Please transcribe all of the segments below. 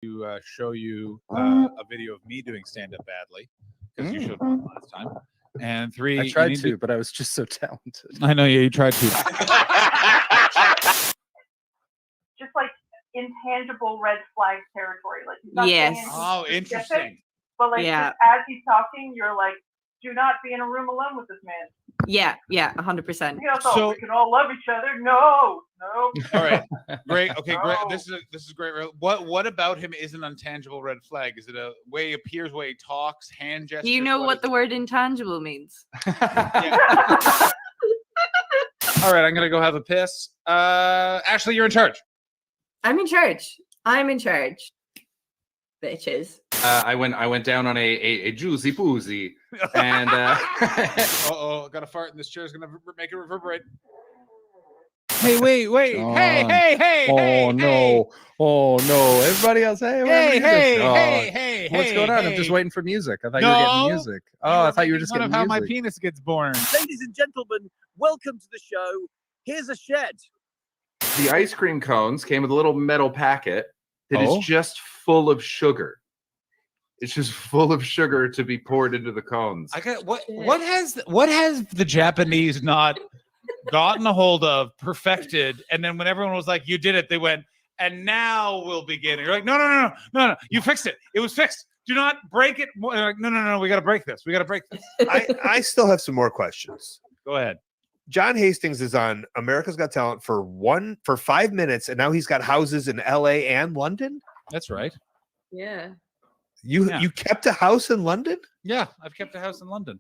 to show you a video of me doing stand-up badly because you showed one last time. And 3, I tried to, but I was just so talented. I know, yeah, you tried to. Just like intangible red flag territory. Like he's not saying anything specific, interesting. But like just as he's talking, you're like, do not be in a room alone with this man. Yeah, 100%. You know, so we can all love each other. No. All right, great. Okay, great. This is great. What about him is an intangible red flag? Is it a way he appears, way he talks, hand gestures? Do you know what the word intangible means? All right, I'm gonna go have a piss. Ashley, you're in charge. I'm in charge. Bitches. I went down on a juicy poozy, and got a fart, and this chair's gonna make it reverberate. Hey, wait! Hey! Oh no! Everybody else, Hey! What's going on? I'm just waiting for music. I thought you were getting music. Oh, I thought you were just getting music. How my penis gets born. Ladies and gentlemen, welcome to the show. Here's a shed. The ice cream cones came with a little metal packet that is just full of sugar. It's just full of sugar to be poured into the cones. What has the Japanese not gotten a hold of, perfected, and then when everyone was like, "You did it," they went, "And now we'll begin." And you're like, No, you fixed it. It was fixed. Do not break it. Like, no, we got to break this. I still have some more questions. Go ahead. John Hastings is on America's Got Talent for 5 minutes, and now he's got houses in LA and London. That's right. Yeah. You kept a house in London? Yeah, I've kept a house in London.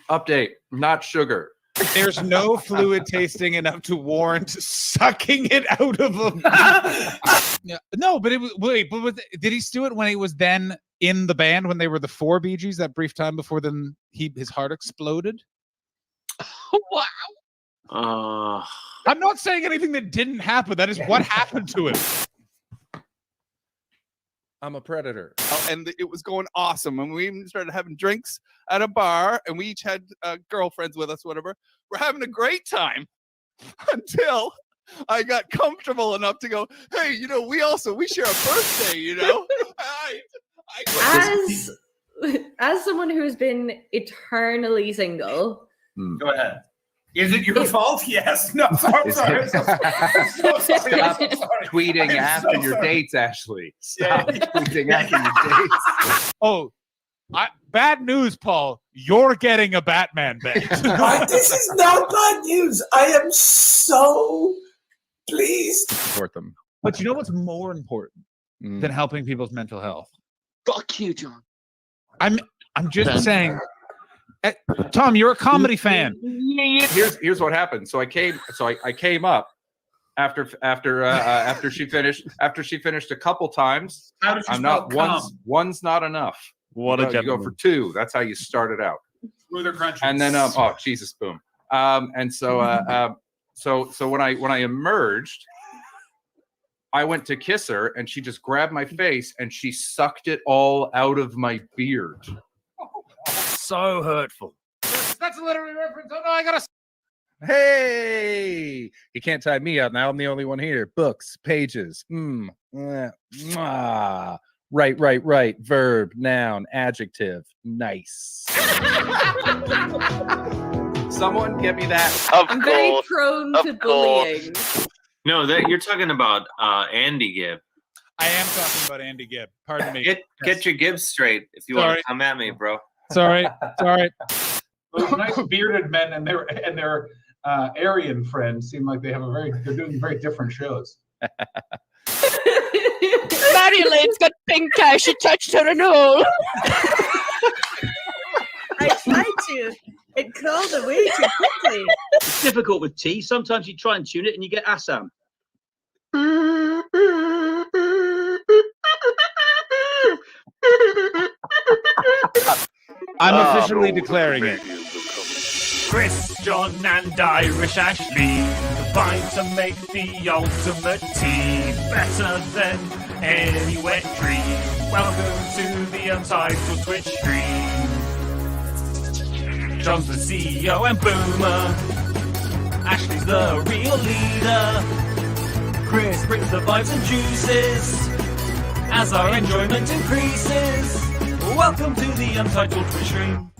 Update: not sugar. There's no fluid tasting enough to warrant sucking it out of him. Yeah. No, but did he do it when he was then in the band when they were the 4 Bee Gees that brief time before then his heart exploded? Wow. I'm not saying anything that didn't happen. That is what happened to him. I'm a predator. And it was going awesome. And we even started having drinks at a bar, and we each had girlfriends with us, whatever. We're having a great time until I got comfortable enough to go, hey, we share a birthday, As someone who's been eternally single. Go ahead. Is it your fault? Yes. No. I'm sorry. Stop tweeting after your dates, Ashley. Stop tweeting after your dates. Oh, bad news, Paul. You're getting a Batman bet. This is not bad news. I am so pleased. Support them. But you know what's more important than helping people's mental health? Fuck you, John. I'm just saying. Tom, you're a comedy fan. Here's what happened. So I came up after she finished a couple times. How did you I'm not one's not enough. What you go for 2. That's how you start it out. Smoother crunches. And then Jesus, boom. And so so when I emerged, I went to kiss her, and she just grabbed my face and she sucked it all out of my beard. So hurtful. That's a literary reference. Oh no, I gotta. Hey, you can't tie me up now. I'm the only one here. Books, pages. Right. Verb, noun, adjective. Nice. Someone get me that. I'm very prone to bullying. No, you're talking about Andy Gibb. I am talking about Andy Gibb. Pardon me. Get your Gibb straight if you want to come at me, bro. Sorry. Those nice bearded men and their Aryan friends seem like they're doing very different shows. Mariolene's got pink eye. She touched her nose. I tried to. It crawled away too quickly. It's difficult with tea. Sometimes you try and tune it and you get Assam. I'm officially declaring it. Chris, John, and Irish Ashley combine to make the ultimate team, better than any wet dream. Welcome to the Untitled Twitch stream. John's the CEO and boomer. Ashley's the real leader. Chris brings the vibes and juices. as our enjoyment increases. Welcome to the Untitled Twitch stream.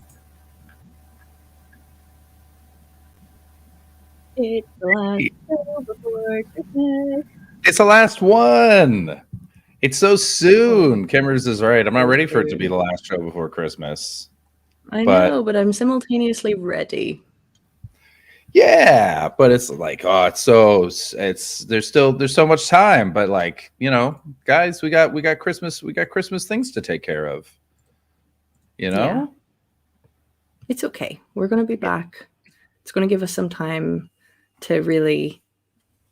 It's the last show before Christmas. It's the last one. It's so soon. Cameras is right. I'm not ready for it to be the last show before Christmas. I But- know, but I'm simultaneously ready. Yeah, but it's like, oh, there's so much time, but like, you know, guys, we got Christmas things to take care of. You know? Yeah. It's okay. We're going to be back. It's going to give us some time to really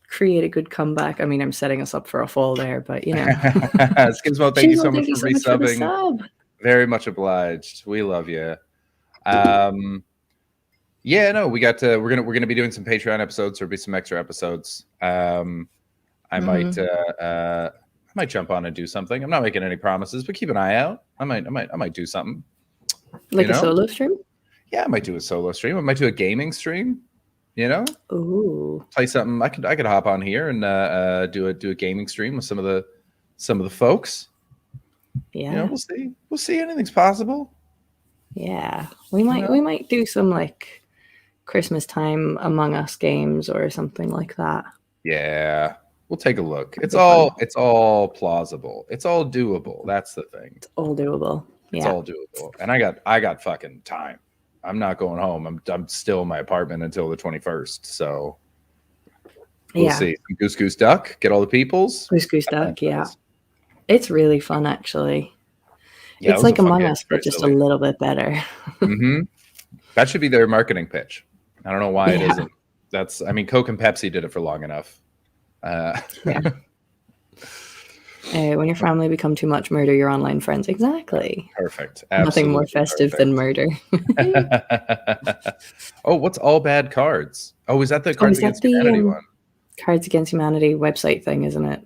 create a good comeback. I mean, I'm setting us up for a fall there, but you know. Skimsmo, thank you so much for for the resubbing. sub. Very much obliged. We love you. Yeah, no, we're gonna be doing some Patreon episodes. There'll be some extra episodes. I might jump on and do something. I'm not making any promises, but keep an eye out. I might do something. Like You a know? solo stream? Yeah, I might do a solo stream. I might do a gaming stream. You know, Ooh. play something. I could hop on here and do a gaming stream with some of the folks. Yeah. You know, we'll see. We'll see. Anything's possible. Yeah. We might do some like Christmas time Among Us games or something like that. Yeah, we'll take a look. It's all plausible. It's all doable. That's the thing. It's all doable. It's all doable. And I got fucking time. I'm not going home. I'm still in my apartment until the 21st. So we'll see. Some Goose Goose Duck. Get all the peoples. Goose Goose Duck. Yeah. It's really fun, actually. Yeah, it's like Among Us, but just a little bit better. Mm-hmm. That should be their marketing pitch. I don't know why it isn't. Coke and Pepsi did it for long enough. When your family become too much, murder your online friends. Exactly. Perfect. Nothing more festive than murder. Oh, what's All Bad Cards? Oh, is that the Cards Against Humanity one? Cards Against Humanity website thing, isn't it?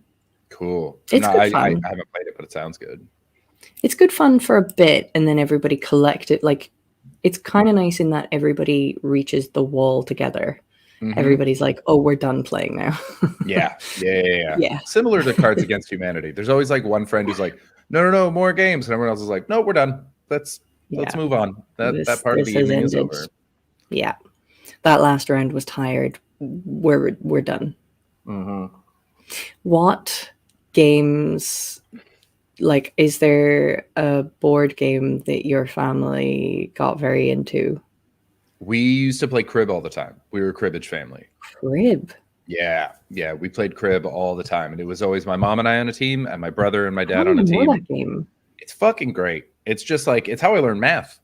Cool. It's good I fun. haven't played it, but it sounds good. It's good fun for a bit, and then everybody collect it. Like, it's kind of nice in that everybody reaches the wall together. Mhm. Everybody's like, "Oh, we're done playing now." Yeah. Yeah. Similar to Cards Against Humanity. There's always like one friend who's like, no, more games. And everyone else is like, no, we're done. Let's move on. That part of the evening is over. Yeah. That last round was tired. We're done. Mm-hmm. What games, like, is there a board game that your family got very into? We used to play crib all the time. We were a cribbage family. Crib? Yeah. We played crib all the time. And it was always my mom and I on a team and my brother and my dad I on a don't know team. that game. It's fucking great. It's just like, it's how I learned math.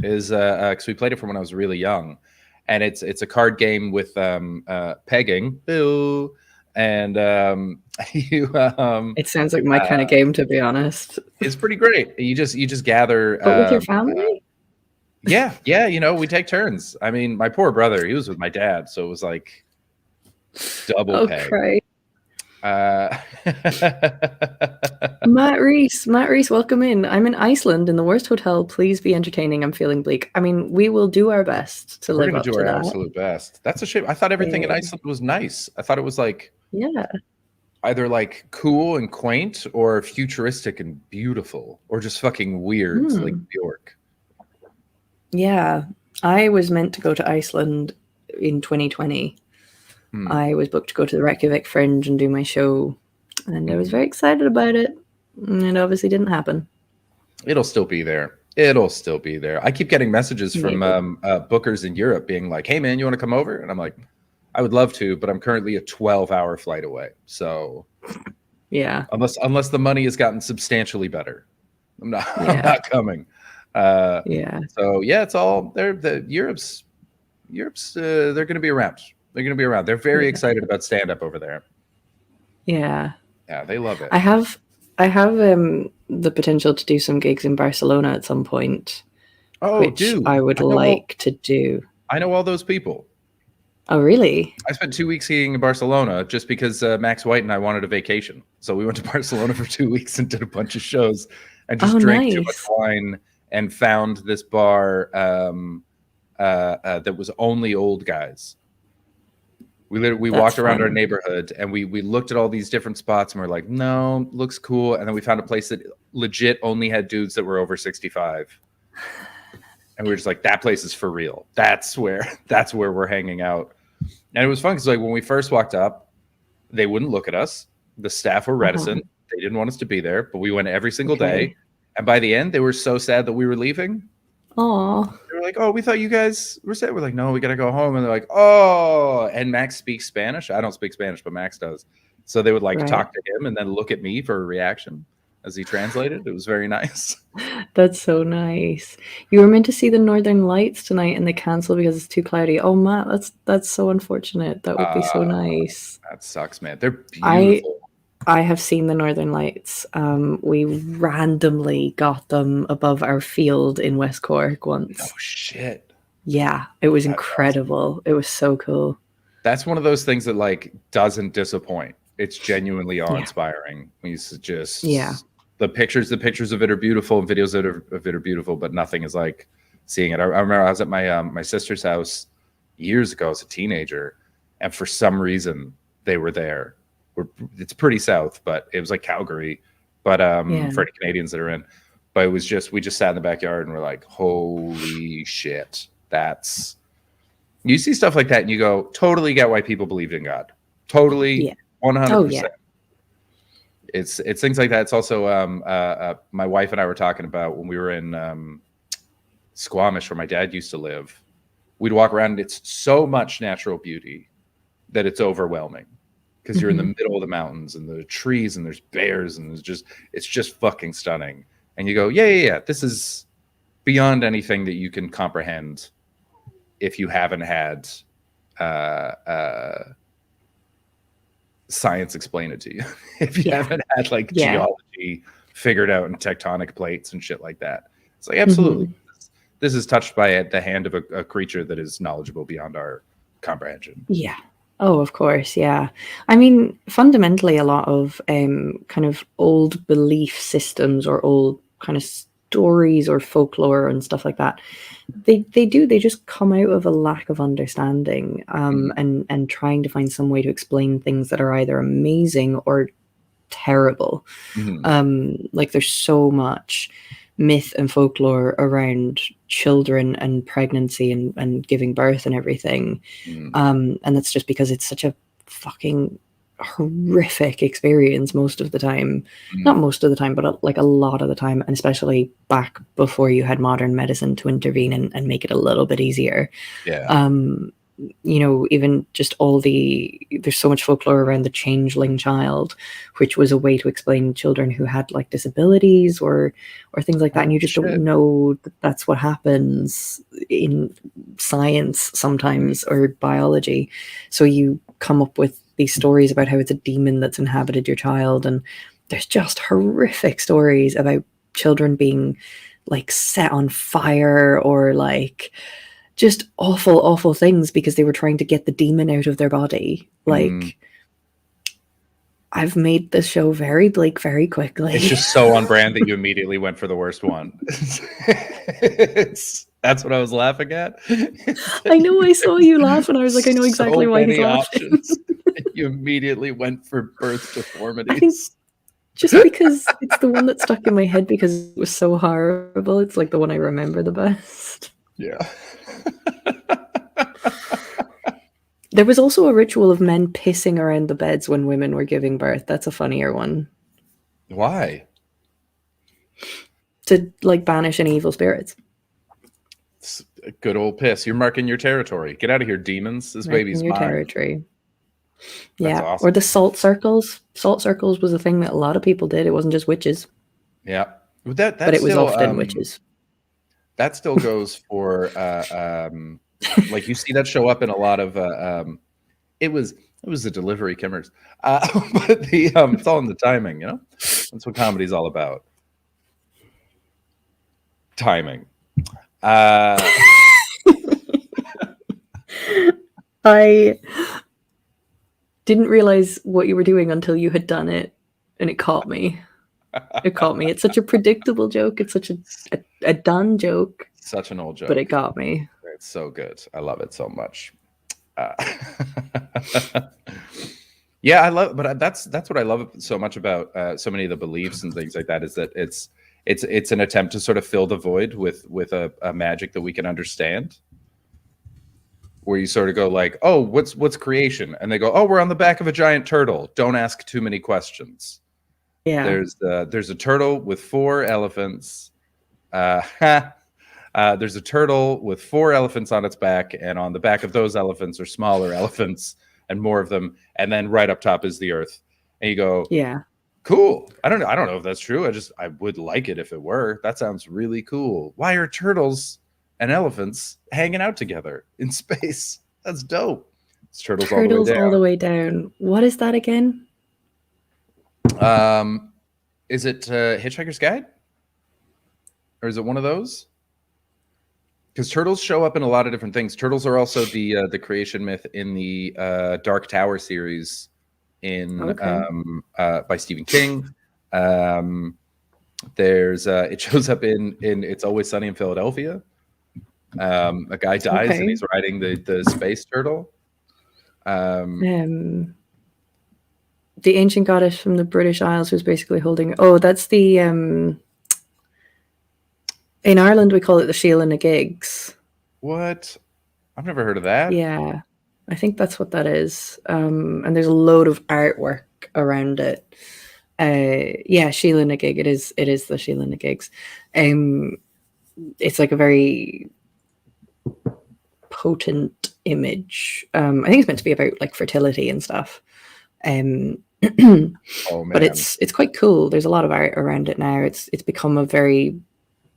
Is because we played it from when I was really young. And it's a card game with pegging. Boo. And It sounds like my kind of game, to be honest. It's pretty great. You just gather. But with your family? Yeah. We take turns. I mean, my poor brother, he was with my dad, so it was like double peg. Christ. Uh, Matt Reese, welcome in. I'm in Iceland in the worst hotel. Please be entertaining. I'm feeling bleak. I mean, we will do our best to We're live gonna up do to our that. absolute best. That's a shame. I thought everything in Iceland was nice. I thought it was like either like cool and quaint or futuristic and beautiful or just fucking weird like Bjork. Yeah, I was meant to go to Iceland in 2020. I was booked to go to the Reykjavik Fringe and do my show, and I was very excited about it. And it obviously didn't happen. It'll still be there. I keep getting messages from bookers in Europe being like, "Hey man, you want to come over?" And I'm like, "I would love to, but I'm currently a 12-hour flight away." So yeah, unless the money has gotten substantially better, I'm not coming. Yeah. So yeah, it's all there. The Europe's they're going to be around. They're very excited about stand up over there. Yeah. Yeah, they love it. I have the potential to do some gigs in Barcelona at some point. Oh, which dude, I would like to do. I know all those people. Oh, really? I spent 2 weeks skiing in Barcelona just because Max White and I wanted a vacation. So we went to Barcelona for 2 weeks and did a bunch of shows and just drank too much wine and found this bar that was only old guys. We That's walked around our fun. neighborhood and we looked at all these different spots and we're like, no, looks cool. And then we found a place that legit only had dudes that were over 65. And we were just like, that place is for real. That's where we're hanging out. And it was fun because like when we first walked up, they wouldn't look at us. The staff were reticent. They didn't want us to be there, but we went every single day. And by the end, they were so sad that we were leaving. Aw. They were like, oh, we thought you guys were sad. We're like, no, we got to go home. And they're like, oh, and Max speaks Spanish. I don't speak Spanish, but Max does. So they would like Right. talk to him and then look at me for a reaction as he translated. It was very nice. That's so nice. You were meant to see the Northern Lights tonight and they canceled because it's too cloudy. Oh man, that's so unfortunate. That would be so nice. That sucks, man. They're beautiful. I have seen the Northern Lights. We randomly got them above our field in West Cork once. Oh shit. Yeah, it was incredible. It was so cool. That's one of those things that like doesn't disappoint. It's genuinely awe-inspiring. It's just the pictures of it are beautiful, and videos of it are beautiful, but nothing is like seeing it. I remember I was at my sister's house years ago as a teenager, and for some reason they were there. It's pretty south, but it was like Calgary, but for any Canadians that are in. But it was just we just sat in the backyard and we're like, holy shit, that's you see stuff like that and you go, totally get why people believed in God. Totally 100%. It's things like that. It's also my wife and I were talking about when we were in Squamish where my dad used to live. We'd walk around and it's so much natural beauty that it's overwhelming. Because you're in the middle of the mountains and the trees and there's bears and it's just fucking stunning. And you go, yeah. This is beyond anything that you can comprehend if you haven't had science explain it to you. If you haven't had like geology figured out and tectonic plates and shit like that. It's like, absolutely. This is touched by the hand of a creature that is knowledgeable beyond our comprehension. Yeah. Oh, of course, yeah. I mean, fundamentally, a lot of kind of old belief systems or old kind of stories or folklore and stuff like that, they just come out of a lack of understanding and trying to find some way to explain things that are either amazing or terrible. Like there's so much myth and folklore around children and pregnancy and giving birth and everything. And that's just because it's such a fucking horrific experience most of the time. Not most of the time, but like a lot of the time, and especially back before you had modern medicine to intervene and make it a little bit easier. You know, even just there's so much folklore around the changeling child, which was a way to explain children who had like disabilities or things like that. And you just don't know that's what happens in science sometimes or biology. So you come up with these stories about how it's a demon that's inhabited your child. And there's just horrific stories about children being like set on fire or like just awful things because they were trying to get the demon out of their body. Like, I've made this show very bleak very quickly. It's just so on brand that you immediately went for the worst one. That's what I was laughing at. I know, I saw you laugh and I was like, I know exactly why he's laughing. You immediately went for birth deformities. I think just because it's the one that stuck in my head because it was so horrible. It's like the one I remember the best. Yeah. There was also a ritual of men pissing around the beds when women were giving birth. That's a funnier one. Why? To like banish any evil spirits. It's a good old piss. You're marking your territory. Get out of here, demons. This baby's your mine. Territory. Yeah. Awesome. Or the salt circles. Salt circles was a thing that a lot of people did. It wasn't just witches. Yeah. But it was often witches. That still goes for like you see that show up in a lot of it was the delivery kimmers. But it's all in the timing, you know? That's what comedy's all about. Timing. I didn't realize what you were doing until you had done it, and it caught me. It's such a predictable joke. It's such a done joke. Such an old joke. But it got me. It's so good. I love it so much. Yeah, I love, but that's what I love so much about so many of the beliefs and things like that, is that it's an attempt to sort of fill the void with a magic that we can understand. Where you sort of go like, oh, what's creation? And they go, oh, we're on the back of a giant turtle. Don't ask too many questions. Yeah. There's a turtle with 4 elephants. There's a turtle with 4 elephants on its back, and on the back of those elephants are smaller elephants and more of them. And then right up top is the earth. And you go, yeah, cool. I don't know if that's true. I would like it if it were. That sounds really cool. Why are turtles and elephants hanging out together in space? That's dope. It's turtles all the way down. What is that again? Is it Hitchhiker's Guide? Or is it one of those? Because turtles show up in a lot of different things. Turtles are also the creation myth in the Dark Tower series by Stephen King. There's it shows up in It's Always Sunny in Philadelphia. A guy dies and he's riding the space turtle. The ancient goddess from the British Isles was basically holding. Oh, that's the. In Ireland, we call it the Sheila na Gigs. What? I've never heard of that. Yeah, I think that's what that is. And there's a load of artwork around it. Yeah, Sheila na Gig. It is the Sheila na Gigs. It's like a very potent image. I think it's meant to be about like fertility and stuff. Oh, man. But it's quite cool. There's a lot of art around it now. It's become a very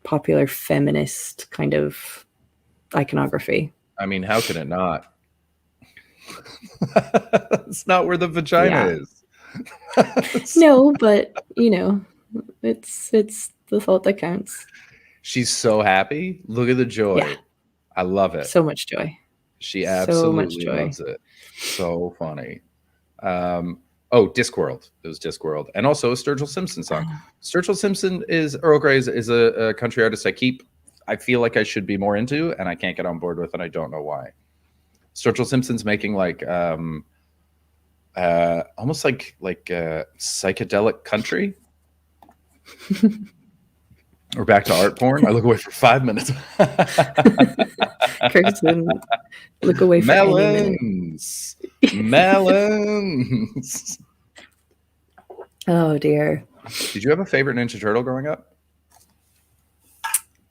popular feminist kind of iconography. I mean, how can it not? It's not where the vagina is. No, but it's the thought that counts. She's so happy. Look at the joy. Yeah. I love it. So much joy. She absolutely joy. loves it. So funny. Discworld. It was Discworld. And also a Sturgill Simpson song. Sturgill Simpson Earl Grey is a country artist I feel like I should be more into, and I can't get on board with, and I don't know why. Sturgill Simpson's making like almost like psychedelic country. We're back to art porn. I look away for 5 minutes. Kirsten, look away for melons. Melons. Oh dear. Did you have a favorite Ninja Turtle growing up?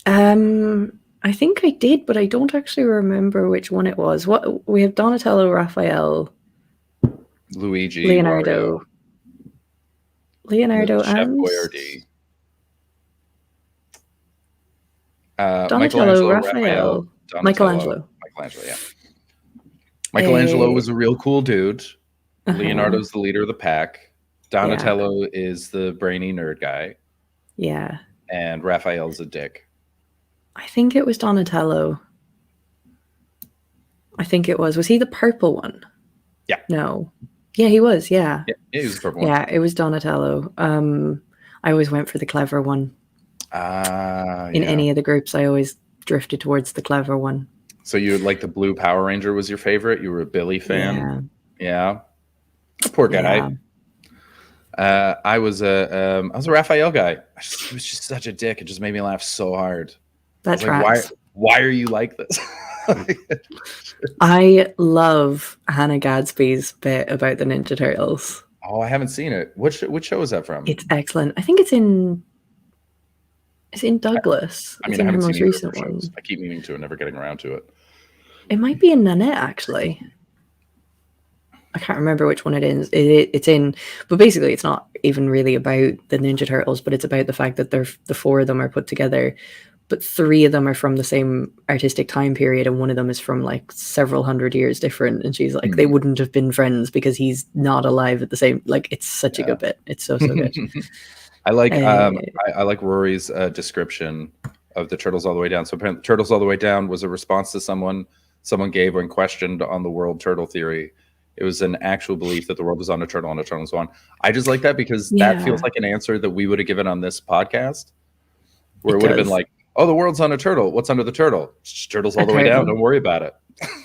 I think I did, but I don't actually remember which one it was. What we have: Donatello, Raphael, Luigi, Leonardo, Chef and Boyardee. Donatello, Raphael, Michelangelo. Yeah. Michelangelo was a real cool dude. Leonardo's the leader of the pack. Donatello is the brainy nerd guy. Yeah. And Raphael's a dick. I think it was Donatello. I think it was. Was he the purple one? Yeah. No. Yeah, he was. Yeah. Yeah, he was the purple one. Yeah, it was Donatello. I always went for the clever one. In any of the groups, I always drifted towards the clever one. So you like the blue Power Ranger was your favorite? You were a Billy fan? Yeah. Poor guy. Yeah. I was a Raphael guy. He was just such a dick. It just made me laugh so hard. That's like, why are you like this? I love Hannah Gadsby's bit about the Ninja Turtles. Oh, I haven't seen it. Which show is that from? It's excellent. I think it's in Douglas. I mean, I haven't seen either of her shows. I keep meaning to and never getting around to it. It might be in Nanette, actually. I can't remember which one it is. It's in, but basically it's not even really about the Ninja Turtles, but it's about the fact that the 4 of them are put together, but 3 of them are from the same artistic time period, and one of them is from like several hundred years different. And she's like, they wouldn't have been friends because he's not alive at the same. Like, it's such a good bit. It's so good. I like I like Rory's description of the Turtles All the Way Down. So apparently, Turtles All the Way Down was a response to someone gave when questioned on the world turtle theory. It was an actual belief that the world was on a turtle and a turtle was on. I just like that because that feels like an answer that we would have given on this podcast, where it would have been like, "Oh, the world's on a turtle. What's under the turtle? Turtles all the way down. Don't worry about it.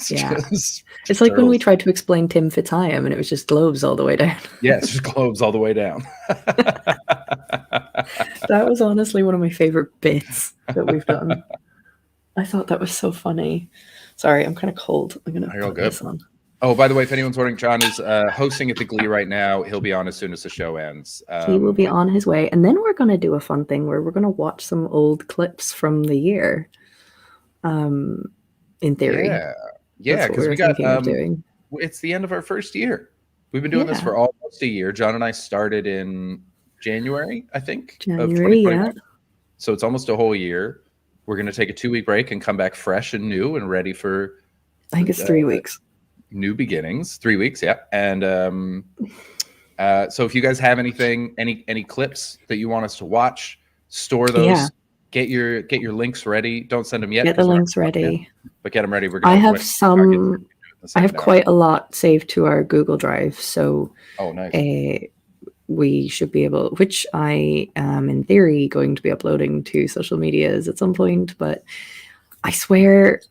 Yeah. Just It's like when we turtles. tried to explain Tim Fitzhigham and it was just globes all the way down. Yeah, it's just globes all the way down. That was honestly one of my favorite bits that we've done. I thought that was so funny. Sorry, I'm kind of cold. I'm going to You're all put good. this on. Oh, by the way, if anyone's wondering, John is hosting at the Glee right now. He'll be on as soon as the show ends. He will be on his way. And then we're going to do a fun thing where we're going to watch some old clips from the year. In theory. Yeah, because we got of doing. It's the end of our first year. We've been doing this for almost a year. John and I started in January, I think, of 2021. So it's almost a whole year. We're going to take a 2-week break and come back fresh and new and ready for, I think it's 3 weeks. New beginnings. 3 weeks, yeah. And so if you guys have anything, any clips that you want us to watch, store those. Yeah. Get your links ready. Don't send them yet. Get the links ready. But get them ready. We're I have quite a lot saved to our Google Drive. So nice. We should be able, which I am in theory going to be uploading to social medias at some point, but I swear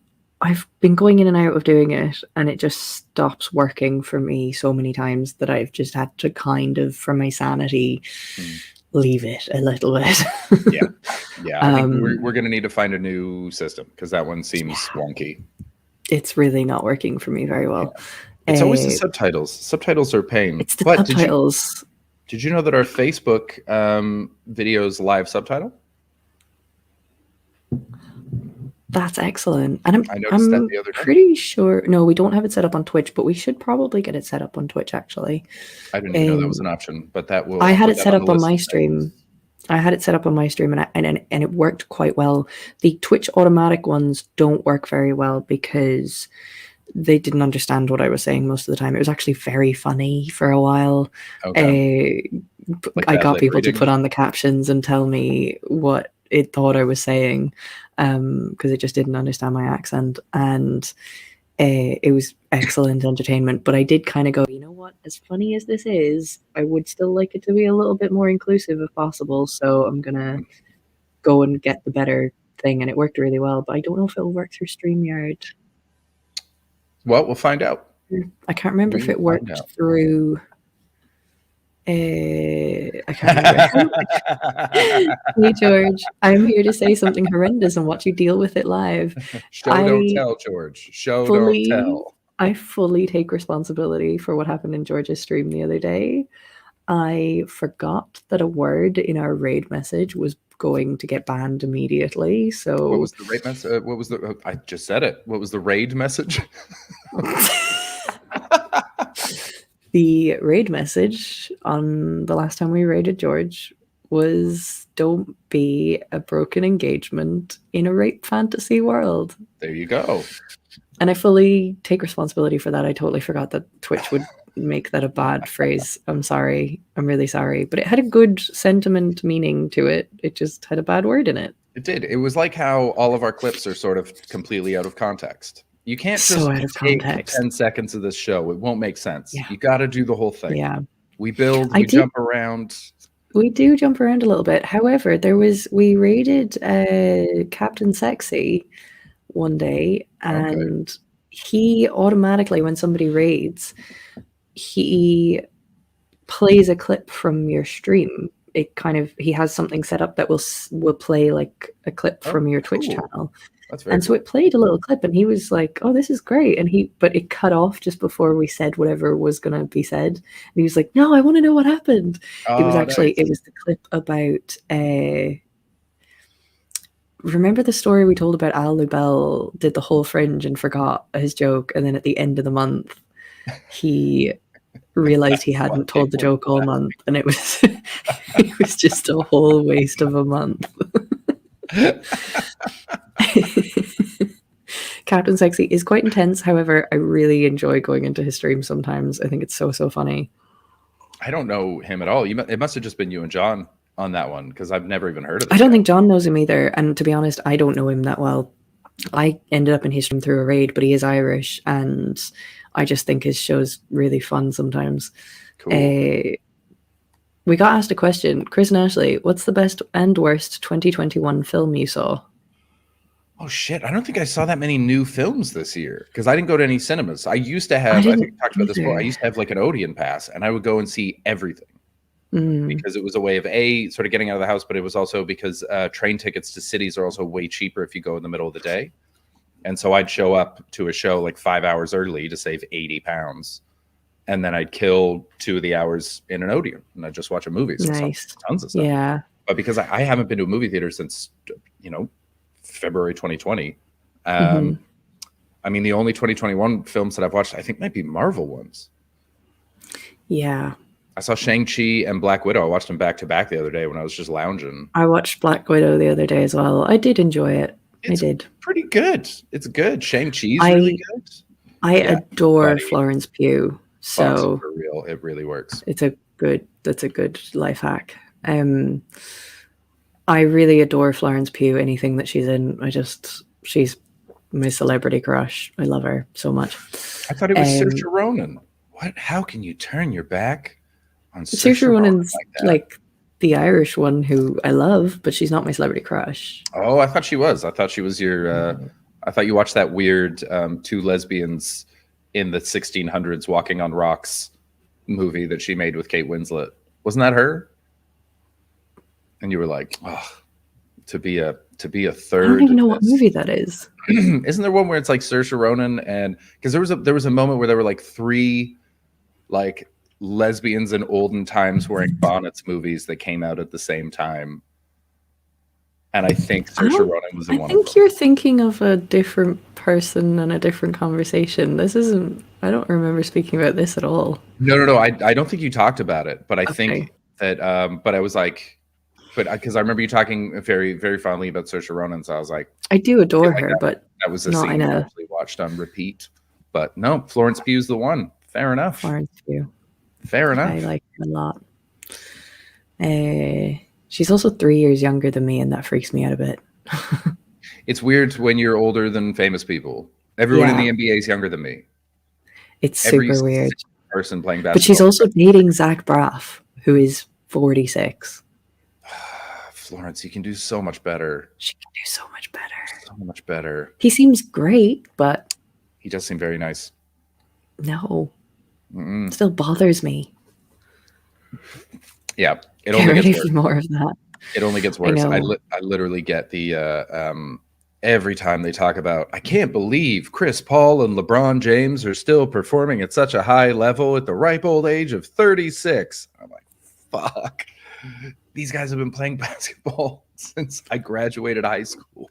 I've been going in and out of doing it and it just stops working for me so many times that I've just had to kind of, for my sanity, leave it a little bit. Yeah. I think we're going to need to find a new system because that one seems wonky. It's really not working for me very well. It's always the subtitles. Subtitles are pain. It's the subtitles. Did you know that our Facebook videos live subtitle? That's excellent. And I noticed that the other day. Pretty sure. No, we don't have it set up on Twitch, but we should probably get it set up on Twitch, actually. I didn't even know that was an option, but that will. I had it set up on my stream. I had it set up on my stream and it worked quite well. The Twitch automatic ones don't work very well because they didn't understand what I was saying most of the time. It was actually very funny for a while. Okay. I got people to put on the captions and tell me what it thought I was saying because it just didn't understand my accent. And it was excellent entertainment. But I did kind of go, you know what? As funny as this is, I would still like it to be a little bit more inclusive if possible. So I'm going to go and get the better thing. And it worked really well. But I don't know if it'll work through StreamYard. Well, we'll find out. I can't remember if it worked through. I can't remember. Hey, George, I'm here to say something horrendous and watch you deal with it live. Don't tell, George. Don't tell. I fully take responsibility for what happened in George's stream the other day. I forgot that a word in our raid message was going to get banned immediately. So what was the raid message? What was the? I just said it. What was the raid message? The raid message on the last time we raided George was "Don't be a broken engagement in a rape fantasy world." There you go. And I fully take responsibility for that. I totally forgot that Twitch would make that a bad phrase. I'm sorry. I'm really sorry. But it had a good sentiment meaning to it. It just had a bad word in it. It did. It was like how all of our clips are sort of completely out of context. You can't just take 10 seconds of this show. It won't make sense. Yeah. You got to do the whole thing. Yeah. We build, we jump around. We do jump around a little bit. However, we raided Captain Sexy one day, and he automatically, when somebody raids, he plays a clip from your stream. He has something set up that will play like a clip from your Twitch channel. And so it played a little clip, and he was like, "Oh, this is great." But it cut off just before we said whatever was going to be said. And he was like, "No, I want to know what happened." It was actually it was the clip about. Remember the story we told about Al Lubell did the whole Fringe and forgot his joke, and then at the end of the month, he realized he hadn't told the joke all month, and it was it was just a whole waste of a month. Captain Sexy is quite intense. However, I really enjoy going into his stream sometimes. I think it's so funny. I don't know him at all. It must have just been you and John on that one, because I've never even heard of it. I don't think John knows him either. And to be honest, I don't know him that well. I ended up in his stream through a raid, but he is Irish, and I just think his show's really fun sometimes. Cool. We got asked a question. Chris and Ashley, what's the best and worst 2021 film you saw? Oh shit! I don't think I saw that many new films this year because I didn't go to any cinemas. I used to have. I think I talked about this before. I used to have like an Odeon pass, and I would go and see everything because it was a way of sort of getting out of the house, but it was also because train tickets to cities are also way cheaper if you go in the middle of the day. And so I'd show up to a show like 5 hours early to save £80, and then I'd kill 2 of the hours in an Odeon, and I'd just watch a movie. So Nice. tons of stuff. Yeah. But because I haven't been to a movie theater since February 2020. I mean, the only 2021 films that I've watched, I think, might be Marvel ones. Yeah. I saw Shang-Chi and Black Widow. I watched them back to back the other day when I was just lounging. I watched Black Widow the other day as well. I did enjoy it. I did. Pretty good. It's good. Shang-Chi's really good. I adore Florence Pugh. So for real, it really works. That's a good life hack. I really adore Florence Pugh. Anything that she's in, she's my celebrity crush. I love her so much. I thought it was Saoirse Ronan. What? How can you turn your back on Saoirse Ronan's like the Irish one who I love, but she's not my celebrity crush. Oh, I thought she was. I thought she was your. I thought you watched that weird 2 lesbians in the 1600s walking on rocks movie that she made with Kate Winslet. Wasn't that her? And you were like, oh, to be a third. I don't even know what movie that is. Isn't there one where it's like Saoirse Ronan and because there was a moment where there were like 3 like lesbians in olden times wearing bonnets movies that came out at the same time, and I think Saoirse Ronan was in one. I think you're thinking of a different person and a different conversation. This isn't. I don't remember speaking about this at all. No. I don't think you talked about it, but I think that. But I was like. But because I remember you talking very, very fondly about Saoirse Ronan, so I was like, I do adore her, but that was a scene I actually watched on repeat. But no, Florence Pugh's the one. Fair enough. Florence Pugh. Fair enough. I like her a lot. She's also 3 years younger than me, and that freaks me out a bit. It's weird when you're older than famous people. Everyone in the NBA is younger than me. It's super weird. Person playing basketball. But she's also dating Zach Braff, who is 46. Florence, you can do so much better. She can do so much better. So much better. He seems great, but he does seem very nice. No, still bothers me. Yeah, it only gets worse. More of that. It only gets worse. I literally get the every time they talk about. I can't believe Chris Paul and LeBron James are still performing at such a high level at the ripe old age of 36. I'm like, fuck. These guys have been playing basketball since I graduated high school.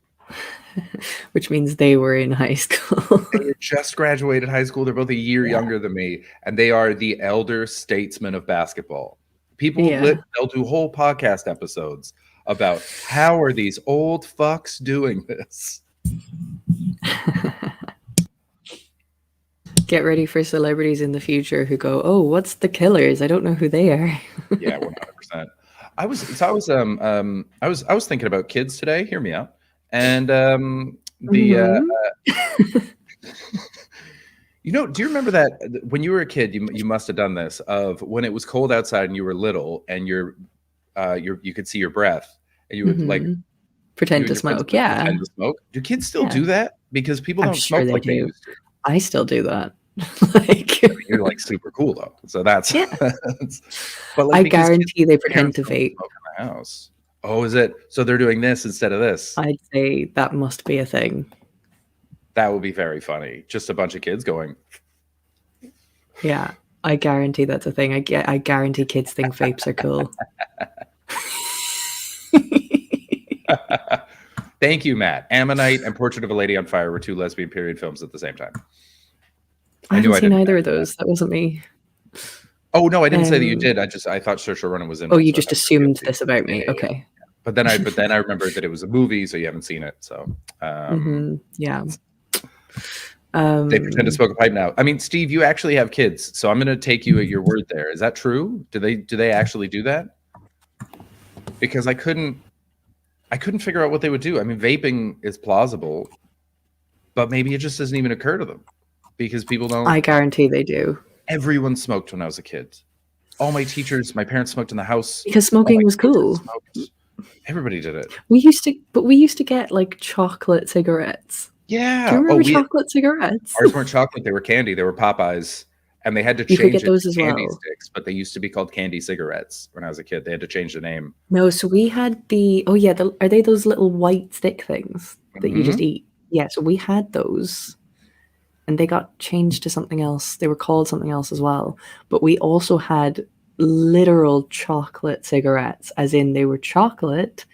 Which means they were in high school. They just graduated high school. They're both a year younger than me. And they are the elder statesmen of basketball. People, they'll do whole podcast episodes about how are these old fucks doing this. Get ready for celebrities in the future who go, oh, what's the Killers? I don't know who they are. Yeah, 100%. I was thinking about kids today. Hear me out. And do you remember that when you were a kid, you must have done this of when it was cold outside and you were little and you could see your breath and you would like pretend to smoke. Yeah. Pretend to smoke. Do kids still do that? Because people don't smoke like they used to. I still do that. You're like super cool though. So that's but like, I guarantee they pretend to vape. In the house. Oh, is it? So they're doing this instead of this? I'd say that must be a thing. That would be very funny. Just a bunch of kids going. Yeah, I guarantee that's a thing. I guarantee kids think vapes are cool. Thank you, Matt. Ammonite and Portrait of a Lady on Fire were 2 lesbian period films at the same time. I haven't seen either of those. That wasn't me. Oh no, I didn't say that you did. I thought Saoirse Ronan was in. Oh, you just assumed this about me. Yeah, okay. Yeah. But then I remembered that it was a movie, so you haven't seen it. So yeah. They pretend to smoke a pipe now. I mean, Steve, you actually have kids, so I'm going to take you at your word there. Is that true? Do they actually do that? Because I couldn't figure out what they would do. I mean, vaping is plausible, but maybe it just doesn't even occur to them because people don't. I guarantee they do. Everyone smoked when I was a kid. All my teachers, my parents smoked in the house because smoking was cool. Everybody did it. We used to get like chocolate cigarettes. Yeah. Do you remember chocolate cigarettes? Ours weren't chocolate; they were candy. They were Popeyes, and they had to You could change get it those to as candy well. sticks, but they used to be called candy cigarettes when I was a kid. They had to change the name. No, so we had are they those little white stick things that you just eat? Yeah, so we had those, and they got changed to something else. They were called something else as well. But we also had literal chocolate cigarettes, as in they were chocolate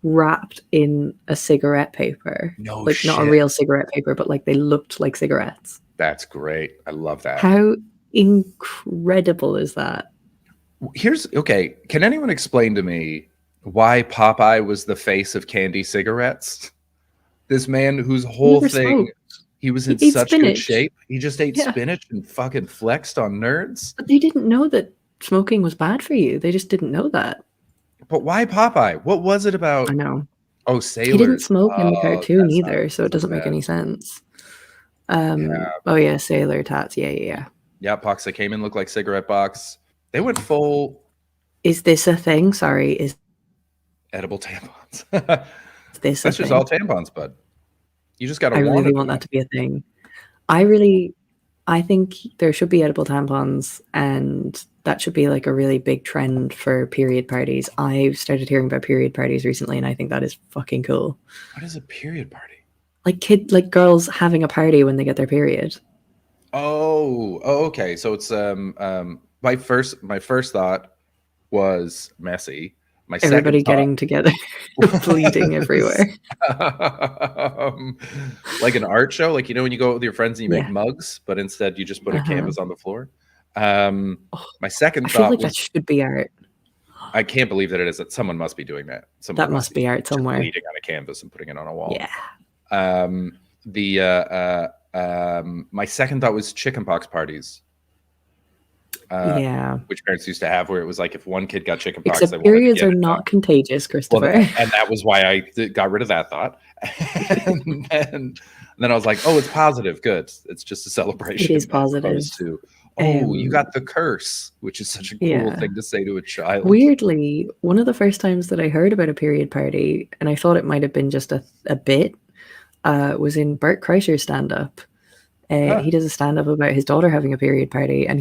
wrapped in a cigarette paper. No like shit. Not a real cigarette paper, but like they looked like cigarettes. That's great. I love that. How incredible is that? Okay. Can anyone explain to me why Popeye was the face of candy cigarettes? This man whose whole thing, he was in such good shape. He just ate spinach and fucking flexed on nerds. But they didn't know that smoking was bad for you. They just didn't know that. But why Popeye? What was it about? I know. Oh, sailors. He didn't smoke in the cartoon either, so it doesn't make any sense. Oh yeah, sailor tats. Yeah. Yeah, box that came in looked like cigarette box. They went full. Is this a thing? Sorry, is edible tampons? That's just all tampons, bud. You just got to. I really want that to be a thing. I think there should be edible tampons, and that should be like a really big trend for period parties. I've started hearing about period parties recently, and I think that is fucking cool. What is a period party? Like girls having a party when they get their period. Oh, okay. So it's my first thought was messy. Everybody getting together, bleeding everywhere. Like an art show, like when you go out with your friends and you make mugs, but instead you just put a canvas on the floor. My second thought was that should be art. I can't believe that it is. That someone must be doing that. That must be art somewhere. Bleeding on a canvas and putting it on a wall. Yeah. My second thought was chickenpox parties. Which parents used to have, where it was like if one kid got chickenpox, except periods are not contagious, Christopher. Well, and that was why I got rid of that thought. and then I was like, oh, it's positive. Good. It's just a celebration. It is positive. You got the curse, which is such a cool thing to say to a child. Weirdly, one of the first times that I heard about a period party, and I thought it might have been just a bit, was in Bert Kreischer's stand-up. He does a stand-up about his daughter having a period party, and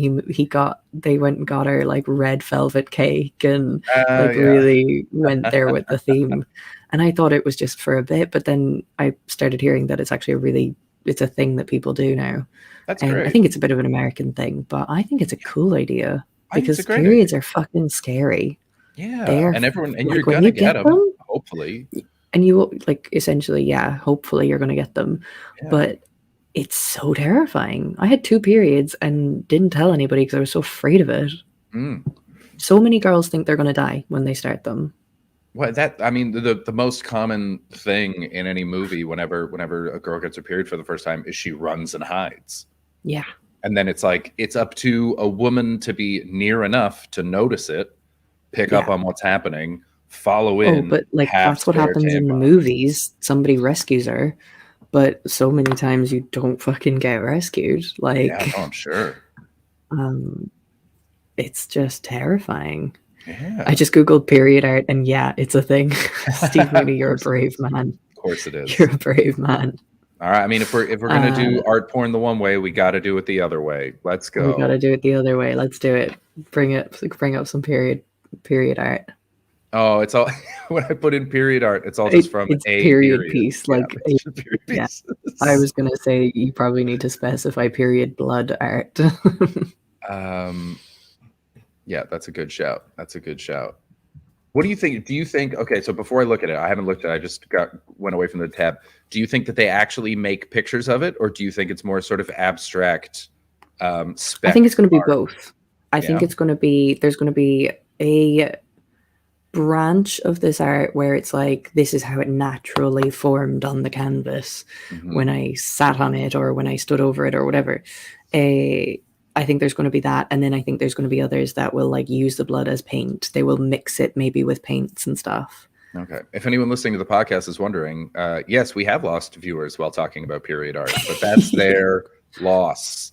they went and got her like red velvet cake and really went there with the theme. And I thought it was just for a bit, but then I started hearing that it's actually it's a thing that people do now. That's and great. I think it's a bit of an American thing, but I think it's a cool idea because periods are fucking scary. Yeah, and you're gonna get them, hopefully. And you essentially, hopefully you're gonna get them, but it's so terrifying. I had 2 periods and didn't tell anybody because I was so afraid of it. So many girls think they're going to die when they start them. Well, the most common thing in any movie, whenever a girl gets her period for the first time, is she runs and hides. Yeah. And then it's like it's up to a woman to be near enough to notice it, pick up on what's happening, follow in. Oh, but that's what happens in the movies. Somebody rescues her. But so many times you don't fucking get rescued. I'm sure. It's just terrifying. Yeah. I just Googled period art, and it's a thing. Steve Mooney, you're a brave man. Of course it is. You're a brave man. All right. I mean, if we're gonna do art porn the one way, we got to do it the other way. Let's go. We got to do it the other way. Let's do it. Bring up some period art. Oh, it's all when I put in period art, it's all just from it's a period piece. period piece. I was gonna say you probably need to specify period blood art. Yeah, that's a good shout. What do you think? Do you think? Okay, so before I look at it, I haven't looked at it. I just went away from the tab. Do you think that they actually make pictures of it, or do you think it's more sort of abstract? I think it's going to be both. I think it's going to be there's going to be a branch of this art where it's like this is how it naturally formed on the canvas when I sat on it or when I stood over it or whatever. I think there's going to be that, and then I think there's going to be others that will use the blood as paint. They will mix it maybe with paints and stuff. Okay. If anyone listening to the podcast is wondering, yes, we have lost viewers while talking about period art, but that's their loss.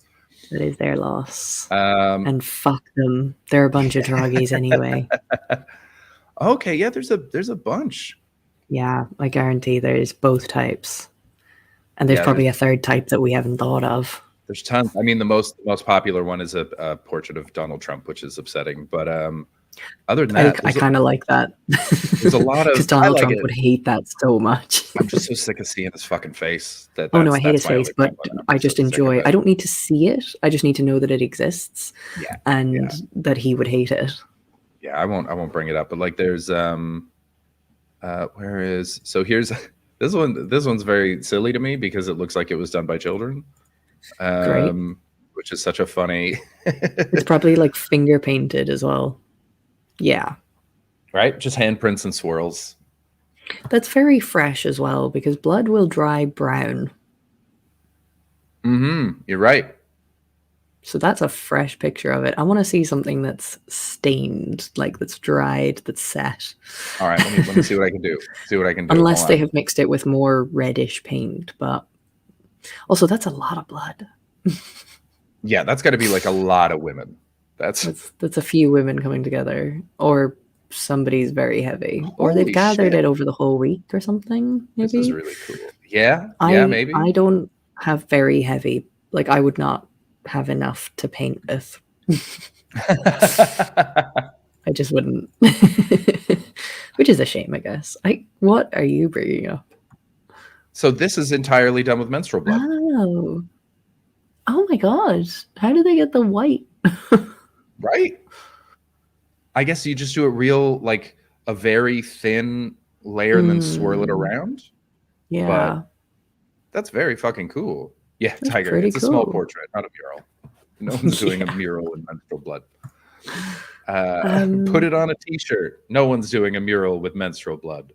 That is their loss. And fuck them. They're a bunch of Troggies anyway. Okay, yeah, there's a bunch. Yeah, I guarantee there's both types. And there's Yeah, probably a third type that we haven't thought of. There's tons. I mean, the most popular one is a portrait of Donald Trump, which is upsetting. But other than that, I kind of like that. There's a lot of because Donald Trump would hate that so much. I'm just so sick of seeing his fucking face. Oh no, I hate his face, but I just enjoy. I don't need to see it. I just need to know that it exists, and that he would hate it. Yeah, I won't bring it up. But like, there's where is here's this one. This one's very silly to me because it looks like it was done by children. Great. Which is such a funny. It's probably like finger painted as well. Yeah. Right, just handprints and swirls. That's very fresh as well because blood will dry brown. You're right. So that's a fresh picture of it. I want to see something that's stained, like that's dried, that's set. All right, let me see what I can do. See what I can do. Unless they have mixed it with more reddish paint, but also that's a lot of blood. Yeah, that's got to be like a lot of women. That's a few women coming together, or somebody's very heavy, or Holy they've gathered shit. it over the whole week or something. Maybe. This is really cool. Yeah, maybe. I don't have very heavy. Like I would not have enough to paint with. I just wouldn't. Which is a shame, I guess. What are you bringing up? So this is entirely done with menstrual blood. Oh my god! How do they get the white? Right? I guess you just do it real, like a very thin layer and then swirl it around. Yeah. But that's very fucking cool. Yeah, That's Tiger. pretty It's a small cool. portrait, not a mural. No one's doing a mural in menstrual blood. Put it on a t-shirt. No one's doing a mural with menstrual blood.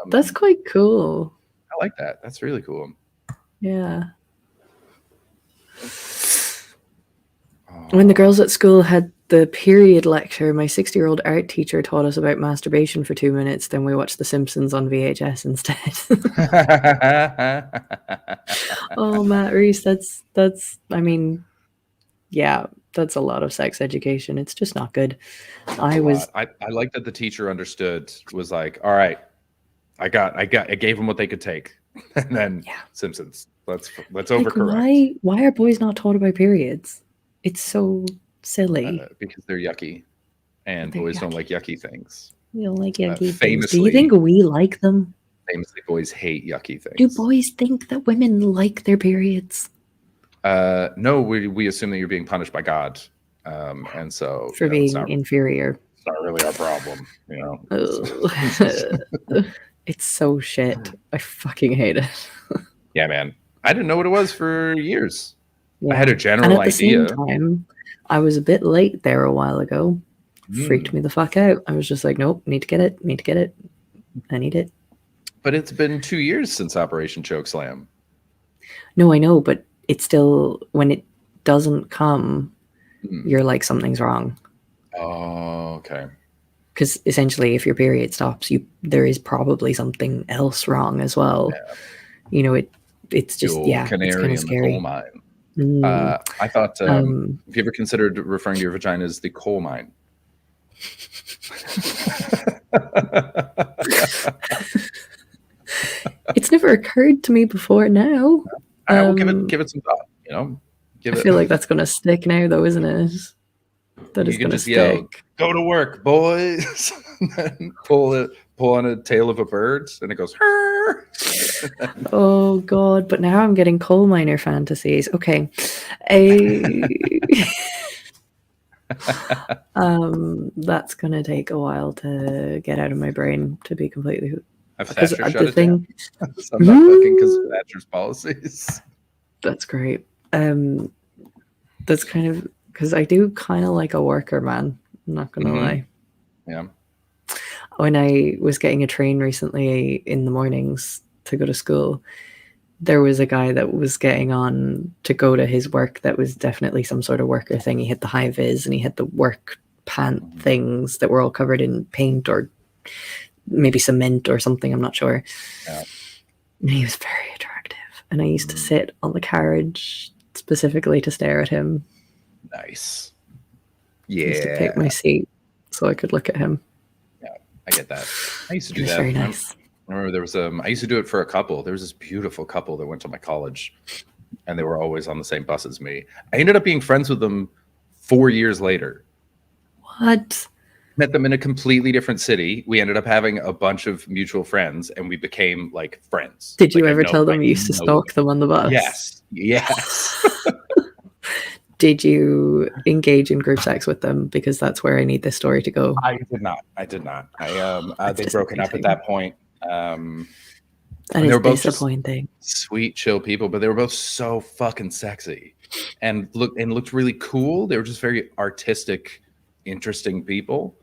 That's quite cool. I like that. That's really cool. Yeah. When the girls at school had the period lecture, my 60-year-old art teacher taught us about masturbation for 2 minutes. Then we watched The Simpsons on VHS instead. Oh, Matt Reese, that's. I mean, yeah, that's a lot of sex education. It's just not good. I like that the teacher understood. Was like, all right, I gave them what they could take, and then Simpsons. Let's overcorrect. Why are boys not taught about periods? It's so silly. Because they're yucky, and boys don't like yucky things. We don't like yucky things. Famously, Do you think we like them? Famously, boys hate yucky things. Do boys think that women like their periods? No, we assume that you're being punished by God, and so For being inferior. It's not really our problem, you know. It's so shit. I fucking hate it. Yeah, man. I didn't know what it was for years. Yeah. I had a general and at idea. The same time, I was a bit late there a while ago. Freaked me the fuck out. I was just like, nope, need to get it. I need it. But it's been 2 years since Operation Chokeslam. No, I know, but it's still, when it doesn't come, you're like, something's wrong. Oh, okay. Because essentially, if your period stops, there is probably something else wrong as well. Yeah. You know, it's just, it's kind of scary. The coal mine. I thought, have you ever considered referring to your vagina as the coal mine? It's never occurred to me before now. I will give it some thought, you know. I feel like that's going to stick now, though, isn't it? That is going to stick. Yell, go to work, boys. And then pull on a tail of a bird, and it goes. Oh God! But now I'm getting coal miner fantasies. Okay, that's gonna take a while to get out of my brain. To be completely, I've Thatcher shut it down. So I'm not fucking because of Thatcher's policies. That's great. That's kind of because I do kind of like a worker, man. I'm not gonna lie. Yeah. When I was getting a train recently in the mornings to go to school, there was a guy that was getting on to go to his work that was definitely some sort of worker thing. He had the high vis and he had the work pant things that were all covered in paint or maybe cement or something, I'm not sure. Yeah. And he was very attractive. And I used to sit on the carriage specifically to stare at him. Nice. I used to pick my seat so I could look at him. Yeah. I get that. I used to do It was that. very nice. I remember there was I used to do it for a couple. There was this beautiful couple that went to my college, and they were always on the same bus as me. I ended up being friends with them 4 years later. What? Met them in a completely different city. We ended up having a bunch of mutual friends, and we became like friends. Did you Like, ever tell them you used to stalk them on the bus? Yes. Did you engage in group sex with them? Because that's where I need this story to go. I did not. They'd broken up at that point. That they is were both disappointing. just sweet, chill people, but they were both so fucking sexy and looked really cool. They were just very artistic, interesting people.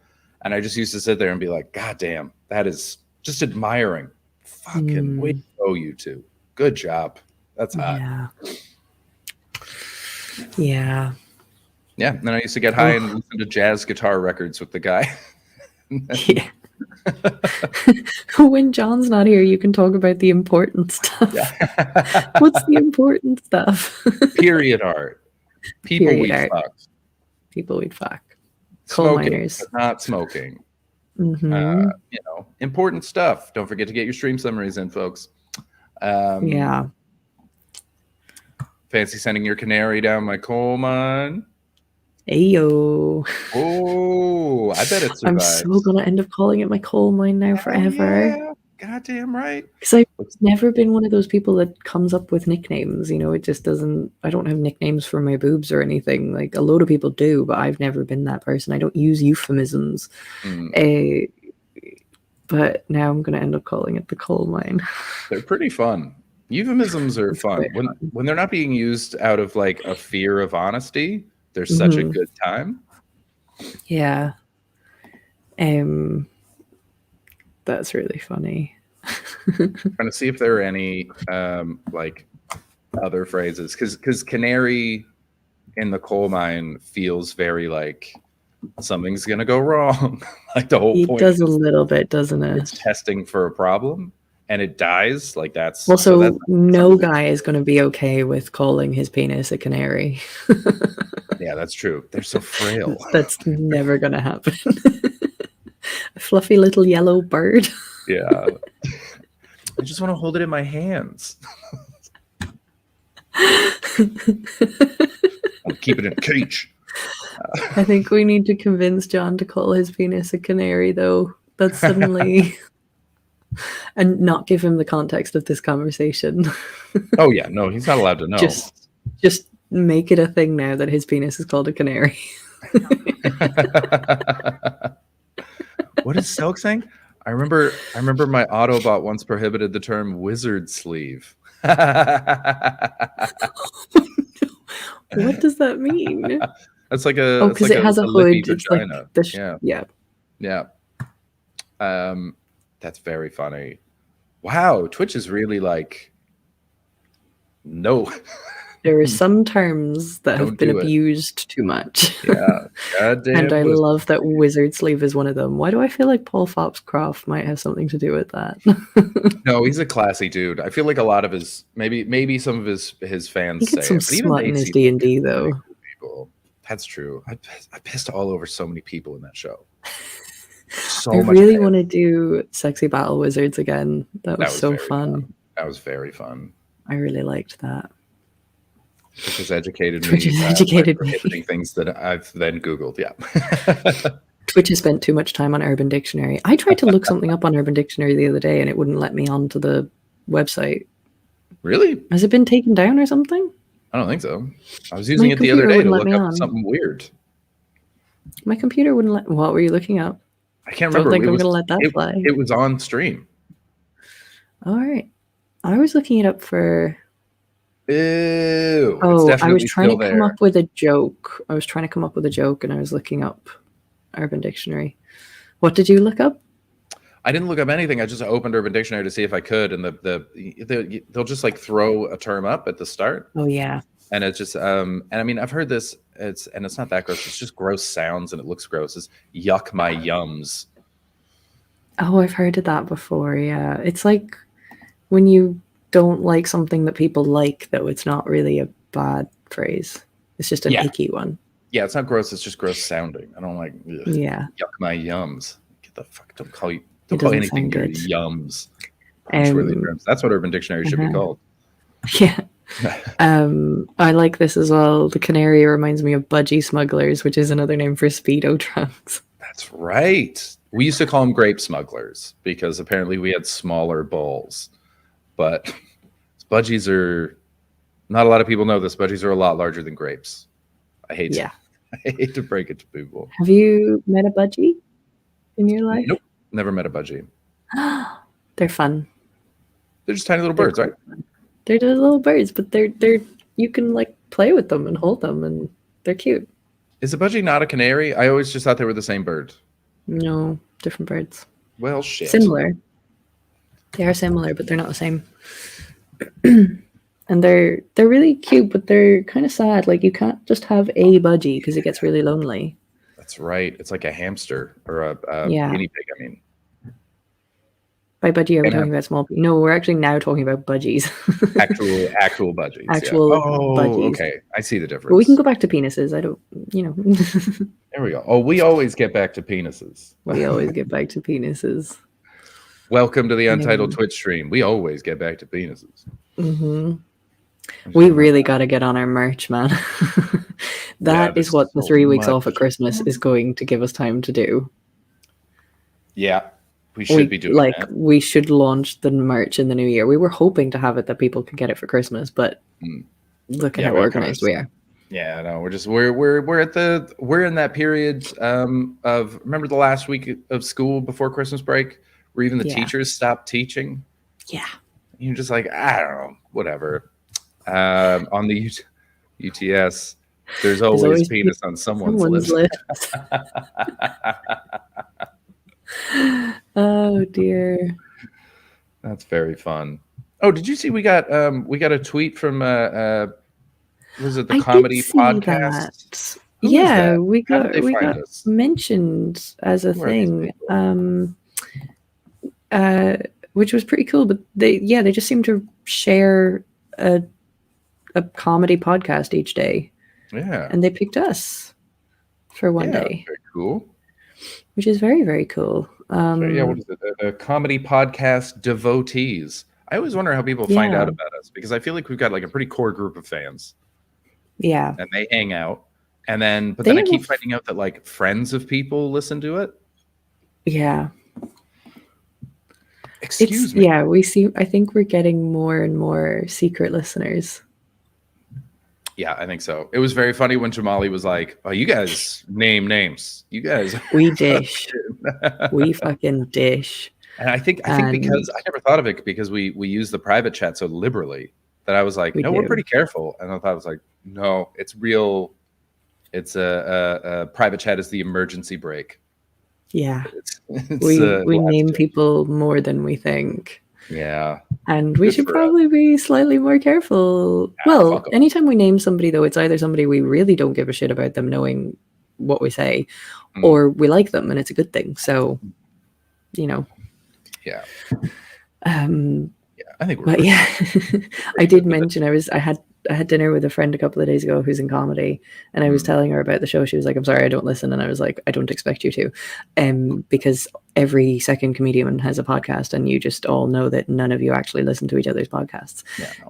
And I just used to sit there and be like, God damn, that is just admiring. Fucking way to go, you two. Good job. That's hot. Yeah. Yeah. And then I used to get high and listen to jazz guitar records with the guy. Yeah. When John's not here, you can talk about the important stuff. What's the important stuff? Period art. People Period we art. fuck. People we'd fuck. Coal Smoking, miners. but not smoking. Mhm. Important stuff. Don't forget to get your stream summaries in, folks. Yeah. Fancy sending your canary down my coal mine. Ayo. Oh, I bet it I'm survives. so gonna end up calling it my coal mine now forever. Yeah, goddamn right. Because I've never been one of those people that comes up with nicknames. It just doesn't. I don't have nicknames for my boobs or anything. Like a load of people do, but I've never been that person. I don't use euphemisms. But now I'm gonna end up calling it the coal mine. They're pretty fun. Euphemisms are fun. When they're not being used out of like a fear of honesty, they're such a good time. Yeah. That's really funny. Trying to see if there are any like other phrases, because canary in the coal mine feels very like something's gonna go wrong. Like the whole It point does a little bit, doesn't it? it's testing for a problem and it dies. Like that's Well, so that's no guy is going to be okay with calling his penis a canary. yeah, that's true. They're so frail. That's never going to happen. A fluffy little yellow bird. Yeah. I just want to hold it in my hands. I'll keep it in a cage. I think we need to convince John to call his penis a canary, though. That's suddenly... and not give him the context of this conversation. Oh, yeah. No, he's not allowed to know. Just make it a thing now that his penis is called a canary. What is Silk saying? I remember my Autobot once prohibited the term wizard sleeve. What does that mean? That's like a because it has a lippy hood. It's vagina. like yeah. That's very funny. Wow, Twitch is really like no. There are some terms that have been do it. abused too much. Yeah, goddamn. And I wizard. love that wizard sleeve is one of them. Why do I feel like Paul Foxcroft might have something to do with that? No, he's a classy dude. I feel like a lot of his maybe some of his fans He say gets some it, but even smut they in his seem D&D though. people. That's true. I pissed all over so many people in that show. So I much really piss. want to do Sexy Battle Wizards again. That was so very fun. That was very fun. I really liked that. Which has educated Twitch me. has educated by me. prohibiting things that I've then Googled. Yeah. Twitch has spent too much time on Urban Dictionary. I tried to look something up on Urban Dictionary the other day and it wouldn't let me onto the website. Really? Has it been taken down or something? I don't think so. I was using it the other day to look up something weird. My computer wouldn't let. What were you looking up? I can't Don't remember. think It I'm was- gonna let that fly. It was on stream. All right. I was looking it up for. Ew. Oh, it's I was definitely trying to still come there. up with a joke. I was trying to come up with a joke, and I was looking up Urban Dictionary. What did you look up? I didn't look up anything. I just opened Urban Dictionary to see if I could, and they'll just like throw a term up at the start, Oh yeah. and it's just and I mean I've heard this. It's not that gross. It's just gross sounds, and it looks gross. It's yuck my yums. Oh, I've heard of that before. Yeah, it's like when you don't like something that people like, though it's not really a bad phrase. It's just an icky one. Yeah, it's not gross. It's just gross sounding. I don't like. Ugh, Yeah. Yuck my yums. the fuck? Don't call doesn't anything sound your good. yums. Punchworthy terms. That's what Urban Dictionary should be called. Yeah. I like this as well. The canary reminds me of budgie smugglers, which is another name for Speedo trunks. That's right. We used to call them grape smugglers because apparently we had smaller balls. But budgies are not a lot of people know this. Budgies are a lot larger than grapes. I hate to break it to people. Have you met a budgie in your life? Nope. Never met a budgie. They're fun. They're just tiny little birds, right? They're just little birds, but they're you can like play with them and hold them, and they're cute. Is a budgie not a canary? I always just thought they were the same bird. No, different birds. Well, shit. Similar. They are similar, but they're not the same. And they're really cute, but they're kind of sad. Like you can't just have a budgie because it gets really lonely. That's right. It's like a hamster or a Yeah. guinea pig. I mean, by budgie, are we talking about small? No, we're actually now talking about budgies. actual budgies. Actual budgies. Okay. I see the difference. But we can go back to penises. I don't, There we go. Oh, we always get back to penises. We always get back to penises. Welcome to the Untitled Twitch stream. We always get back to penises. Mm-hmm. We really got to get on our merch, man. That is what the 3 weeks off at Christmas is going to give us time to do. Yeah, we should be doing that. We should launch the merch in the new year. We were hoping to have it that people could get it for Christmas, but look at how organized we are. Yeah, no, we're in that period of, remember the last week of school before Christmas break where even the teachers stopped teaching? Yeah. You're just like, I don't know, whatever. On the UTS, there's always penis on someone's lips. Oh dear. That's very fun. Oh, did you see we got a tweet from was it the comedy podcast? Yeah, we got mentioned as a thing. Which was pretty cool, but they just seem to share a comedy podcast each day. Yeah. And they picked us for one day. Very cool. Which is very, very cool. What is it? A comedy podcast devotees. I always wonder how people find out about us because I feel like we've got like a pretty core group of fans. Yeah. And they hang out. And then I keep finding out that like friends of people listen to it. Yeah. Excuse me. Yeah, I think we're getting more and more secret listeners. Yeah, I think so. It was very funny when Jamali was like, "Oh, you guys name names. You guys we dish. We fucking dish." And I think because I never thought of it because we use the private chat so liberally that I was like, we're pretty careful. And I thought I was like, no, it's real. It's a private chat is the emergency break. Yeah. We name people more than we think. Yeah. And we should probably be slightly more careful. Well, anytime we name somebody, though, it's either somebody we really don't give a shit about them knowing what we say, or we like them and it's a good thing. So, Yeah. I think but yeah, I did mention I had dinner with a friend a couple of days ago who's in comedy, and I was telling her about the show. She was like, "I'm sorry, I don't listen," and I was like, "I don't expect you to," because every second comedian has a podcast, and you just all know that none of you actually listen to each other's podcasts.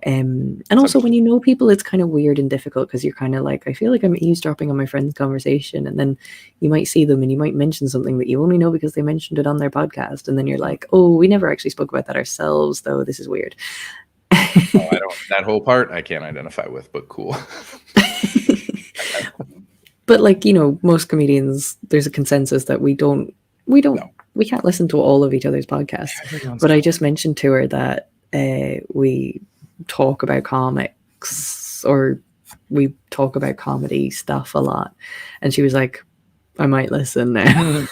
And also, when you know people, it's kind of weird and difficult because you're kind of like, I feel like I'm eavesdropping on my friend's conversation, and then you might see them and you might mention something that you only know because they mentioned it on their podcast, and then you're like, "Oh, we never actually spoke about that ourselves, though. This is weird." That whole part I can't identify with, but cool. But like, most comedians, there's a consensus that we can't listen to all of each other's podcasts. But I just mentioned to her that we talk about comics or we talk about comedy stuff a lot. And she was like, I might listen now.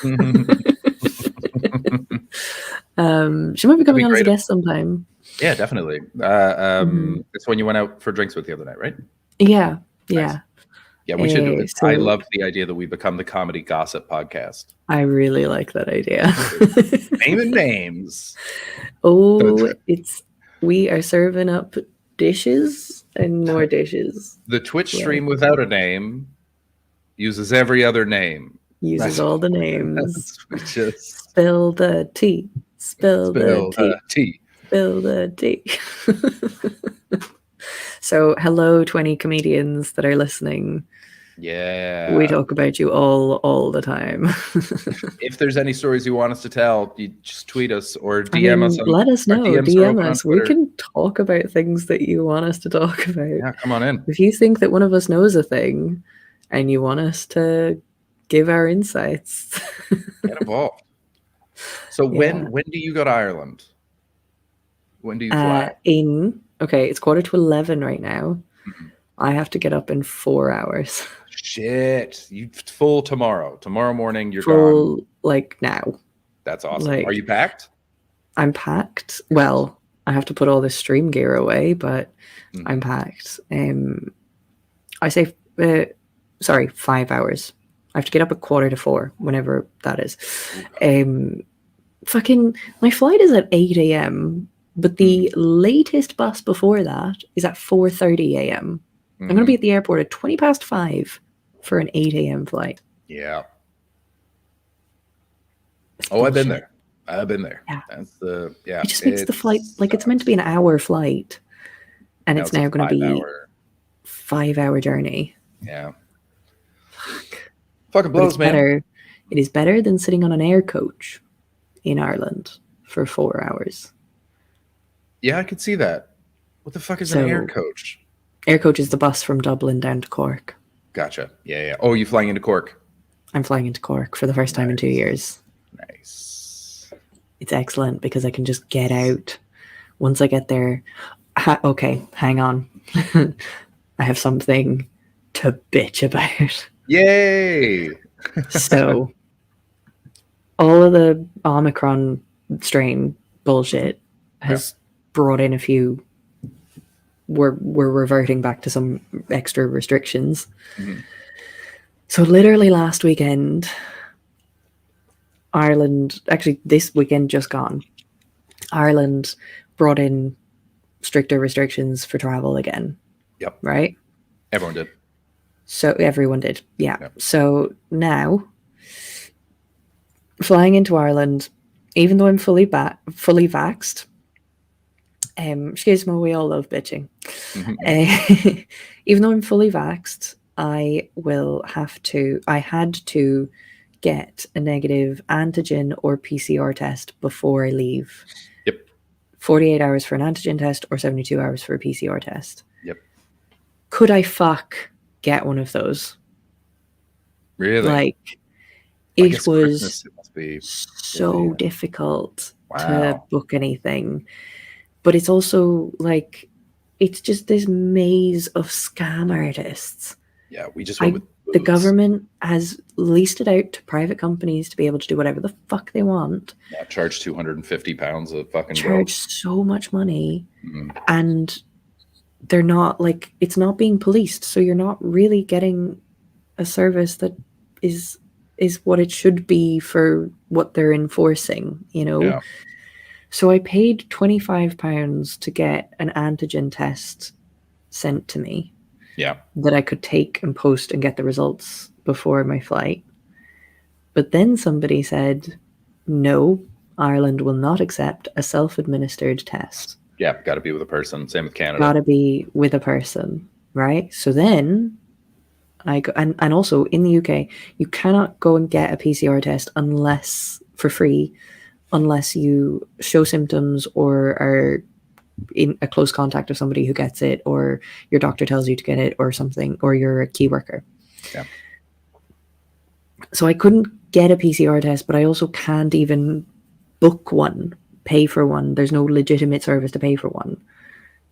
She might be coming on as a guest sometime. Yeah, definitely. It's when you went out for drinks with the other night, right? Yeah. Nice. Yeah. Yeah, we should do it. I love the idea that we become the comedy gossip podcast. I really like that idea. Naming names. Oh, we are serving up dishes and more dishes. The Twitch stream without a name uses every other name. Uses all the names. Just Spill the tea. Spill the tea. tea. Spill the tea. So, hello, 20 comedians that are listening. Yeah. We talk about you all the time. If there's any stories you want us to tell, you just tweet us or DM us. Let us know. DMs are DM open on us. We Twitter. can talk about things that you want us to talk about. Yeah, come on in. If you think that one of us knows a thing and you want us to give our insights, Get involved. So when do you go to Ireland? When do you fly? Okay, it's 10:45 right now. I have to get up in 4 hours. Shit, you full tomorrow. Tomorrow morning, you're Full, gone. like now. That's awesome. Like, are you packed? I'm packed. Well, I have to put all this stream gear away, but I'm packed. I say, sorry, 5 hours. I have to get up at 3:45, whenever that is. Fucking, my flight is at 8 a.m., but the latest bus before that is at 4:30 a.m. I'm going to be at the airport at 5:20 for an 8 a.m. flight. Yeah. It's I've been bullshit. there. I've been there. Yeah. That's the It just makes the flight, like, it's meant to be an hour flight, and it's now going to be 5-hour journey. Yeah. Fucking But blows, it's man. better. It is better than sitting on an air coach in Ireland for 4 hours. Yeah, I could see that. What the fuck is an air coach? Air coach is the bus from Dublin down to Cork. Gotcha. Yeah. Oh, you flying into Cork? I'm flying into Cork for the first time in 2 years. Nice. It's excellent because I can just get out. Once I get there, okay, hang on. I have something to bitch about. Yay! So, all of the Omicron strain bullshit has brought in a few. We're reverting back to some extra restrictions. So literally last weekend, Ireland, actually this weekend just gone, Ireland brought in stricter restrictions for travel again. Yep. Right? Everyone did. So everyone did. Yeah. Yep. So now, flying into Ireland, even though I'm fully vaxxed, excuse me, we all love bitching. Even though I'm fully vaxxed, I had to get a negative antigen or PCR test before I leave. Yep. 48 hours for an antigen test or 72 hours for a PCR test. Yep. Could I get one of those? Really? Like, it was so difficult to book anything. But it's also like, it's just this maze of scam artists. Yeah, we just went with the government has leased it out to private companies to be able to do whatever the fuck they want. Yeah, charge £250 a fucking charge so much money, and they're not like, it's not being policed, so you're not really getting a service that is what it should be for what they're enforcing, you know. Yeah. So I paid £25 to get an antigen test sent to me. Yeah. That I could take and post and get the results before my flight. But then somebody said, no, Ireland will not accept a self-administered test. Yeah, got to be with a person. Same with Canada. Got to be with a person, right? So then I go, and also in the UK, you cannot go and get a PCR test for free, unless you show symptoms or are in a close contact of somebody who gets it, or your doctor tells you to get it or something, or you're a key worker. Yeah. So I couldn't get a PCR test, but I also can't even book one, pay for one. There's no legitimate service to pay for one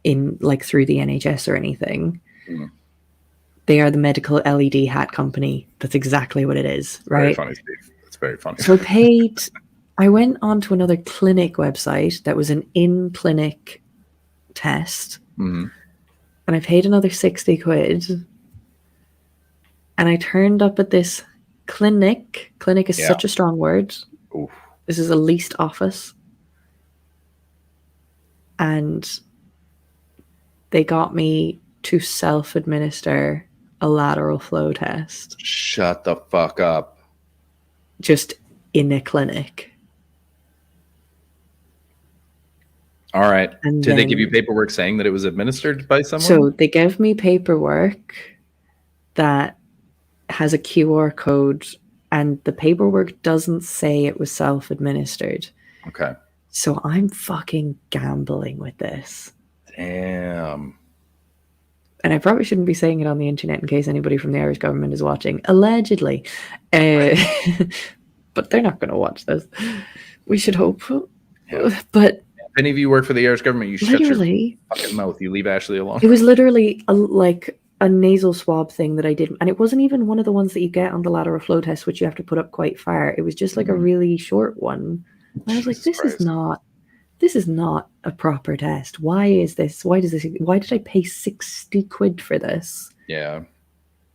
through the NHS or anything. They are the medical LED hat company. That's exactly what it is, right? Very funny, Steve. It's very funny. So I went on to another clinic website that was an in-clinic test, and I paid another 60 quid, and I turned up at this clinic is such a strong word. Oof. This is a leased office, and they got me to self-administer a lateral flow test. Shut the fuck up. just in a clinic. All right. And Did they give you then- paperwork saying that it was administered by someone? So they gave me paperwork that has a QR code, and the paperwork doesn't say it was self-administered. Okay. So I'm fucking gambling with this. Damn. And I probably shouldn't be saying it on the internet in case anybody from the Irish government is watching. Allegedly. But they're not going to watch this. We should hope. Yeah. But if any of you work for the Irish government, you shut your fucking mouth. You leave Ashley alone. it was literally like a nasal swab thing that I did. And it wasn't even one of the ones that you get on the lateral flow test, which you have to put up quite far. It was just like a really short one. And I was like, this is not a proper test. Why is this? Why did I pay 60 quid for this? Yeah.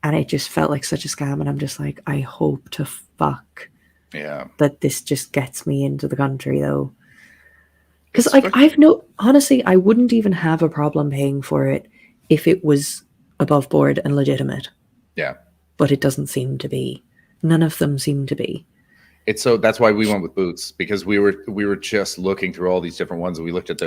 And it just felt like such a scam. And I'm just like, I hope to fuck that this just gets me into the country though. Because like honestly, I wouldn't even have a problem paying for it if it was above board and legitimate. Yeah. But it doesn't seem to be. None of them seem to be. That's why we went with Boots, because we were just looking through all these different ones, and we looked at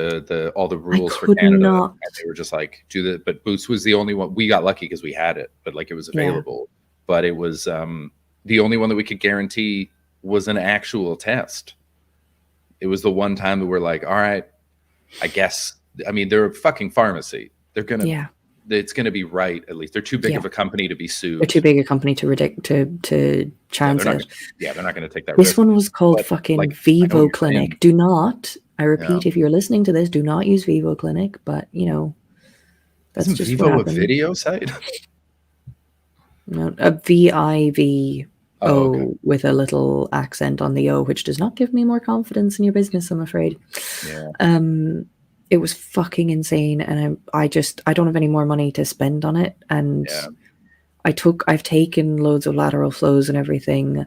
all the rules for Canada, and they were just like, but Boots was the only one. We got lucky because we had it, but like it was available. But it was the only one that we could guarantee was an actual test. It was the one time that we're like, all right, I guess. I mean, they're a fucking pharmacy. They're gonna it's going to be right. At least they're too big of a company to be sued. They're too big a company to chance it. They're not going to take that This risk. one was called fucking Vivo Clinic. Do not, I repeat, if you're listening to this, do not use Vivo Clinic. But you know, that's Isn't just Vivo what a happened. video site? No, a VIVO with a little accent on the O, which does not give me more confidence in your business, I'm afraid. Yeah. It was fucking insane, and I don't have any more money to spend on it. And I've taken loads of lateral flows and everything.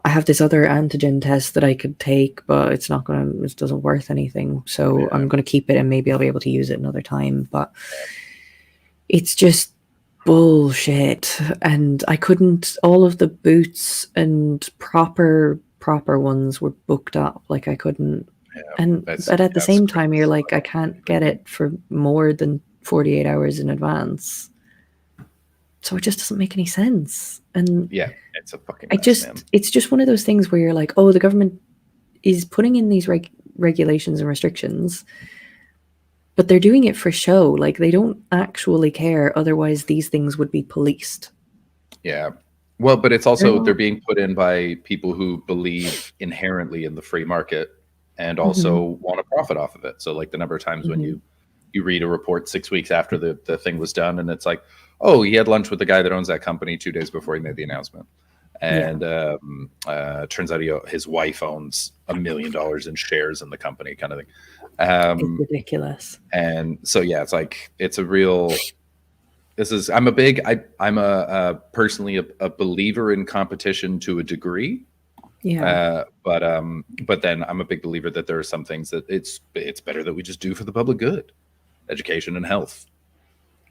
I have this other antigen test that I could take, but it doesn't worth anything. So I'm gonna keep it, and maybe I'll be able to use it another time. But it's just bullshit, and I couldn't. All of the Boots and proper ones were booked up. Like I couldn't. But at the same time, you're like, I can't get it for more than 48 hours in advance. So it just doesn't make any sense. And it's a fucking mess, man. It's just one of those things where you're like, oh, the government is putting in these regulations and restrictions, but they're doing it for show. Like they don't actually care. Otherwise, these things would be policed. Yeah. Well, but it's also, they're being put in by people who believe inherently in the free market and also want to profit off of it. So like the number of times when you read a report 6 weeks after the thing was done, and it's like, oh, he had lunch with the guy that owns that company 2 days before he made the announcement. And turns out his wife owns $1 million in shares in the company, kind of thing. It's ridiculous. And so, it's like, it's a real, I'm personally a believer in competition to a degree. Yeah. But then I'm a big believer that there are some things that it's better that we just do for the public good. Education and health.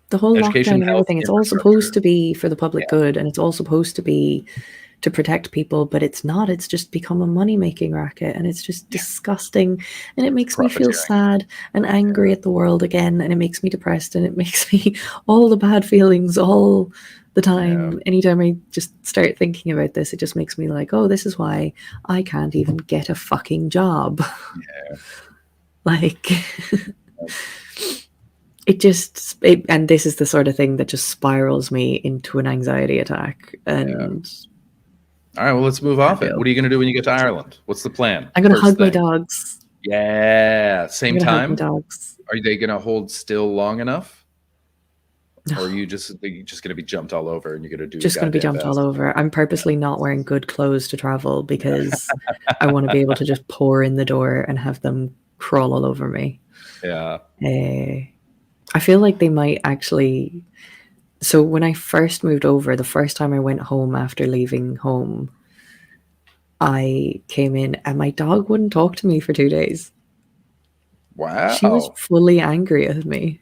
The whole lockdown and everything, it's all supposed to be for the public good, and it's all supposed to be to protect people, but it's not. It's just become a money-making racket, and it's just disgusting, and it makes me feel sad and angry at the world again, and it makes me depressed, and it makes me all the bad feelings all the time. Anytime I just start thinking about this, it just makes me like, oh, this is why I can't even get a fucking job. Like and this is the sort of thing that just spirals me into an anxiety attack. And all right, well, let's move off it. What are you going to do when you get to Ireland? What's the plan? I'm going to hug my dogs. Yeah, same time. Dogs. Are they going to hold still long enough? No. Or are you just going to be jumped all over and you're going to do? Just going to be jumped all over. I'm purposely not wearing good clothes to travel because I want to be able to just pour in the door and have them crawl all over me. Yeah. I feel like they might actually. So when I first moved over, the first time I went home after leaving home, I came in and my dog wouldn't talk to me for 2 days. Wow. She was fully angry at me.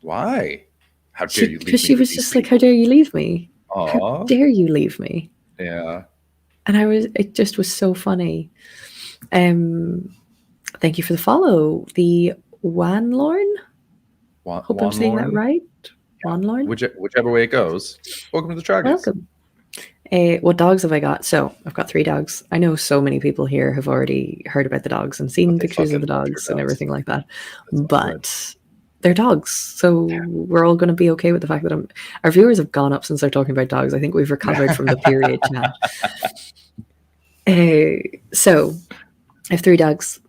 Why? How dare you leave me? Because she was just like, how dare you leave me? Aww. How dare you leave me? Yeah. And it just was so funny. Thank you for the follow. The Wanlorn. Hope I'm saying that right. Wanlorn. Whichever way it goes. Welcome to the Troggies. Welcome. What dogs have I got? So I've got 3 dogs. I know so many people here have already heard about the dogs and seen pictures of the dogs and everything like that. But they're dogs. So we're all going to be okay with the fact that our viewers have gone up since they're talking about dogs. I think we've recovered from the period now. So I have 3 dogs.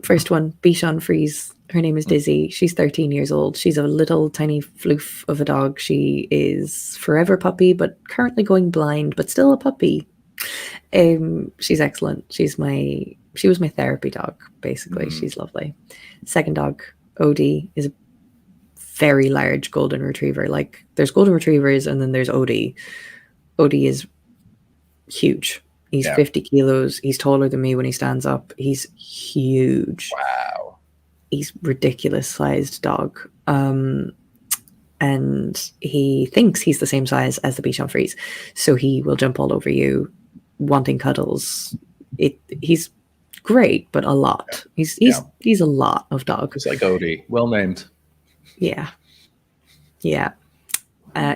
First one, Bichon Frise. Her name is Dizzy. She's 13 years old. She's a little tiny floof of a dog. She is forever puppy, but currently going blind, but still a puppy. She's excellent. She was my therapy dog, basically. She's lovely. Second dog, Odie, is a very large golden retriever. Like, there's golden retrievers and then there's Odie. Odie is huge. He's 50 kilos. He's taller than me when he stands up. He's huge. Wow. He's ridiculous sized dog. And he thinks he's the same size as the Bichon Frise. So he will jump all over you, wanting cuddles. He's great, but a lot. He's a lot of dog. It's like Odie. Well named. Yeah. Yeah.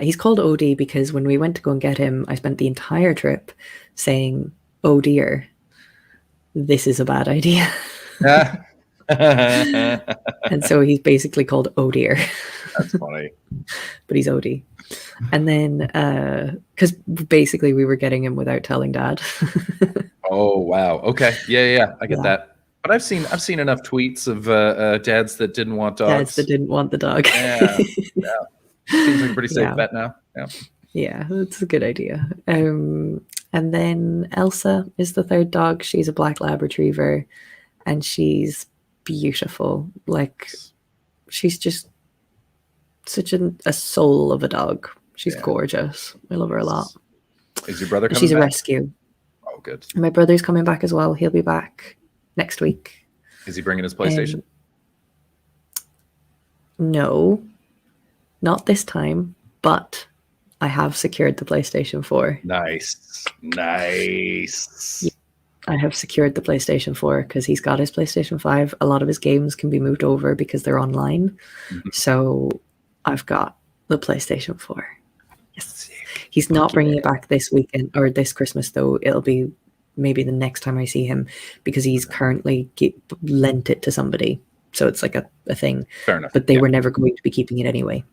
He's called Odie because when we went to go and get him, I spent the entire trip saying, "Oh dear, this is a bad idea." And so he's basically called Oh dear. That's funny. But he's Odie. And then, because basically we were getting him without telling Dad. Oh wow. Okay. Yeah. I get that. But I've seen enough tweets of dads that didn't want dogs. Dads that didn't want the dog. Yeah. Seems like a pretty safe bet now. Yeah, that's a good idea. And then Elsa is the third dog. She's a black lab retriever, and she's beautiful. Like, she's just such a soul of a dog. She's gorgeous. I love her a lot. Is your brother coming She's back? a rescue. Oh, good. My brother's coming back as well. He'll be back next week. Is he bringing his PlayStation? No, not this time, but I have secured the PlayStation 4. Nice. I have secured the PlayStation 4 because he's got his PlayStation 5. A lot of his games can be moved over because they're online. So I've got the PlayStation 4. Yes. He's not bringing it back this weekend or this Christmas, though. It'll be maybe the next time I see him because he's currently lent it to somebody. So it's like a thing. Fair enough. But they were never going to be keeping it anyway.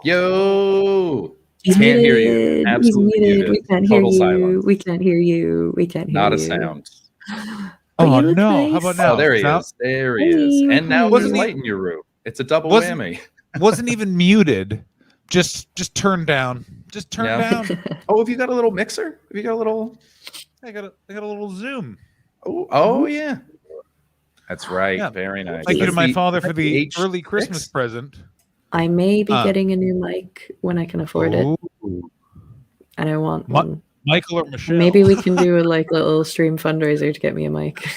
Yo! He's Can't muted. hear you. Absolutely muted. We can't Total hear silence. you. We can't hear you. We can't hear Not you. a sound. Oh no! How about now? Oh, there he is. There he is. And now there's Wasn't light he- in your room. It's a double Wasn't- whammy. Wasn't even muted. Just turn down. Just turn down. Oh, have you got a little mixer? Have you got a little? I got a little Zoom. Oh yeah. That's right. Yeah. Very nice. Thank you to That's my the- father is for that the H6? early Christmas present. I may be Uh, getting a new mic when I can afford it, and I want one. Michael or Michelle? Maybe we can do a little stream fundraiser to get me a mic.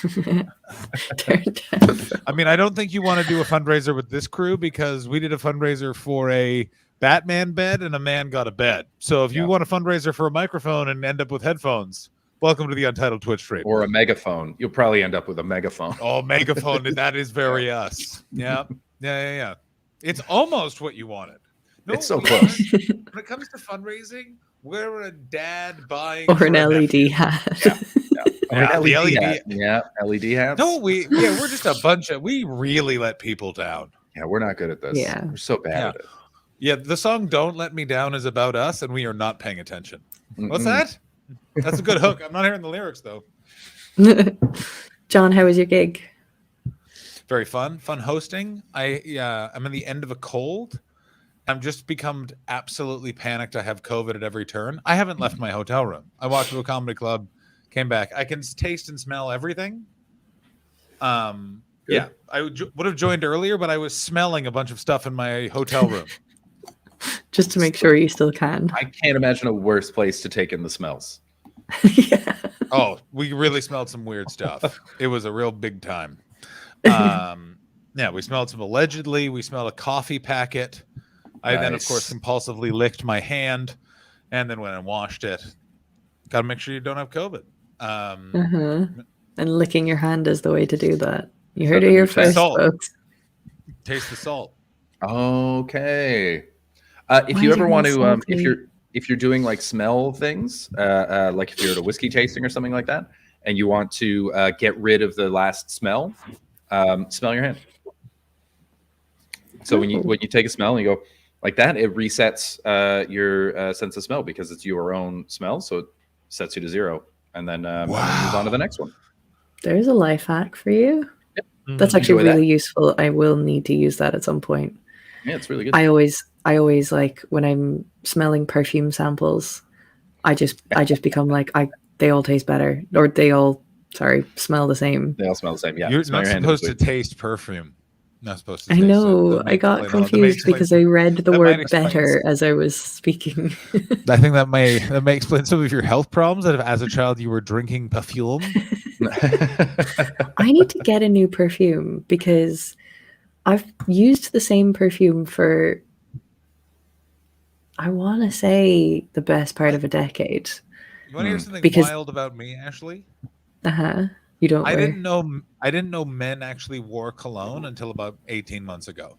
I mean, I don't think you want to do a fundraiser with this crew because we did a fundraiser for a Batman bed and a man got a bed. So if you want a fundraiser for a microphone and end up with headphones, welcome to the Untitled Twitch stream. Or a megaphone. You'll probably end up with a megaphone. Oh, megaphone. That is very us. Yeah. It's almost what you wanted. No, It's so you know close. what? When it comes to fundraising, we're a dad buying Or for an a LED nephew. hat. Or an the LED LED. hat. Yeah, LED hats. No, we're just a bunch of. We really let people down. Yeah, we're not good at this. Yeah. We're so bad Yeah. at it. Yeah, the song "Don't Let Me Down" is about us, and we are not paying attention. What's Mm-mm. that? That's a good hook. I'm not hearing the lyrics though. John, how was your gig? Very fun hosting. I'm in the end of a cold. I'm just become absolutely panicked. I have COVID at every turn. I haven't left my hotel room. I walked to a comedy club, came back. I can taste and smell everything. Yeah, I would have joined earlier, but I was smelling a bunch of stuff in my hotel room. Just to make sure you still can. I can't imagine a worse place to take in the smells. Oh, we really smelled some weird stuff. It was a real big time. Yeah, we smelled some allegedly. We smelled a coffee packet. I then, of course, compulsively licked my hand. and then went and washed it. Got to make sure you don't have COVID. And licking your hand is the way to do that. You So heard it the here new first, salt. folks. Taste the salt. Okay. If Why you is ever it want all to, salty? if you're doing like smell things, like if you're at a whiskey tasting or something like that, and you want to get rid of the last smell, smell your hand. So when you take a smell and you go like that, it resets your sense of smell because it's your own smell. So it sets you to 0, and then moves on to the next one. There's a life hack for you. Yep. That's actually Enjoy that. really useful. I will need to use that at some point. Yeah, it's really good. I always like when I'm smelling perfume samples, I just become like they all taste better, or they all smell the same. They all smell the same. Yeah, You're smell not your hand supposed to immediately. taste perfume. Not supposed to. I taste it. know. That I might got explain- confused because I read the that might word explain better as I was speaking. I think that may explain some of your health problems. That if, as a child, you were drinking perfume. I need to get a new perfume because I've used the same perfume for, I want to say, the best part of a decade. You want to hear something Because- wild about me, Ashley? You don't. I wear- didn't know men actually wore cologne until about 18 months ago.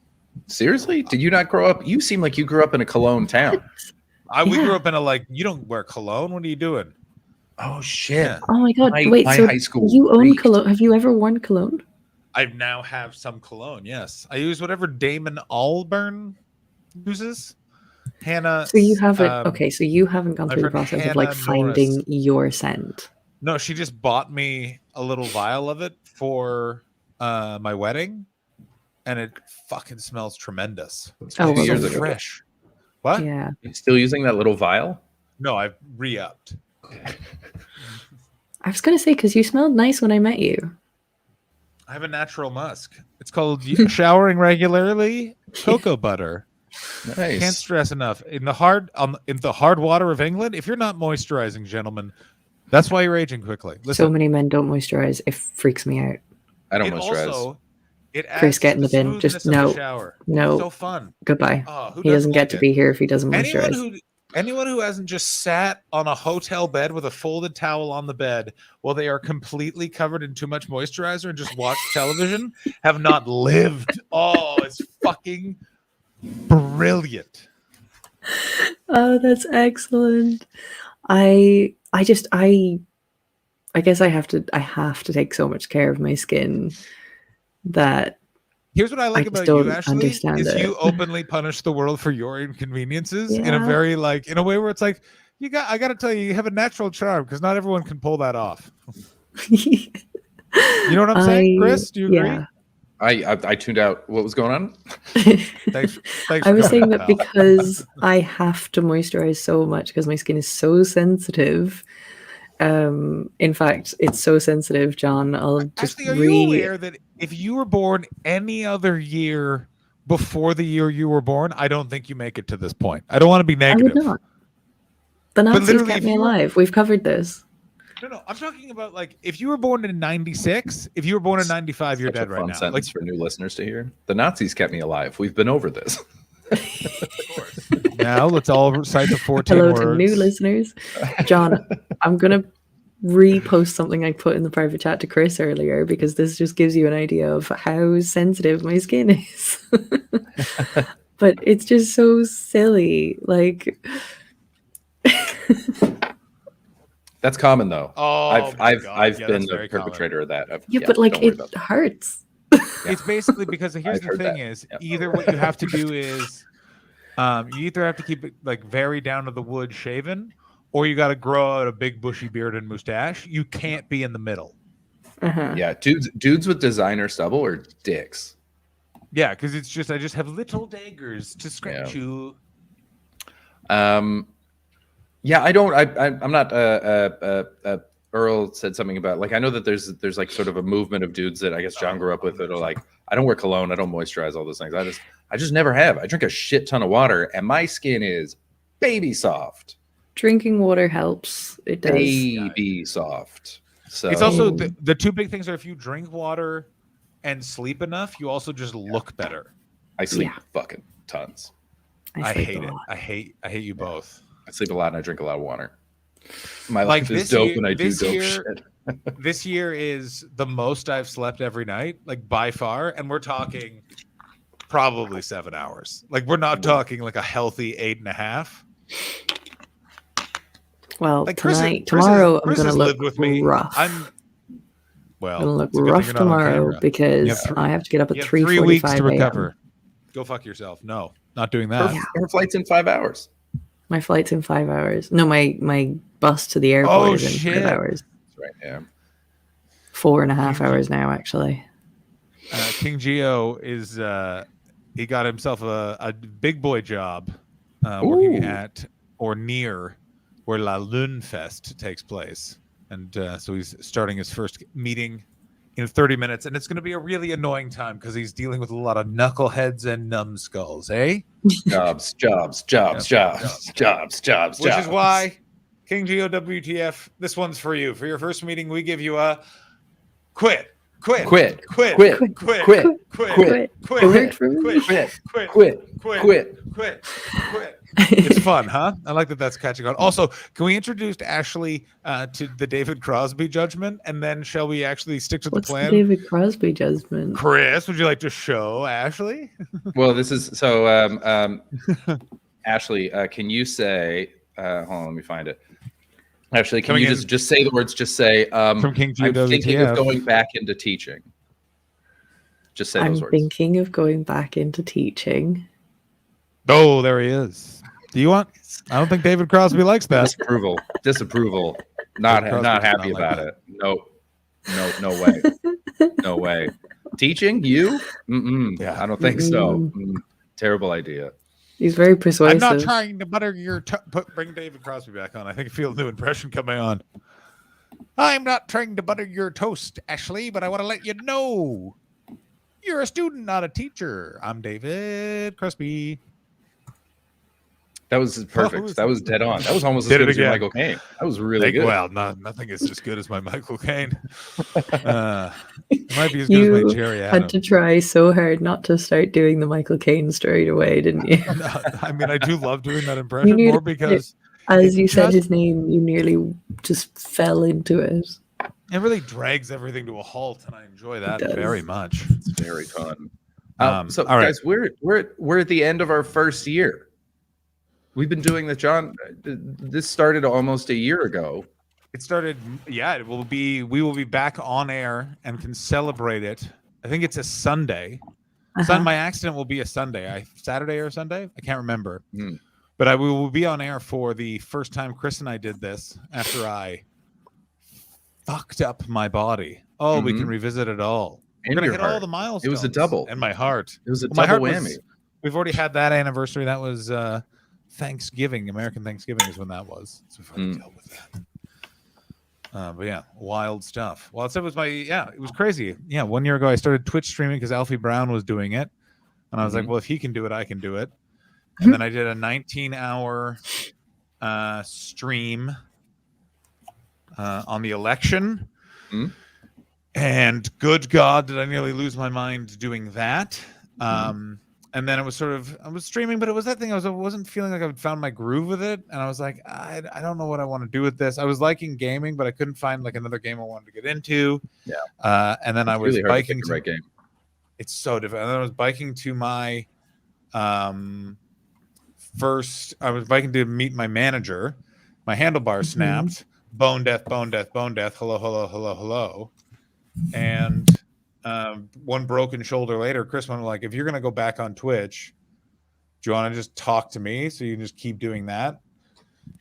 Seriously? Did you not grow up? You seem like you grew up in a cologne town. We Yeah. grew up in you don't wear cologne. What are you doing? Oh shit! Yeah. Oh my god! My- Wait, my so high school you own reeked. cologne? Have you ever worn cologne? I now have some cologne. Yes, I use whatever Damon Albarn uses. Hannah. So you haven't. Okay, so you haven't gone my through the friend process of like Hannah finding Norris. your scent. No, she just bought me a little vial of it for my wedding, and it fucking smells tremendous. Oh, It's well, so years ago. fresh. What? Yeah. You still using that little vial? No, I've re-upped. I was gonna say because you smelled nice when I met you. I have a natural musk. It's called showering regularly. Cocoa butter. Nice. Can't stress enough. In the hard water of England, if you're not moisturizing, gentlemen, that's why you're aging quickly. Listen, So many men don't moisturize. It freaks me out. I don't it moisturize. also it adds Chris, get to in the bin. smoothness Just of the no, shower. no. So fun. Goodbye. Oh, who He doesn't get like to it? be here if he doesn't moisturize. Anyone who hasn't just sat on a hotel bed with a folded towel on the bed while they are completely covered in too much moisturizer and just watched television have not lived. Oh, it's fucking brilliant. Oh, that's excellent. I guess I have to take so much care of my skin that Here's what I like just about don't you, Ashley, understand is it. you openly punish the world for your inconveniences in a Yeah. very in a way where it's like I got to tell you have a natural charm because not everyone can pull that off. You know what I'm saying, Chris? Do you agree? Yeah. I tuned out. What was going on? Thanks I was for saying coming, that pal. because I have to moisturize so much because my skin is so sensitive. In fact, it's so sensitive, John. I'll just Actually, are you aware that if you were born any other year before the year you were born, I don't think you make it to this point. I don't want to be I negative. would not. The Nazis literally, kept if me you were- alive. We've covered this. No, I'm talking about if you were born in 96, if you were born in 95, you're Such dead a right fun now. sentence for new listeners to hear. The Nazis kept me alive. We've been over this. Now let's all recite the 14 Hello words. to new listeners. John, I'm going to repost something I put in the private chat to Chris earlier because this just gives you an idea of how sensitive my skin is. But it's just so silly. That's common though. Oh, I've my God. I've Yeah, been that's the very common. perpetrator of that. but don't worry it about that. hurts. It's basically because here's I've the heard thing that. is Yep. either what you have to do is you either have to keep it very down to the wood shaven, or you got to grow out a big bushy beard and mustache. You can't be in the middle. Uh-huh. Yeah, dudes with designer stubble are dicks. Yeah, because it's just I just have little daggers to scratch you. Yeah, I don't. I'm not. Earl said something about I know that there's sort of a movement of dudes that I guess John grew up with that are I don't wear cologne, I don't moisturize, all those things. I just never have. I drink a shit ton of water, and my skin is baby soft. Drinking water helps. It does. Baby soft. So It's also the two big things are if you drink water and sleep enough, you also just look better. I sleep fucking tons. I sleep hate a it. lot. I hate you both. I sleep a lot and I drink a lot of water. My Like life is this dope year- and I do this dope year- shit. This year is the most I've slept every night, like by far, and we're talking probably 7 hours. Like we're not talking like a healthy 8.5. Well, Like tomorrow, Chris I'm has gonna look lived with me. rough. I'm well. gonna look it's a good thing rough you're not on tomorrow camera. You because have I have to get up at You have 3 weeks 3:45 to a.m. recover. Go fuck yourself. No, not doing that. Her flight's in 5 hours. My flight's in 5 hours. No, my bus to the airport Oh, is in shit. 5 hours. That's right. Yeah. 4.5 hours now, actually. King Geo is he got himself a big boy job working at or near where La Lune Fest takes place, and so he's starting his first meeting in 30 minutes, and it's going to be a really annoying time because he's dealing with a lot of knuckleheads and numbskulls, eh? Jobs. Which is why King Geo WTF, this one's for you. For your first meeting, we give you a quit. It worked for me. Quit. It's fun, huh? I like that that's catching on. Also, can we introduce Ashley to the David Crosby judgment, and then shall we actually stick to the What's plan? the David Crosby judgment? Chris, would you like to show Ashley? Well, this is so. Ashley, can you say? Hold on, let me find it. Ashley, can Coming you in just say the words? Just say. From King I'm GWTF. thinking of going back into teaching. Just say those I'm words. thinking of going back into teaching. Oh, there he is. Do you want? I don't think David Crosby likes that. Disapproval. Not David Crosby not does happy not like about it. No way. No way. Teaching you? Yeah, I don't think so. Terrible idea. He's very persuasive. I'm not trying to butter your bring David Crosby back on. I think I feel a new impression coming on. I'm not trying to butter your toast, Ashley, but I want to let you know you're a student, not a teacher. I'm David Crosby. That was perfect. That was dead on. That was almost as Did it good as your again. Michael Caine. That was really good. Well, nothing is as good as my Michael Caine. It might be as good as my Jerry Adams. Had to try so hard not to start doing the Michael Caine straight away, didn't you? No, I mean, I do love doing that impression more because as you said his name, you nearly just fell into it. it really drags everything to a halt, and I enjoy that very much. It's very fun. So, all right. guys, we're at the end of our first year. We've been doing this, John. This started almost a year ago. It started, yeah. We will be back on air and can celebrate it. I think it's a Sunday. My accident will be a Sunday. Saturday or Sunday? I can't remember. But we will be on air for the first time Chris and I did this after I fucked up my body. Oh, we can revisit it all. We're And gonna your hit heart. all the milestones. It was a double. And my heart. It was a my double heart whammy. We've already had that anniversary. That was Thanksgiving. American Thanksgiving is when that was. So if I can deal with that. But yeah, wild stuff. Wild stuff was it was crazy. Yeah, 1 year ago I started Twitch streaming because Alfie Brown was doing it. And I was like, well, if he can do it, I can do it. And then I did a 19-hour stream on the election. And good God, did I nearly lose my mind doing that. And then it was sort of, I was streaming, but it was that thing. I wasn't feeling like I had found my groove with it. And I was like, I don't know what I want to do with this. I was liking gaming, but I couldn't find like another game I wanted to get into. Yeah. And then I was really hard to biking pick the right game. It's so difficult. And then I was biking to my I was biking to meet my manager. My handlebar snapped. Bone death, bone death, bone death. Hello, hello, hello, hello. And one broken shoulder later, Chris went like, if you're going to go back on Twitch, do you want to just talk to me so you can just keep doing that?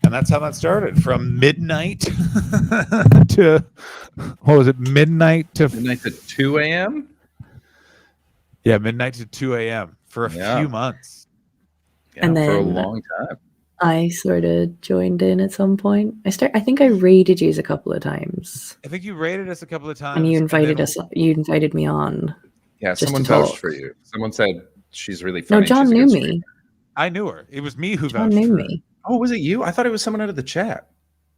And that's how that started, from midnight to, what was it, midnight to 2 a.m.? Yeah, midnight to 2 a.m. for a few months. Yeah, And then for a long time. I sort of joined in at some point. I think I raided you a couple of times. I think you raided us a couple of times. And you invited us. You invited me on. Yeah, just someone to talk. vouched for you. Someone said she's really funny. No, John she's a knew good me. streamer. I knew her. It was me who John vouched knew for her. me. Oh, was it you? I thought it was someone out of the chat.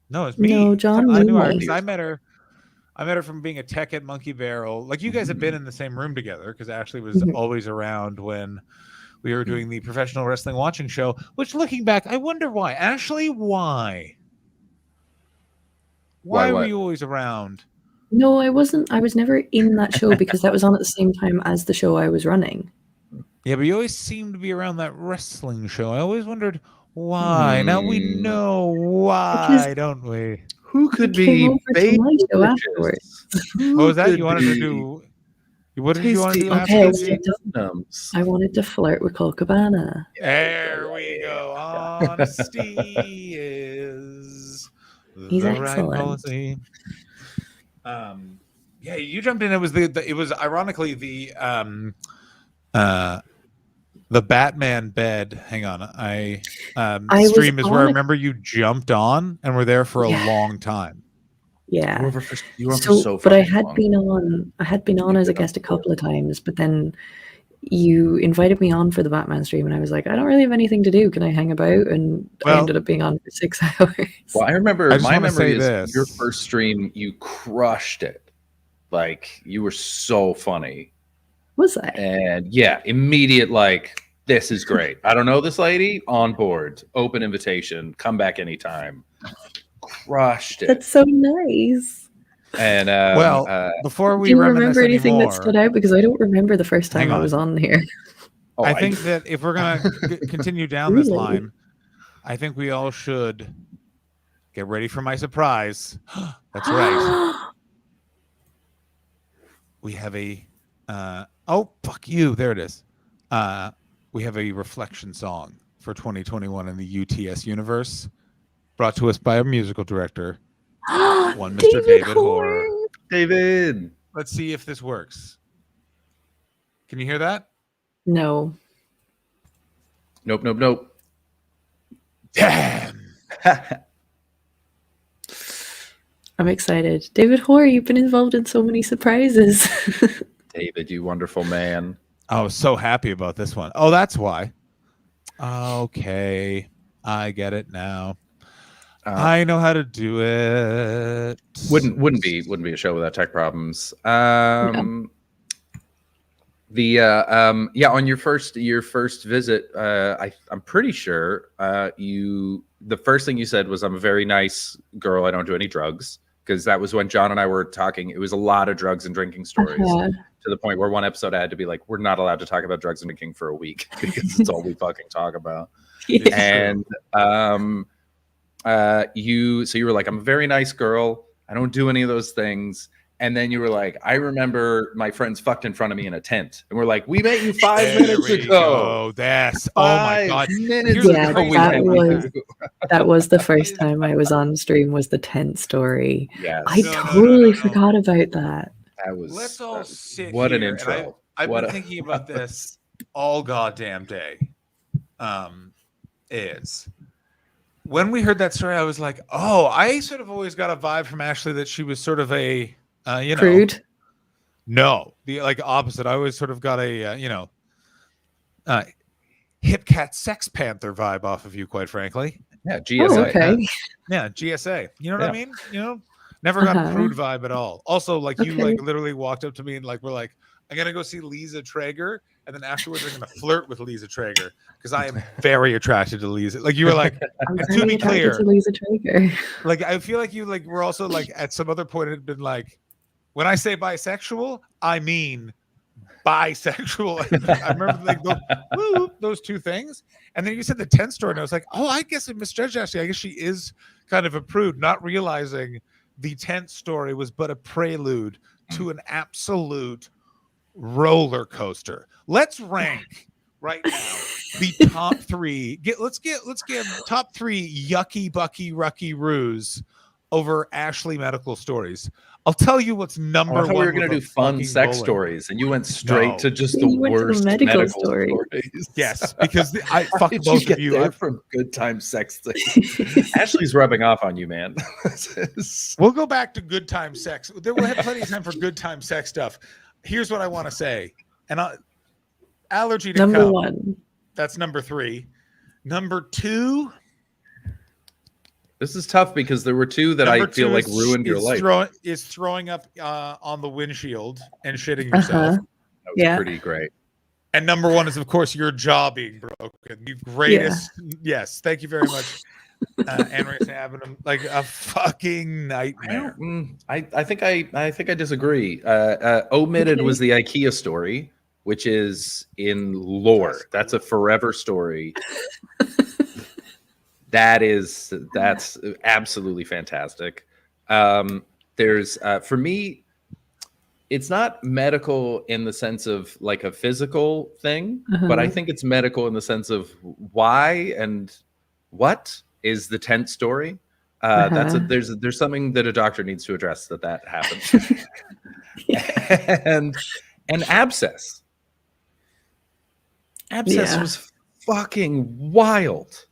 No, it's me. No, John I knew knew her me. because I met her. I met her from being a tech at Monkey Barrel. Like you guys have been in the same room together because Ashley was always around when We were doing the professional wrestling watching show, which looking back, I wonder why. Ashley, why? Why were what? you always around? No, I wasn't. I was never in that show because that was on at the same time as the show I was running. Yeah, but you always seemed to be around that wrestling show. I always wondered why. Now we know why, don't we? Who could Came be over to my show Bridges? afterwards. What was that? could You wanted to be do? What did you want to do Okay, after? I wanted to flirt with Cole Cabana. There we go. Honesty is He's the right excellent. policy. Yeah, you jumped in. It was it was ironically the Batman bed. Hang on, I stream is where I remember you jumped on and were there for a long time. Yeah. You were So, but I had been on as a guest a couple of times, but then you invited me on for the Batman stream, and I was like, I don't really have anything to do. Can I hang about? And I ended up being on for 6 hours. Well, I remember my memory is this. your first stream. You crushed it. Like you were so funny. Was I? And yeah, immediate like this is great. I don't know this lady. On board. Open invitation. Come back anytime. Crushed it. That's so nice. And before we do you remember anything anymore, that stood out? Because I don't remember the first time I was on here. I think that if we're gonna continue down this line, I think we all should get ready for my surprise. That's right. We have a oh fuck you, there it is. We have a reflection song for 2021 in the UTS universe, brought to us by a musical director, one Mr. David Hoare. David, let's see if this works. Can you hear that? No. Nope. Damn. I'm excited. David Hoare, you've been involved in so many surprises. David, you wonderful man. I was so happy about this one. Oh, that's why. Okay. I get it now. I know how to do it. Wouldn't be a show without tech problems. On your first visit, I'm pretty sure the first thing you said was, I'm a very nice girl, I don't do any drugs, because that was when John and I were talking. It was a lot of drugs and drinking stories to the point where one episode I had to be like, we're not allowed to talk about drugs and drinking for a week because it's all we fucking talk about. And you were like, I'm a very nice girl, I don't do any of those things. And then you were like, I remember my friends fucked in front of me in a tent. And we're like, we met you 5 minutes ago. That's, oh my God. Yeah, that was the first time I was on stream, was the tent story. Yes. I totally forgot about that. That was, let's all sit what here, an intro. I've been thinking about this all goddamn day. Is when we heard that story, I was like, oh, I sort of always got a vibe from Ashley that she was sort of a prude. No, the like opposite. I always sort of got a hip cat Sex Panther vibe off of you, quite frankly. Yeah, GSA. Oh, okay. Yeah, GSA. You know what I mean? You know, never got a prude vibe at all. Also, like you like literally walked up to me and like we're like, I'm gonna go see Lisa Traeger, and then afterwards I'm gonna flirt with Lisa Traeger because I am very attracted to Lisa. Like you were like, I'm and to be clear, to Lisa Traeger. like I feel like you like were also like at some other point had been like, when I say bisexual, I mean bisexual. I remember like those two things, and then you said the tent story, and I was like, oh, I guess I misjudged Ashley. I guess she is kind of a prude, not realizing the tent story was but a prelude to an absolute roller coaster. Let's rank right now the top three. Let's give top three yucky bucky rucky roos over Ashley medical stories. I'll tell you what's number one. We were going to do fun sex stories, and you went straight to just the worst medical stories. Yes, because I fuck both of you. I'm from good time sex things. Ashley's rubbing off on you, man. We'll go back to good time sex. We'll have plenty of time for good time sex stuff. Here's what I want to say, and allergy to number cum. 1. That's number 3. Number 2. This is tough because there were 2 that I feel like ruined your life. Throwing up on the windshield and shitting yourself. That was pretty great. And number one is, of course, your jaw being broken. The greatest. Yes. Thank you very much. Anne-Marie having like a fucking nightmare. I think I disagree. Omitted was the IKEA story, which is in lore. That's a forever story. That's absolutely fantastic. There's for me, it's not medical in the sense of like a physical thing, but I think it's medical in the sense of why and what is the tent story. There's something that a doctor needs to address that happens. and abscess was fucking wild.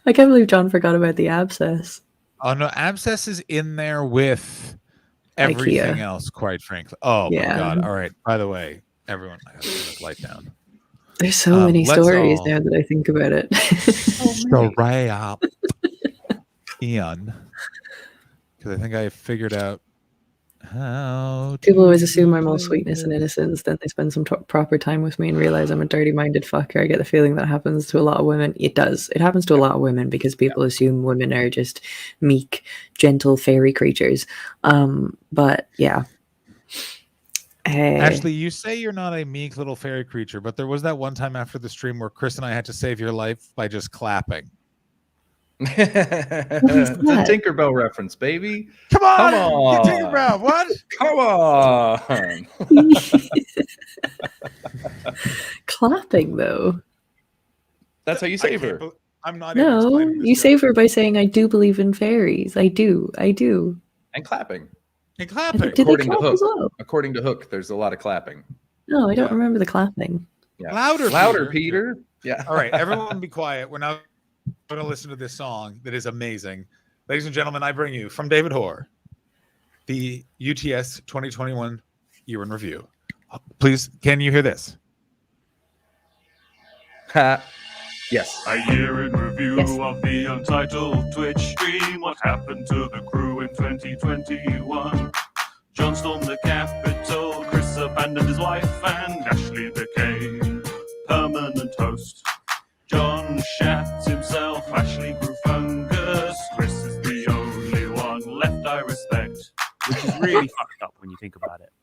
I can't believe John forgot about the abscess. Oh no, abscess is in there with everything IKEA. else, quite frankly. Oh Yeah. my god. All right. By the way, everyone, I have to turn this light down. There's so many stories now that I think about it. Story up, Ian. Because I think I figured out how People always assume I'm all sweetness and innocence. Then they spend some proper time with me and realize I'm a dirty-minded fucker. I get the feeling that happens to a lot of women. It does. It happens to a lot of women because people assume women are just meek, gentle, fairy creatures. But yeah. Actually, you say you're not a meek little fairy creature, but there was that one time after the stream where Chris and I had to save your life by just clapping. It's a Tinkerbell reference, baby. Come on. Tinkerbell. What? Come on. Clapping though. That's how you save her. I'm not. No, you save her by saying, "I do believe in fairies. I do. And clapping. And clapping. According to Hook. According to Hook, there's a lot of clapping. No, I don't remember the clapping. Yeah. Louder, Peter. Yeah. All right, everyone, be quiet. We're now going to listen to this song that is amazing. Ladies and gentlemen, I bring you from David Hoare, the UTS 2021 Year in Review. Please, can you hear this? Yes. A year in review of the untitled Twitch stream. What happened to the crew in 2021? John stormed the Capitol, Chris abandoned his wife, and Ashley became permanent host. John shat himself, Ashley grew fungus, Chris is the only one left I respect. Which is really fucked up when you think about it.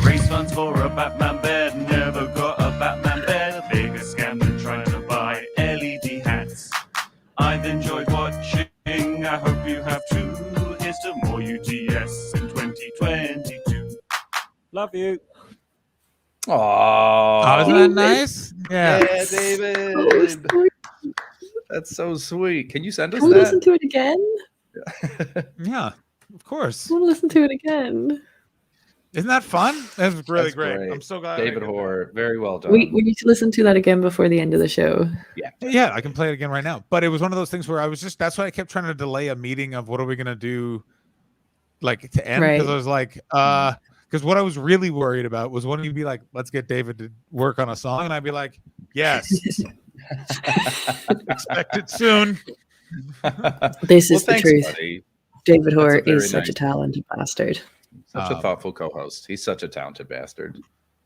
Raise funds for a Batman bed, never got a Batman bed. Bigger scam than trying to buy LED hats. I've enjoyed watching, I hope you have too. Here's to more UTS in 2022. Love you. Oh, isn't that nice? Yeah, David. That's so sweet. Can you send us Can we that? listen to it again? Yeah, of course. I want to listen to it again. Isn't that fun? That's really That's great. I'm so glad. David Hoare, very well done. We need to listen to that again before the end of the show. Yeah, I can play it again right now. But it was one of those things where I was just, that's why I kept trying to delay a meeting of what are we going to do, like to end. Because I was like, because what I was really worried about was when you'd be like, let's get David to work on a song. And I'd be like, yes, expect it soon. This is the truth. Buddy. David Hoare That's a very is such a nice- talented bastard. Such a thoughtful co-host. He's such a talented bastard.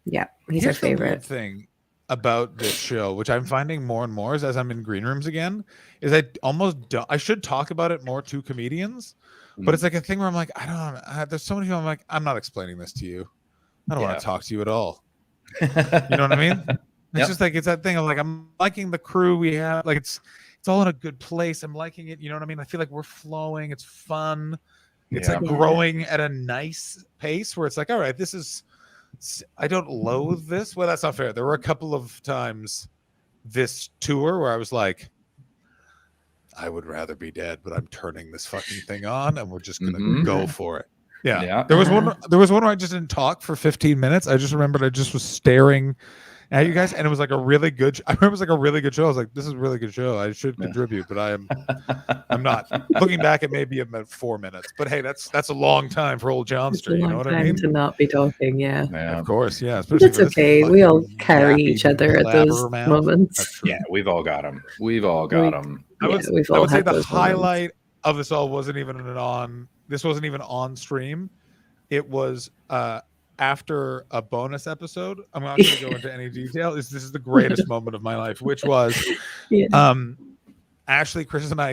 Yeah, he's Here's our the weird favorite. thing about this show, which I'm finding more and more as I'm in green rooms again, is I almost don't, I should talk about it more to comedians, but it's like a thing where I'm like, there's so many people I'm like, I'm not explaining this to you. I don't want to talk to you at all. You know what I mean? It's just like, it's that thing of like, I'm liking the crew we have. Like it's all in a good place. I'm liking it. You know what I mean? I feel like we're flowing. It's fun. It's like growing at a nice pace where it's like, all right, this is, I don't loathe this. Well, that's not fair. There were a couple of times this tour where I was like, I would rather be dead, but I'm turning this fucking thing on and we're just going to go for it. Yeah. There was one where I just didn't talk for 15 minutes. I just remembered I just was staring at you guys, and it was like a really good. I remember it was like a really good show. I was like, "This is a really good show. I should contribute, but I'm not." Looking back, it may be about 4 minutes, but hey, that's a long time for old John Street. You know what I mean? To not be talking, yeah. Of course, yeah. That's okay. We all carry each other at those moments. Yeah, we've all got them. We've all got them. I would say the highlight of this all wasn't even this wasn't even on stream. It was after a bonus episode, I'm not going to go into any detail. This is the greatest moment of my life, which was, Ashley, Chris and I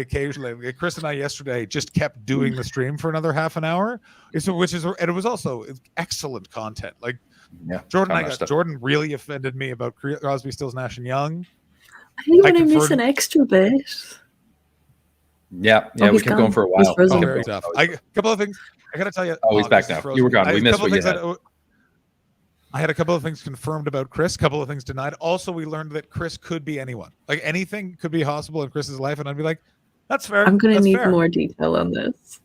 yesterday just kept doing the stream for another half an hour. And it was also excellent content. Like Jordan really offended me about Crosby, Stills, Nash and Young. I think when I miss an extra bit. Yeah, we kept going for a while. Very tough. A couple of things I got to tell you. Oh, he's back now. You were gone. We missed what you had. I had a couple of things confirmed about Chris, a couple of things denied. Also, we learned that Chris could be anyone. Like anything could be possible in Chris's life, and I'd be like, "That's fair." I'm going to need more detail on this.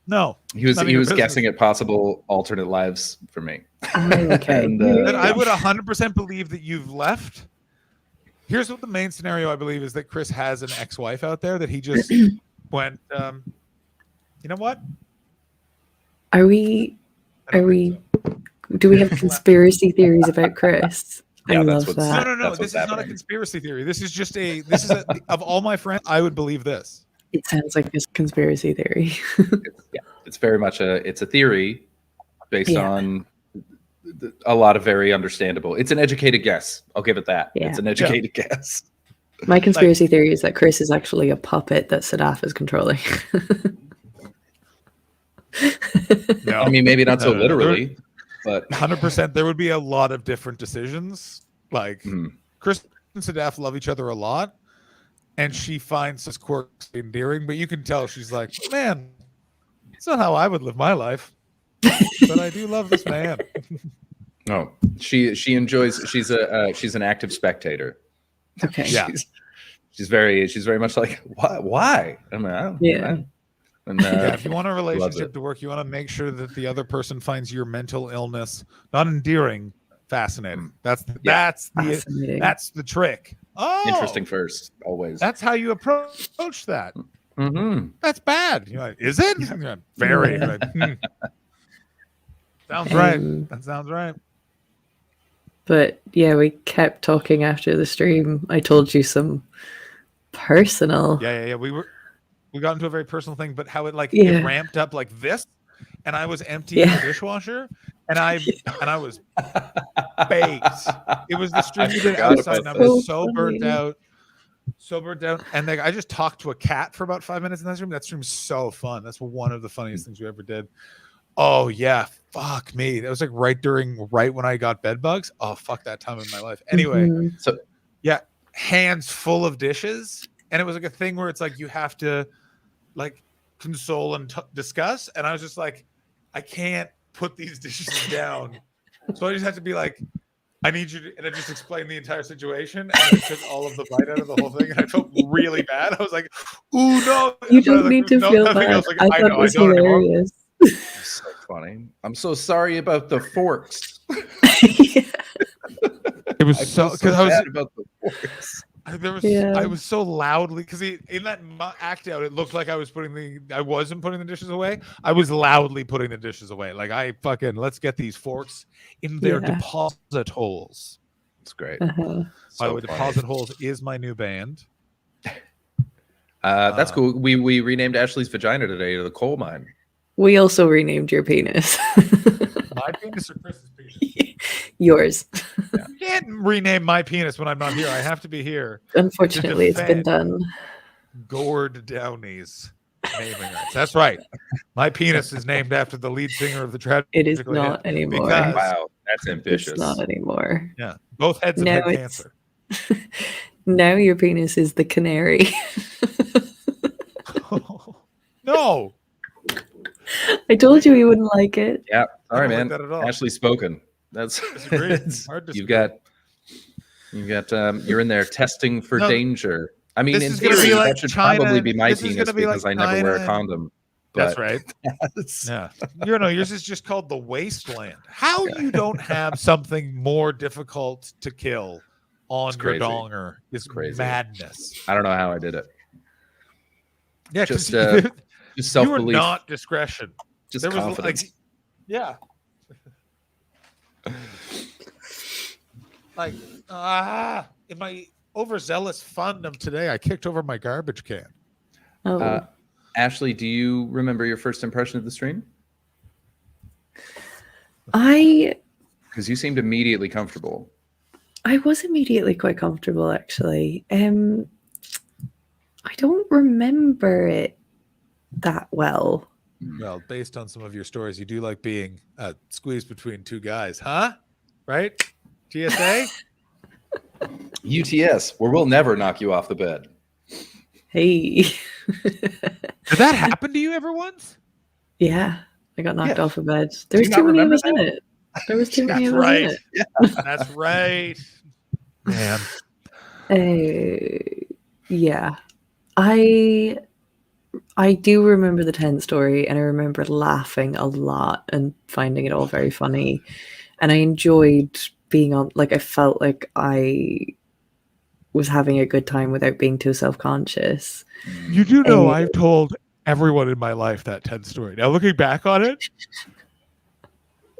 No, he was guessing at possible alternate lives for me. Okay, and I would 100% believe that you've left. Here's what the main scenario I believe is that Chris has an ex-wife out there that he just went. You know what? Are we? Do we have conspiracy theories about Chris? I love that. No. This is not a conspiracy theory. This is of all my friends, I would believe this. It sounds like a conspiracy theory. It's very much a theory based on a lot of very understandable. It's an educated guess. I'll give it that. Yeah. It's an educated guess. My conspiracy theory is that Chris is actually a puppet that Sadaf is controlling. No, I mean maybe not so literally. But 100%, there would be a lot of different decisions. Like Chris and Sadaf love each other a lot, and she finds this quirk endearing. But you can tell she's like, man, it's not how I would live my life, but I do love this man. No, she enjoys. She's an active spectator. Okay, she's very much like why? I mean, I don't know. And, if you want a relationship to work, you want to make sure that the other person finds your mental illness not endearing, fascinating. That's the trick. Oh, interesting first, always. That's how you approach that. That's bad. You're like, is it? Very. Sounds right. That sounds right. But yeah, we kept talking after the stream. I told you some personal. Yeah. We got into a very personal thing, but how it it ramped up like this, and I was emptying the dishwasher, and I was baked. It was the stream we did outside, and I was so burnt out, and I just talked to a cat for about 5 minutes in that stream. That stream's so fun. That's one of the funniest things we ever did. Oh yeah, fuck me. That was like right when I got bed bugs. Oh fuck that time in my life. Anyway, so yeah, hands full of dishes. And it was like a thing where it's like you have to like console and discuss. And I was just like, I can't put these dishes down. So I just have to be like, I need you to, and I just explained the entire situation. And I took all of the bite out of the whole thing. And I felt really bad. I was like, ooh, no. You don't need to feel bad. I thought it was hilarious. So funny. I'm so sorry about the forks. It was so because I was about the forks. I was so loudly because in that act out, it looked like I wasn't putting the dishes away. I was loudly putting the dishes away. Like let's get these forks in their deposit holes. It's great. By the way, Deposit Holes is my new band. That's cool. We renamed Ashley's vagina today to the coal mine. We also renamed your penis. My penis or Chris's penis? Yours. Yeah. You can't rename my penis when I'm not here. I have to be here. Unfortunately, it's been done. Gord Downey's naming rights. That's right. My penis is named after the lead singer of the Tragically It is not anymore. Wow, that's ambitious. It's not anymore. Yeah, both heads have had cancer. Now your penis is the canary. No. I told you he wouldn't like it. Yeah, sorry, man. Like that at all. Ashley's spoken. That's hard to you've got you're in there testing for danger. I mean, in theory, theory, that should probably be my penis because I never wear a condom. That's right. Yeah. Yours is just called the wasteland. How you don't have something more difficult to kill on your donger is crazy. Madness. I don't know how I did it. Yeah, just self-belief. You were not discretion. Just confidence. In my overzealous fandom today, I kicked over my garbage can. Oh. Ashley, do you remember your first impression of the stream? I Because you seemed immediately comfortable. I was immediately quite comfortable, actually. I don't remember it that well. Well, based on some of your stories, you do like being squeezed between two guys, huh? Right? GSA? UTS, where we'll never knock you off the bed. Hey. Did that happen to you ever once? Yeah, I got knocked Yeah. off of bed. Do There you was not too many of remember us in it. There was too many That's of us in right. it. Yeah. That's right. Man. Yeah. I do remember the tent story, and I remember laughing a lot and finding it all very funny. And I enjoyed being on, like, I felt like I was having a good time without being too self-conscious. You do know I've told everyone in my life that 10 story. Now, looking back on it,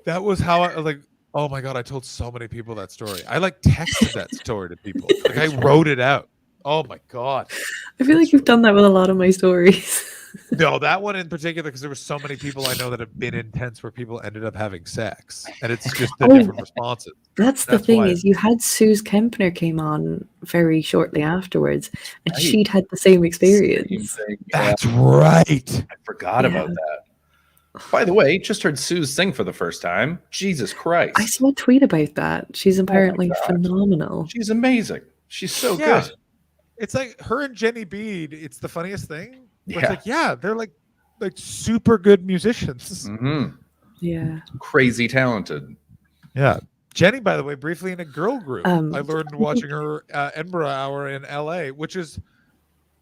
that was how I, like, oh my God, I told so many people that story. I, like, texted that story to people. Like, I wrote it out. Oh my God. I feel like you've done that with a lot of my stories. No, that one in particular, because there were so many people I know that have been in tents where people ended up having sex, and it's just the different responses. That's the thing, why- is you had Suze Kempner came on very shortly afterwards, and Right. she'd had the same experience. Same thing. That's right. I forgot about Yeah. that. By the way, just heard Suze sing for the first time. Jesus Christ. I saw a tweet about that. She's apparently God. phenomenal. She's amazing. She's so Yeah. good. It's like her and Jenny Bede. It's the funniest thing. But Yeah. It's like, yeah, they're like super good musicians. Mhm. Yeah. Crazy talented. Yeah. Jenny, by the way, briefly in a girl group. I Um, learned watching her Edinburgh Hour in LA, which is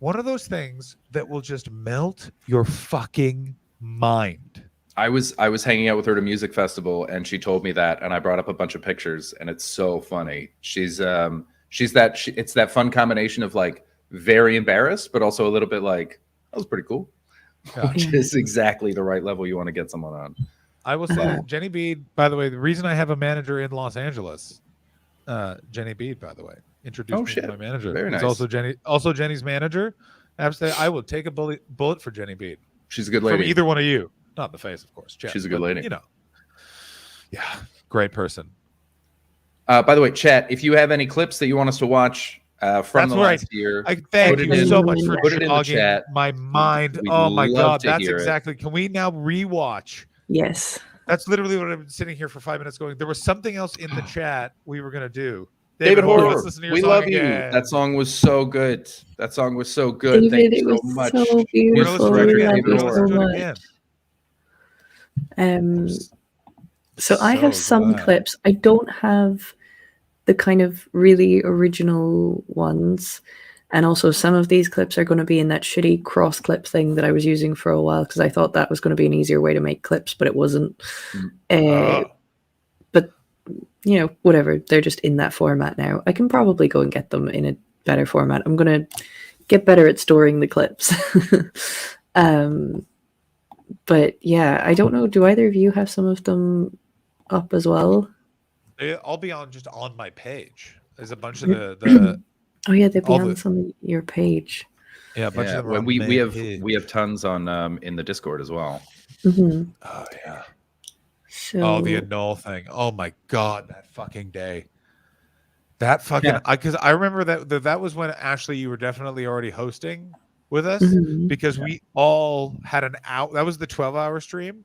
one of those things that will just melt your fucking mind. I was hanging out with her at a music festival, and she told me that, and I brought up a bunch of pictures, and it's so funny. It's that fun combination of like very embarrassed, but also a little bit like, that was pretty cool. Yeah. Which is exactly the right level you want to get someone on. I will say that Jenny Bede, by the way, the reason I have a manager in Los Angeles, Jenny Bede, by the way, introduced me to my manager. Very He's nice. also Jenny's manager. I will take a bullet for Jenny Bede. She's a good From lady. either one of you. Not in the face, of course. Chet, She's a good but, lady. You know. Yeah. Great person. By the way, chat, if you have any clips that you want us to watch from the last year, I thank put you it in- so much for put it in the jogging chat. my mind. We'd Oh my love God. to That's hear it. exactly. Can we now rewatch? Yes. That's literally what I've been sitting here for 5 minutes going. There was something else in the chat we were going to do. David Horror, let's listen to your we song love again. you. That song was so good. That song was so good. David, Thank it you so was much. so We're beautiful. gonna listen to it We again. love We're you gonna so listen to it much. again. So I have So some glad. clips. I don't have the kind of really original ones. And also some of these clips are going to be in that shitty cross clip thing that I was using for a while because I thought that was going to be an easier way to make clips, but it wasn't. But, you know, whatever. They're just in that format now. I can probably go and get them in a better format. I'm going to get better at storing the clips. But yeah, I don't know. Do either of you have some of them up as well? I'll be on my page. There's a bunch of the Oh yeah, they'll be all on the- your page. yeah, a bunch Yeah, of them are well, on we the have page. we have tons on in the Discord as well. Mm-hmm. Oh yeah. So Oh, the annul thing. Oh my God, that fucking day. That fucking because I remember that was when Ashley, you were definitely already hosting with us Mhm. because we all had an out. That was the 12-hour stream.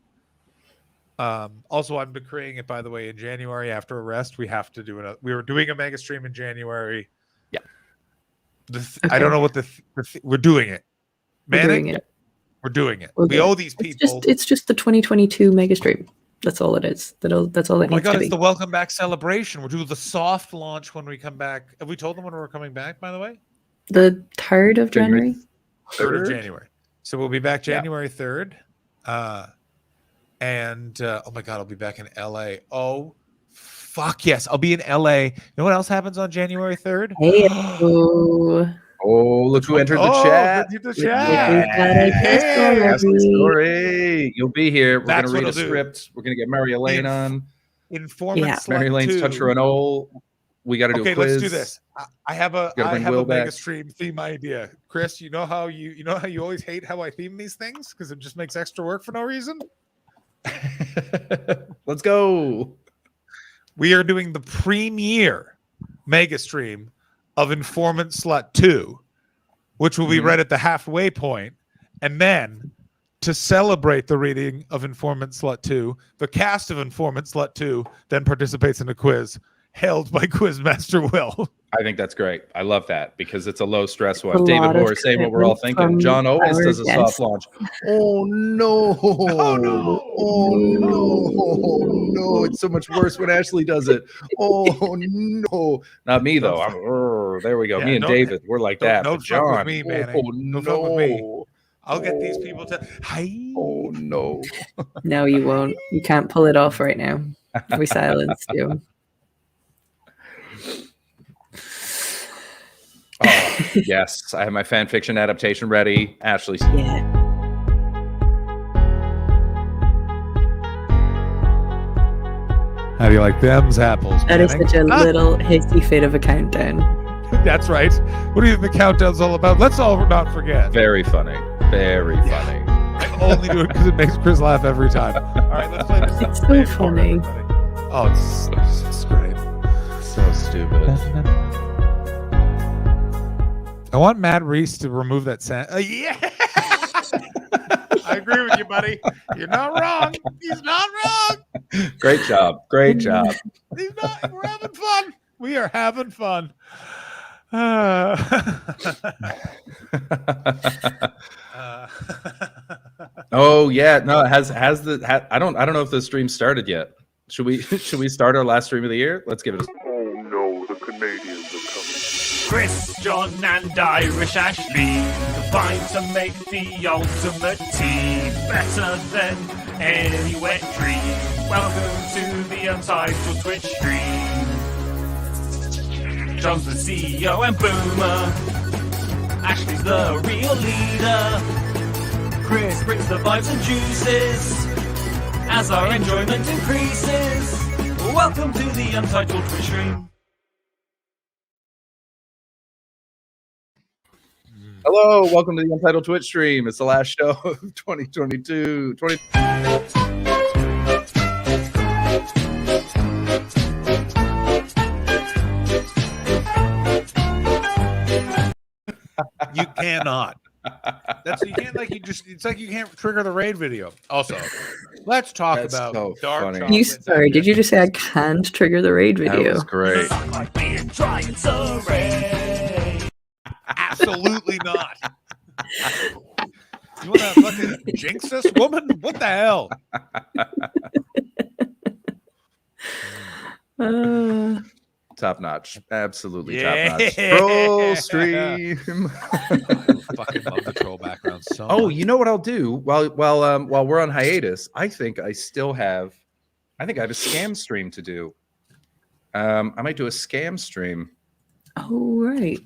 Also, I'm decreeing it, by the way, in January after arrest. We have to do it. We were doing a mega stream in January. Yeah. I don't know what we're doing it. We're Manic? doing it. We're doing it. We'll We do owe it. these people. It's just the 2022 mega stream. That's all it is. That's all it Oh my needs God, to it's be. the welcome back celebration. We're doing the soft launch when we come back. Have we told them when we're coming back, by the way? The 3rd of January. 3rd of January. So we'll be back Yeah. January 3rd. And oh my God, I'll be back in LA. Oh, fuck yes. I'll be in LA. You know what else happens on January 3rd? Hey, oh, Oh, look who entered the Oh, chat. look at the look chat. who's got a guest Hey. That's the already. story. You'll be here. We're That's gonna read what a I'll do. script. We're gonna get Mary Elaine on. Informant Yeah. Slut Mary Elaine's 2. touch her an old. We got to do Okay, a quiz. let's do this. I have a Gotta bring Will mega back. stream theme idea. Chris, you know how you always hate how I theme these things because it just makes extra work for no reason. Let's go. we are doing the premiere mega stream of Informant Slut 2, which will be read at the halfway point. And then to celebrate the reading of Informant Slut 2, the cast of Informant Slut 2 then participates in a quiz held by Quizmaster Will. I think that's great. I love that because it's a low stress A one. David lot of Moore saying what we're all commitment thinking. from John always our does a soft guest. launch. Oh no! Oh no! Oh no! It's so much worse when Ashley does it. Oh no! Not me though. There we go. Yeah, me and David, we're like that. Don't But fuck with John, me, man. oh Don't fuck with me. I'll get these people to. Hi. Oh no! No, you won't. You can't pull it off right now. We silenced you. Oh, yes, I have my fan fiction adaptation ready. Ashley. Yeah. How do you like them's apples? That is Manning? such a little hissy fit of a countdown. That's right. What do you think the countdown's all about? Let's all not forget. Very funny. Very funny. I only do it because it makes Chris laugh every time. All right, let's play this. It's so funny. Oh, it's great. So stupid. I want Matt Reese to remove that sound. Yeah. I agree with you, buddy. You're not wrong. He's not wrong. Great job. Great job. He's not. We're having fun. We are having fun. Oh yeah, no, it has I don't know if the stream started yet. Should we start our last stream of the year? Let's give it a Oh no, the Canadians are coming. Chris, John, and Irish Ashley combine to make the ultimate team, better than any wet dream. Welcome to the Untitled Twitch stream. John's the CEO and boomer. Ashley's the real leader. Chris brings the vibes and juices as our enjoyment increases. Welcome to the Untitled Twitch stream. Hello, welcome to the Untitled Twitch stream. It's the last show of 2022. You cannot. You can't it's like you can't trigger the raid video. Also, let's talk That's about so dark funny. chocolate. You sorry, did you just say I can't trigger the raid video? That was great. Absolutely not. You want to fucking jinx this woman? What the hell? Top notch. Absolutely Yeah. top notch. Troll stream. Fucking love the troll background so Oh, much. you know what I'll do while we're on hiatus? I think I have a scam stream to do. I might do a scam stream. Oh, right.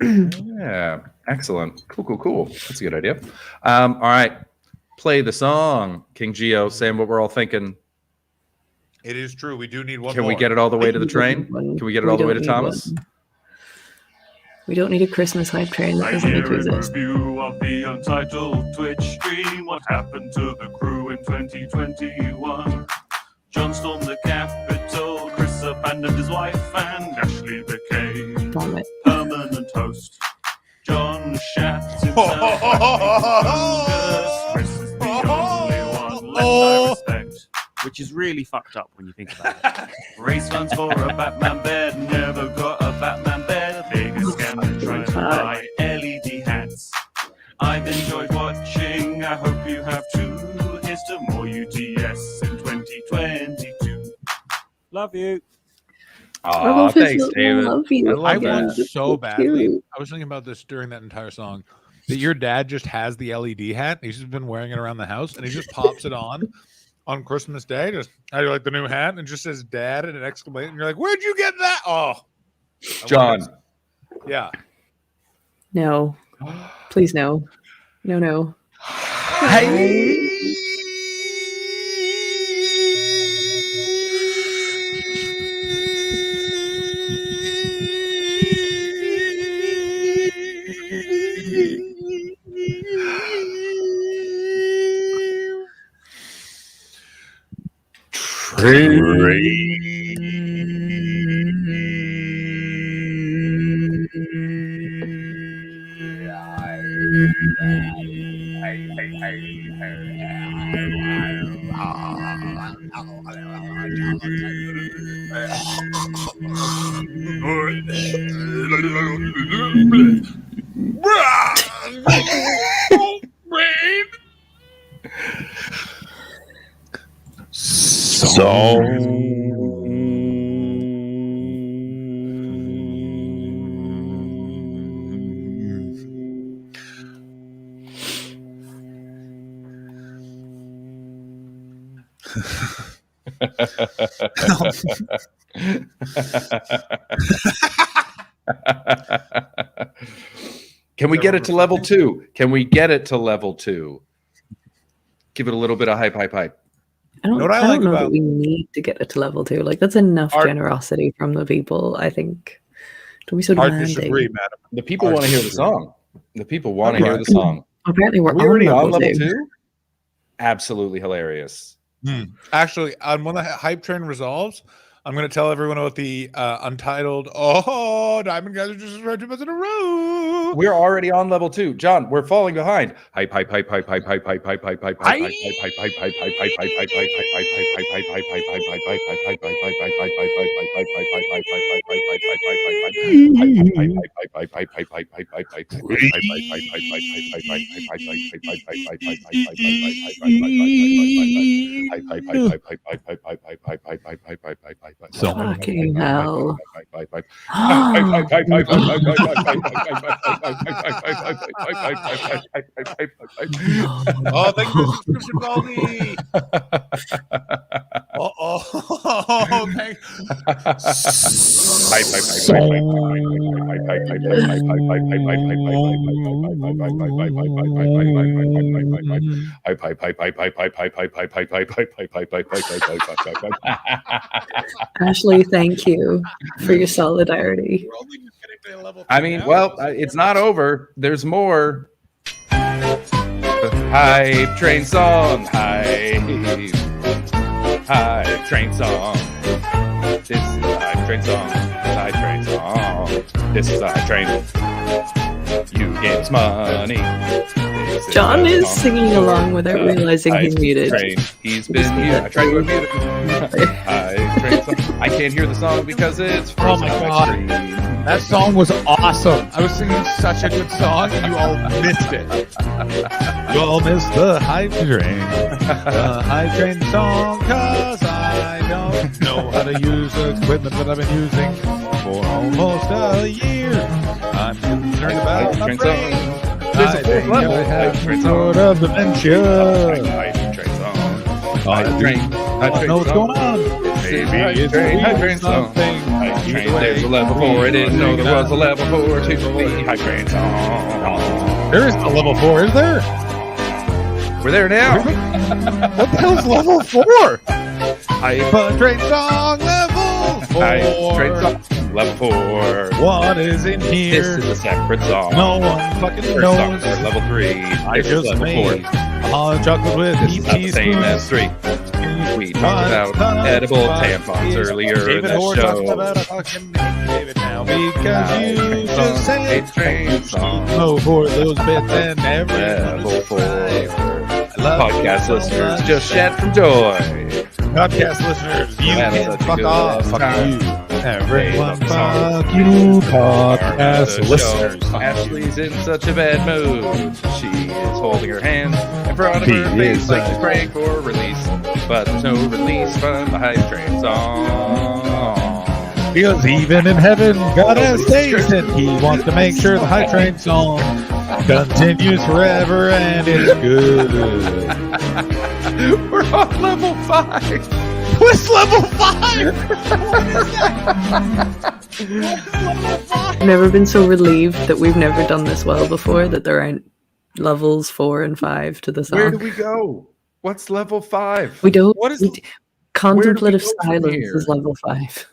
Yeah. Excellent. Cool. That's a good idea. All right. Play the song, King Geo, saying what we're all thinking. It is true. We do need one Can more. we get it all the way to the train? Can we get it all the way to Thomas? We don't need a Christmas hype train. That I doesn't need hear to a exist. review of the Untitled Twitch stream. What happened to the crew in 2021? John stormed the Capitol, Chris abandoned his wife, and Ashley became Vomit. permanent host. John shat himself and Chris is the only one left I respect. Which is really fucked up when you think about it. Raise funds for a Batman bed, never got a Batman bed. Biggest scam to try to buy LED hats. I've enjoyed watching, I hope you have too. Here's to more UTS in 2022. Love you. Oh, thanks, David. I love you. I love want that. so badly. cute. I was thinking about this during that entire song. That your dad just has the LED hat. He's just been wearing it around the house, and he just pops it on Christmas Day. Just, how do you like the new hat? And it just says "Dad" and an exclamation. You're like, "Where'd you get that?" Oh, John. Yeah. No. Please no. No. Can we get it to level 2? Can we get it to level 2? Give it a little bit of hype. I don't know that we need to get it to level 2. Like, that's enough generosity from the people, I think. Don't be so demanding. Disagree, madam. The people want to hear the song. The people want to hear the song. Apparently, we're already on level level 2. 2? Absolutely hilarious. Actually, when the hype train resolves, I'm going to tell everyone about the untitled. Oh, Diamond guys are just 2 months in a row. We're already on level 2, John. We're falling behind. Hype. Fucking hell. Oh, thank you for the subscription, Baldy. Ashley, thank you for your solidarity. I mean, well, it's not over. There's more. Hype train song. Hype train song. This is a hype train song. Hype train song. This is a hype train. You get money. John is singing along without realizing he's muted. Train. He's been muted. I tried to unmute him. Hype train song. I can't hear the song because it's frozen on my screen. That song was awesome. I was singing such a good song, and you all missed it. You all missed the hype train. The hype train song, cause I don't know how to use the equipment that I've been using for almost a year. I'm concerned about my brain. There's a fourth level. I have some sort of dementia. Hype train song. I don't know what's going on. Maybe it's hype train song. something. There's a level 4. I didn't know there was a level 4 to the hype train song. There is a level 4, is there? We're there now. What the hell's level 4? Hype train song level 4. Hype train song level 4. What is in here? This is a separate song. No one fucking First knows. song for level 3. I This is just level made 4. hot chocolate with This is not the same as 3. We talked about edible tampons earlier in David the Hoare show. talks about a fucking David now because you just said Hype train song. no for those bits and Level 4. love Podcast you so listeners much. just shed from joy. Podcast listeners, you Had can such a fuck good off. Fuck time. you. Everyone Hey, fuck you, podcast listeners. Ashley's in such a bad mood. She is holding her hands in front of She her face is, like she's praying for a release. But there's no release from the hype train song. Because even in heaven, God has days, and He wants to make sure the hype train song continues forever and is good. We're on level 5. What's level 5? I've never been so relieved that we've never done this well before, that there aren't levels 4 and 5 to the song. Where do we go? What's level 5? We don't. What is? Contemplative where do we go from silence here? is level 5.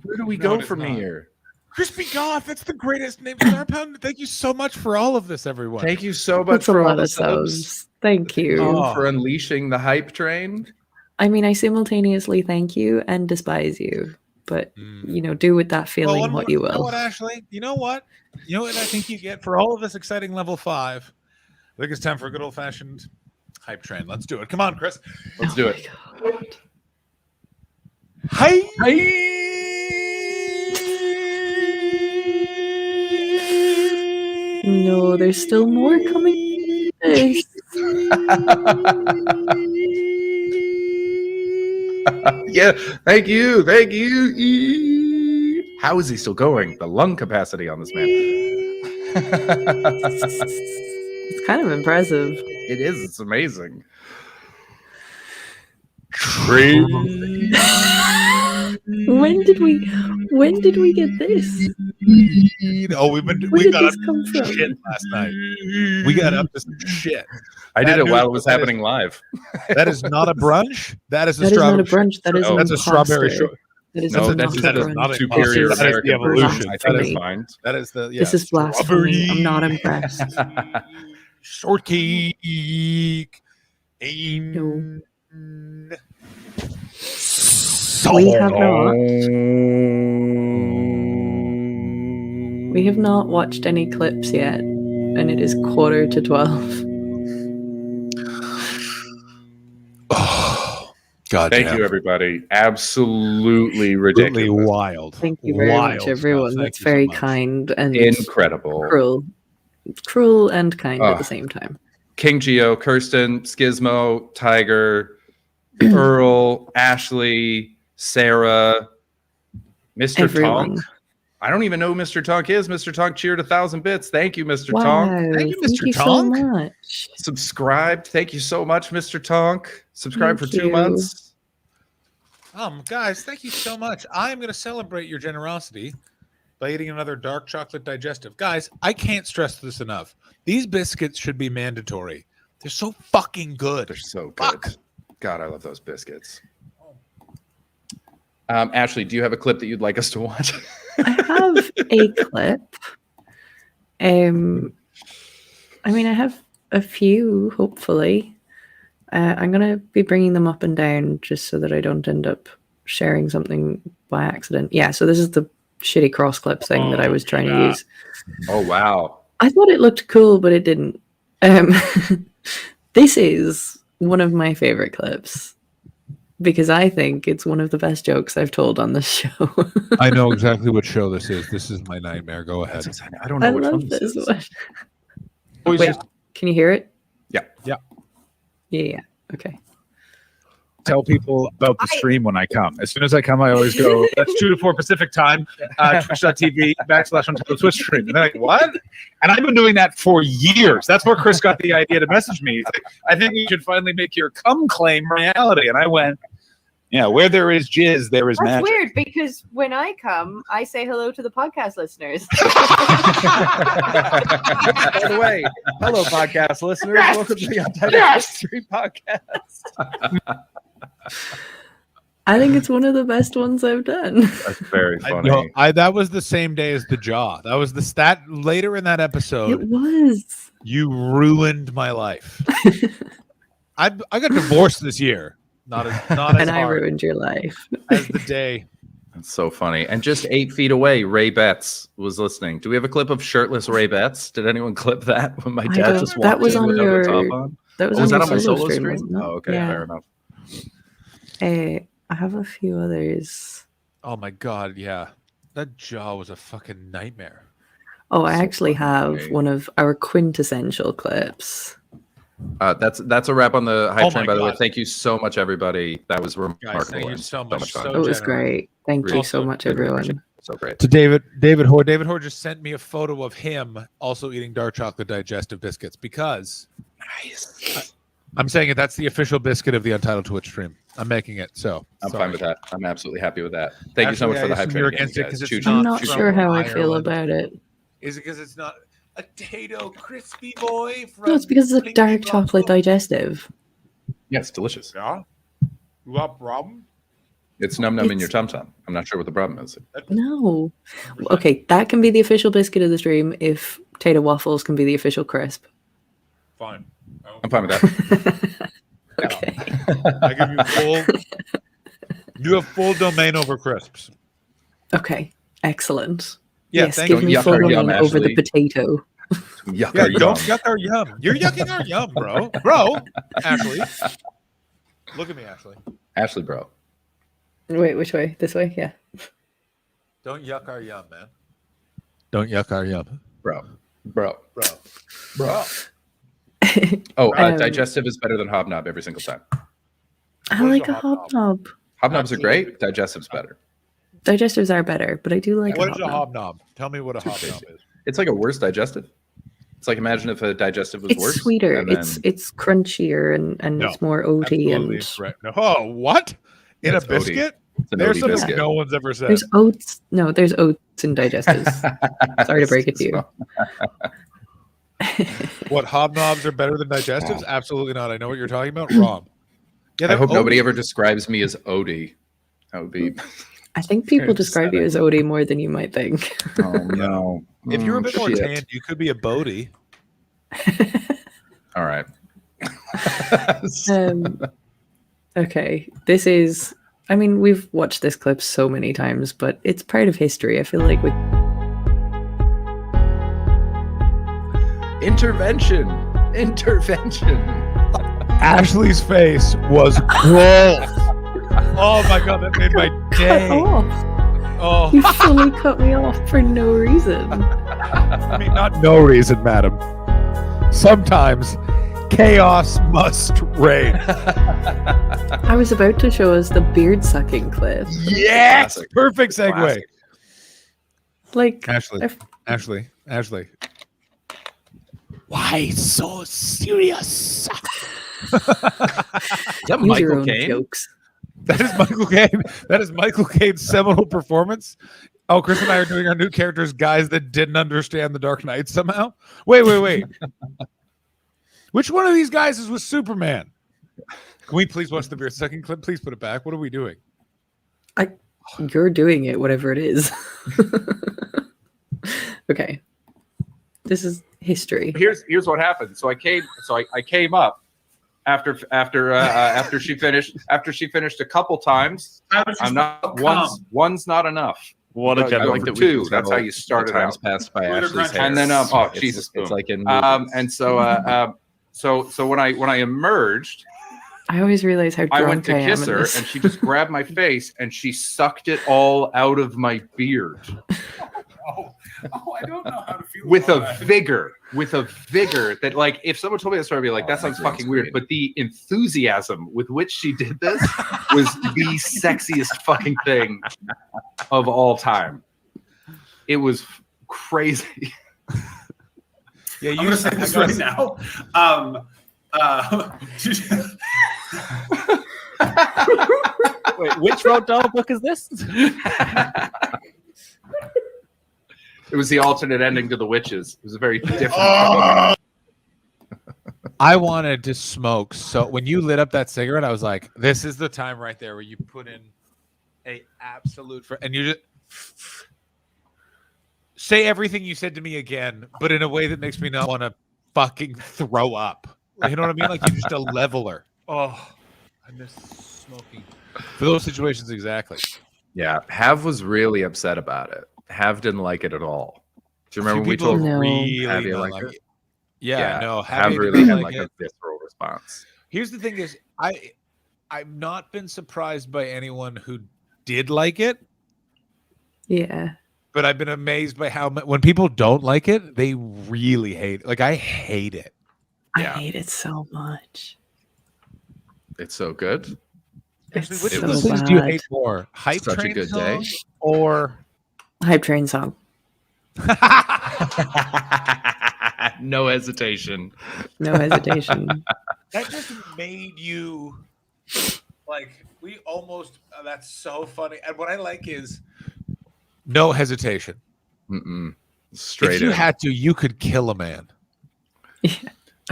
Where do we go from here? Crispy Goth, that's the greatest name for our pound. Thank you so much for all of this, everyone. Thank you so much That's a for all lot the of subs. subs. Thank you. For unleashing the hype train. I mean, I simultaneously thank you and despise you, but you know, do with that feeling what you You know will. what, Ashley? You know what? You know what I think you get for all of this exciting level 5? I think it's time for a good old fashioned Hype train. Let's do it. Come on, Chris. Let's do it. Hi. No, there's still more coming. Yeah, thank you. How is he still going? The lung capacity on this man. It's kind of impressive. It is. It's amazing. When did we get this? Oh, we Where got did up this come to from? shit last night. We got up to some shit. I did it while it was that happening live. That is not a brunch. That is a That is not strawberry. a brunch. That is that's an a strawberry. imposter. That is No, not that is a that is brunch. not a Superior This is that is the American evolution. I That think is is fine. That is the This is blasphemy. I'm not impressed. Shortcake. No. So We have not. We have not watched any clips yet, and it is 11:45. God Thank damn. you, everybody. Absolutely ridiculous. Absolutely wild. Thank you very Wild much, stuff. everyone. Thank That's you so very much. kind and Incredible. cruel and kind at the same time. King Geo, Kirsten, Skizmo, Tiger, Earl, Ashley, Sarah, Mr. Everyone. Tonk. I don't even know who Mr. Tonk is. Mr. Tonk cheered 1,000 bits. Thank you, Mr. Wow, Tonk. Thank you, thank Mr. you Tonk. so much. Subscribed. Thank you so much, Mr. Tonk. Subscribe Thank for 2 you. months. Guys, thank you so much. I'm going to celebrate your generosity by eating another dark chocolate digestive. Guys, I can't stress this enough. These biscuits should be mandatory. They're so fucking good. They're so good. God, I love those biscuits. Ashley, do you have a clip that you'd like us to watch? I have a clip. I mean, I have a few, hopefully. I'm going to be bringing them up and down just so that I don't end up sharing something by accident. Yeah, so this is the shitty cross clip thing that I was trying to use. Oh, wow. I thought it looked cool, but it didn't. This is one of my favorite clips because I think it's one of the best jokes I've told on this show. I know exactly what show this is. This is my nightmare. Go ahead. I don't know I which love one this is. one. Wait, can you hear it? Yeah. Yeah. Yeah. Okay. Tell people about the stream when I come. As soon as I come, I always go, that's 2 to 4 Pacific time, twitch.tv/Untitled Twitch stream. And they're like, what? And I've been doing that for years. That's where Chris got the idea to message me. He's like, I think you should finally make your come claim reality. And I went, yeah, where there is jizz, there is That's magic. weird because when I come, I say hello to the podcast listeners. By the way, hello, podcast listeners. Yes. Welcome to the Untitled Yes. Stream podcast. I think it's one of the best ones I've done. That's very funny. That was the same day as the Jaw. That was the stat later in that episode. It was. You ruined my life. I got divorced this year. Not as And I hard ruined your life. as the day. That's so funny. And just 8 feet away, Ray Betts was listening. Do we have a clip of shirtless Ray Betts? Did anyone clip that when my dad just walked that was in on without your the top on? that was Oh, on was your that on my solo solo stream, stream? wasn't it? Oh, okay, Yeah. fair enough. I have a few others. Oh my god, yeah. That Jaw was a fucking nightmare. Oh, I actually have funny. one of our quintessential clips. That's a wrap on the hype Oh train, my by the way. God. Thank you so much, everybody. That was remarkable. thank you and so much. fun. So It was generous. great. Thank you so much, everyone. So great. To David Hoare. David Hoare just sent me a photo of him also eating dark chocolate digestive biscuits because I'm saying it. That's the official biscuit of the Untitled Twitch stream. I'm making it. So I'm sorry. fine with that. I'm absolutely happy with that. Thank you so much Actually, for the I hype assume train. you're again, against you it 'cause guys. it's Choo-choo. I'm not from sure how I feel Ireland. about it. Is it because it's not a potato crispy boy from No, it's because it's a Pinky dark Blanco? chocolate digestive. Yeah, it's delicious. Yeah. You got a problem? It's num num in your tum tum. I'm not sure what the problem is. No. Okay, that can be the official biscuit of the stream if Tater Waffles can be the official crisp. Fine. I'm fine with that. Okay. I give you full. You have full domain over crisps. Okay. Excellent. Yeah, yes, thank give you. me Yuck full or yum, domain over the Ashley. potato. Yuck Yeah, our don't yum. yuck our yum. You're yucking our yum, bro. Bro, Ashley. Look at me, Ashley. Ashley, bro. Wait, which way? This way? Yeah. Don't yuck our yum, man. Don't yuck our yum. Bro. Um, Digestive is better than Hobnob every single time. I like a hobnob. Hobnobs are great. Digestive's better. Digestives are better, but I do like What a is a hobnob. hobnob? Tell me what a hobnob is. It's like a worse digestive. It's like imagine if a digestive was It's worse. sweeter. and then- It's crunchier and No, it's more oaty Absolutely and incorrect. No. Oh, what? In It's a oaty. biscuit? It's an There's oaty something biscuit. no one's ever said. there's oats. No, there's oats in digestives. Sorry to break it to you. What, hobnobs are better than digestives? Absolutely not. I know what you're talking about. Wrong. Yeah, I they're hope nobody oaty. ever describes me as Odie. That would be. I think people describe you as oaty more than you might think. Oh no! If you're a bit more shit. tanned, you could be a bodie. All right. Okay, this is. I mean, we've watched this clip so many times, but it's part of history. I feel like we. Intervention. Ashley's face was gold. Oh my god, that made my day. Oh, You fully cut me off for no reason. I mean, not no reason, madam. Sometimes chaos must reign. I was about to show us the beard sucking clip. Yes, perfect segue. Classic. Like Ashley. Why so serious? Is that use your Michael own Caine? jokes. That is Michael Caine. That is Michael Caine's seminal performance. Oh, Chris and I are doing our new characters, guys that didn't understand the Dark Knight somehow. Wait. Which one of these guys is with Superman? Can we please watch the beard sucking clip? Please put it back. What are we doing? You're doing it, whatever it is. Okay. This is history. Here's what happened. So I came up after she finished a couple times. I'm not one's not enough. What a Go gentleman. for two. That's how you start it times out. passed by Twitter Ashley's crunch. hair. And then It's- Jesus, it's boom. like in And so when I emerged, I always realize how drunk I went to am kiss in her, this. and she just grabbed my face and she sucked it all out of my beard I don't know how to feel with about a that. vigor that, like, if someone told me that story, I'd be like, that sounds fucking weird. But the enthusiasm with which she did this was the sexiest fucking thing of all time. It was crazy. Yeah, I'm gonna say this right now. Wait, which Roald Dahl book is this? It was the alternate ending to The Witches. It was a very different. I wanted to smoke. So when you lit up that cigarette, I was like, this is the time right there where you put in a absolute and you just say everything you said to me again, but in a way that makes me not want to fucking throw up. You know what I mean? Like you're just a leveler. Oh, I miss smoking. For those situations, exactly. Yeah, Hav was really upset about it. Hav didn't like it at all. Do you remember when we People told really Hav you don't liked like it? it. Yeah, no. Hav Hav really didn't had like like it. a visceral response. Here's the thing: is I've not been surprised by anyone who did like it, Yeah. but I've been amazed by how when people don't like it, they really hate it. Like I hate it. I hate it so much. It's so good. Actually, which It's of those so things do you bad. hate more? Hype Such a train good song day. or Hype train song. No hesitation. No hesitation. that just made you like we almost that's so funny. And what I like is no hesitation. Straight if you in. had to, you could kill a man.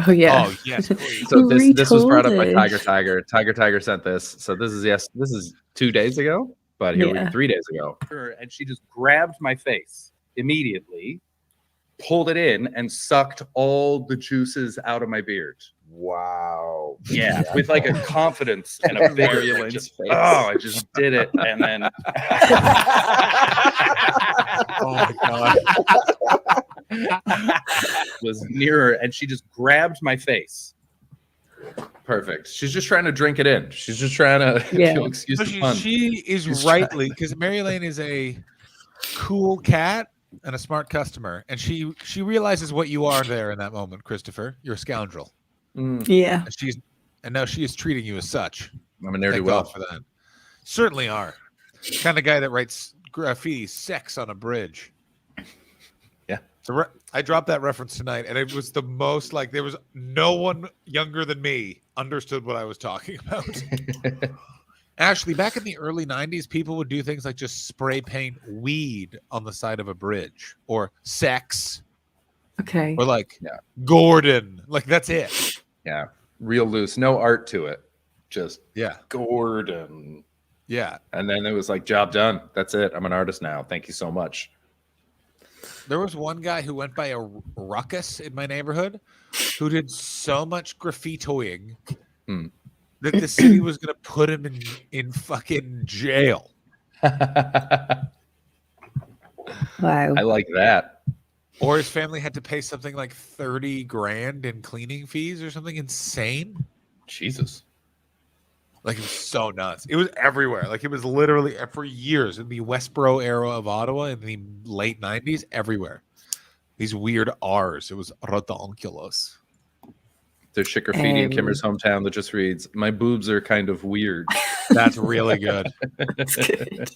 Oh yeah. Oh yes, please. So this was brought up by Retold Tiger. Tiger sent this. So this is 2 days ago, but here we Yeah. 3 days ago. And she just grabbed my face immediately, pulled it in, and sucked all the juices out of my beard. Wow. Yeah, with like a confidence and a vigor. Like Virulence just, face. I just did it, and then Oh my god. was near her, and she just grabbed my face. Perfect. She's just trying to drink it in. She's just trying to excuse So the pun. she is She's rightly, because Mary Elaine is a cool cat and a smart customer, and she realizes what you are there in that moment, Christopher. You're a scoundrel. Yeah. And now she is treating you as such. I'm a ne'er do Thank well God for that. Certainly are. Kind of guy that writes graffiti sex on a bridge. Yeah. So I dropped that reference tonight, and it was the most like there was no one younger than me understood what I was talking about. Ashley, back in the early 90s, people would do things like just spray paint weed on the side of a bridge, or sex, Okay. or like Gordon. Like, that's it. Yeah. Real loose. No art to it. Just Yeah. Gordon. Yeah. And then it was like, job done. That's it. I'm an artist now. Thank you so much. There was one guy who went by a ruckus in my neighborhood who did so much graffitiing that the city was going to put him in fucking jail. Wow. I like that. Or his family had to pay something like 30 grand in cleaning fees or something insane. Jesus. Like, it was so nuts. It was everywhere. Like, it was literally for years in the Westboro era of Ottawa in the late 90s, everywhere. These weird R's. It was redonkulous. There's shit graffiti in Kimmer's hometown that just reads, "My boobs are kind of weird." That's really good. That's good.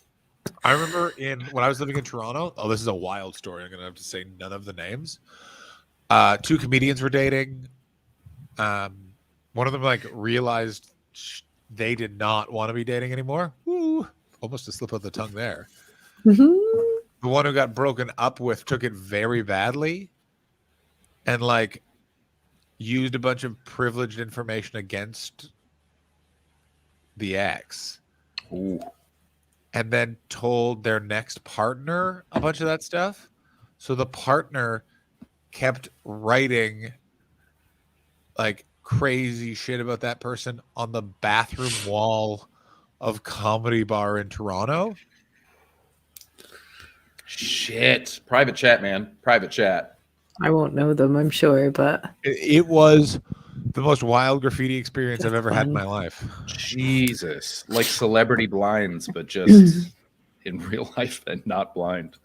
I remember when I was living in Toronto. Oh, this is a wild story. I'm going to have to say none of the names. Two comedians were dating. One of them realized they did not want to be dating anymore. Woo! Almost a slip of the tongue there. Mm-hmm. The one who got broken up with took it very badly and used a bunch of privileged information against the ex. Ooh. And then told their next partner a bunch of that stuff. So the partner kept writing crazy shit about that person on the bathroom wall of Comedy Bar in Toronto. Shit. Private chat, man. Private chat. I won't know them, I'm sure, but it was the most wild graffiti experience I've ever had in my life. Jesus. Like Celebrity Blinds, but just in real life and not blind.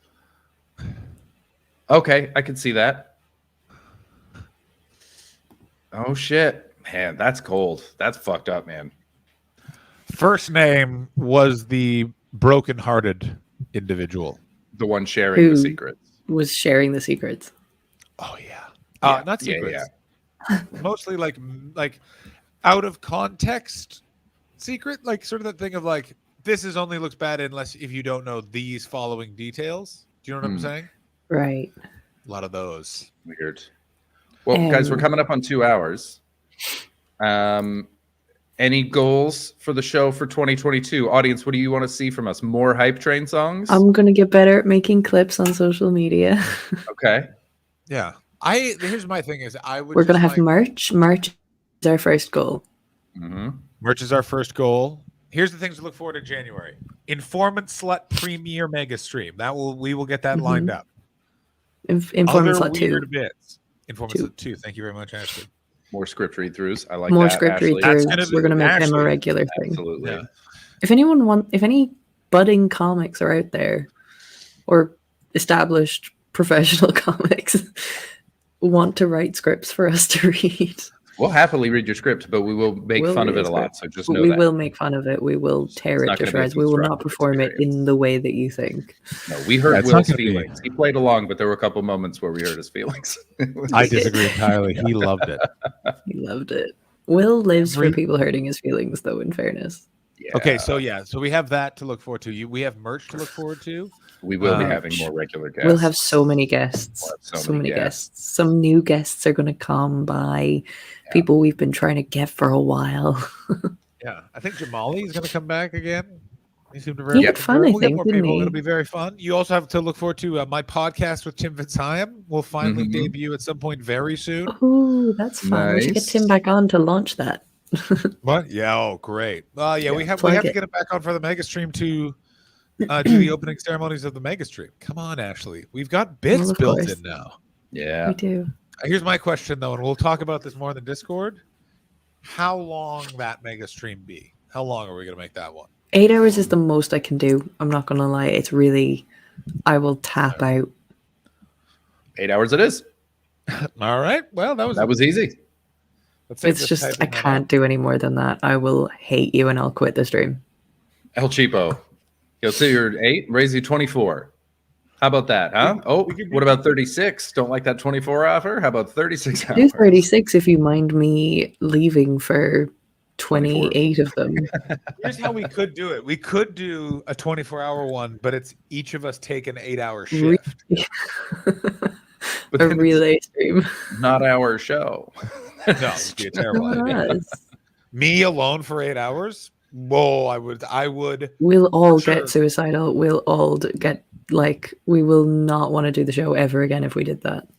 Okay, I can see that. Oh, shit. Man, that's cold. That's fucked up, man. First name was the broken-hearted individual. The one sharing the secrets. Was sharing the secrets. Oh, yeah. Not secrets. Yeah. Mostly like out of context secret. Like sort of that thing of this is only looks bad if you don't know these following details. Do you know what I'm saying? Right. A lot of those. Weird. Well, guys, we're coming up on 2 hours. Any goals for the show for 2022? Audience, what do you want to see from us? More Hype Train songs? I'm going to get better at making clips on social media. Okay. Yeah. Here's my thing is we're going to have merch. Merch is our first goal. Mm-hmm. Merch is our first goal. Here's the things to look forward to in January. Informant Slut Premier Mega Stream. We will get that lined up. Informant Slut 2. Bits. Informant Slut 2. Thank you very much, Ashley. More script read-throughs. I like more that. Script read-throughs. We're going to make them a regular thing. Absolutely. Yeah. If any budding comics are out there, or established professional comics want to write scripts for us to read, we'll happily read your script, but we will make fun of it a lot. So just know that. We will make fun of it. We will tear it to shreds. We will not perform it in the way that you think. No, we heard Will's feelings. He played along, but there were a couple moments where we heard his feelings. I disagree entirely. He loved it. He loved it. Will lives for people hurting his feelings, though, in fairness. Yeah. Okay, so we have that to look forward to. We have merch to look forward to. We will be having more regular guests. We'll have so many guests. So many guests. Some new guests are going to come by. People we've been trying to get for a while. Yeah, I think Jamali is going to come back again. He seemed to very fun. We'll get more people. It'll be very fun. You also have to look forward to my podcast with Tim Fitzheim. Will finally debut at some point very soon. Oh, that's fun. We should get Tim back on to launch that. What? Yeah. Oh, great. We have to get him back on for the mega stream to do the opening ceremonies of the mega stream. Come on, Ashley. We've got bits built in now. Yeah. We do. Here's my question though, and we'll talk about this more in the Discord. How long that mega stream be? How long are we gonna make that one? 8 hours is the most I can do. I'm not gonna lie. It's really, I will tap out. 8 hours it is. All right. Well, that was easy. It's just I can't do any more than that. I will hate you and I'll quit the stream. El Cheapo. You'll see you're 8, raise you 24. How about that, huh? What about 36? Don't like that 24 offer? How about 36 I do hours? 36 if you mind me leaving for 28 of them. Here's how we could do it. We could do a 24-hour one, but it's each of us take an 8-hour shift. A relay stream. Not our show. No, it'd be a terrible idea. Me alone for 8 hours? Whoa, I would. We'll all get suicidal. We'll all get we will not want to do the show ever again if we did that.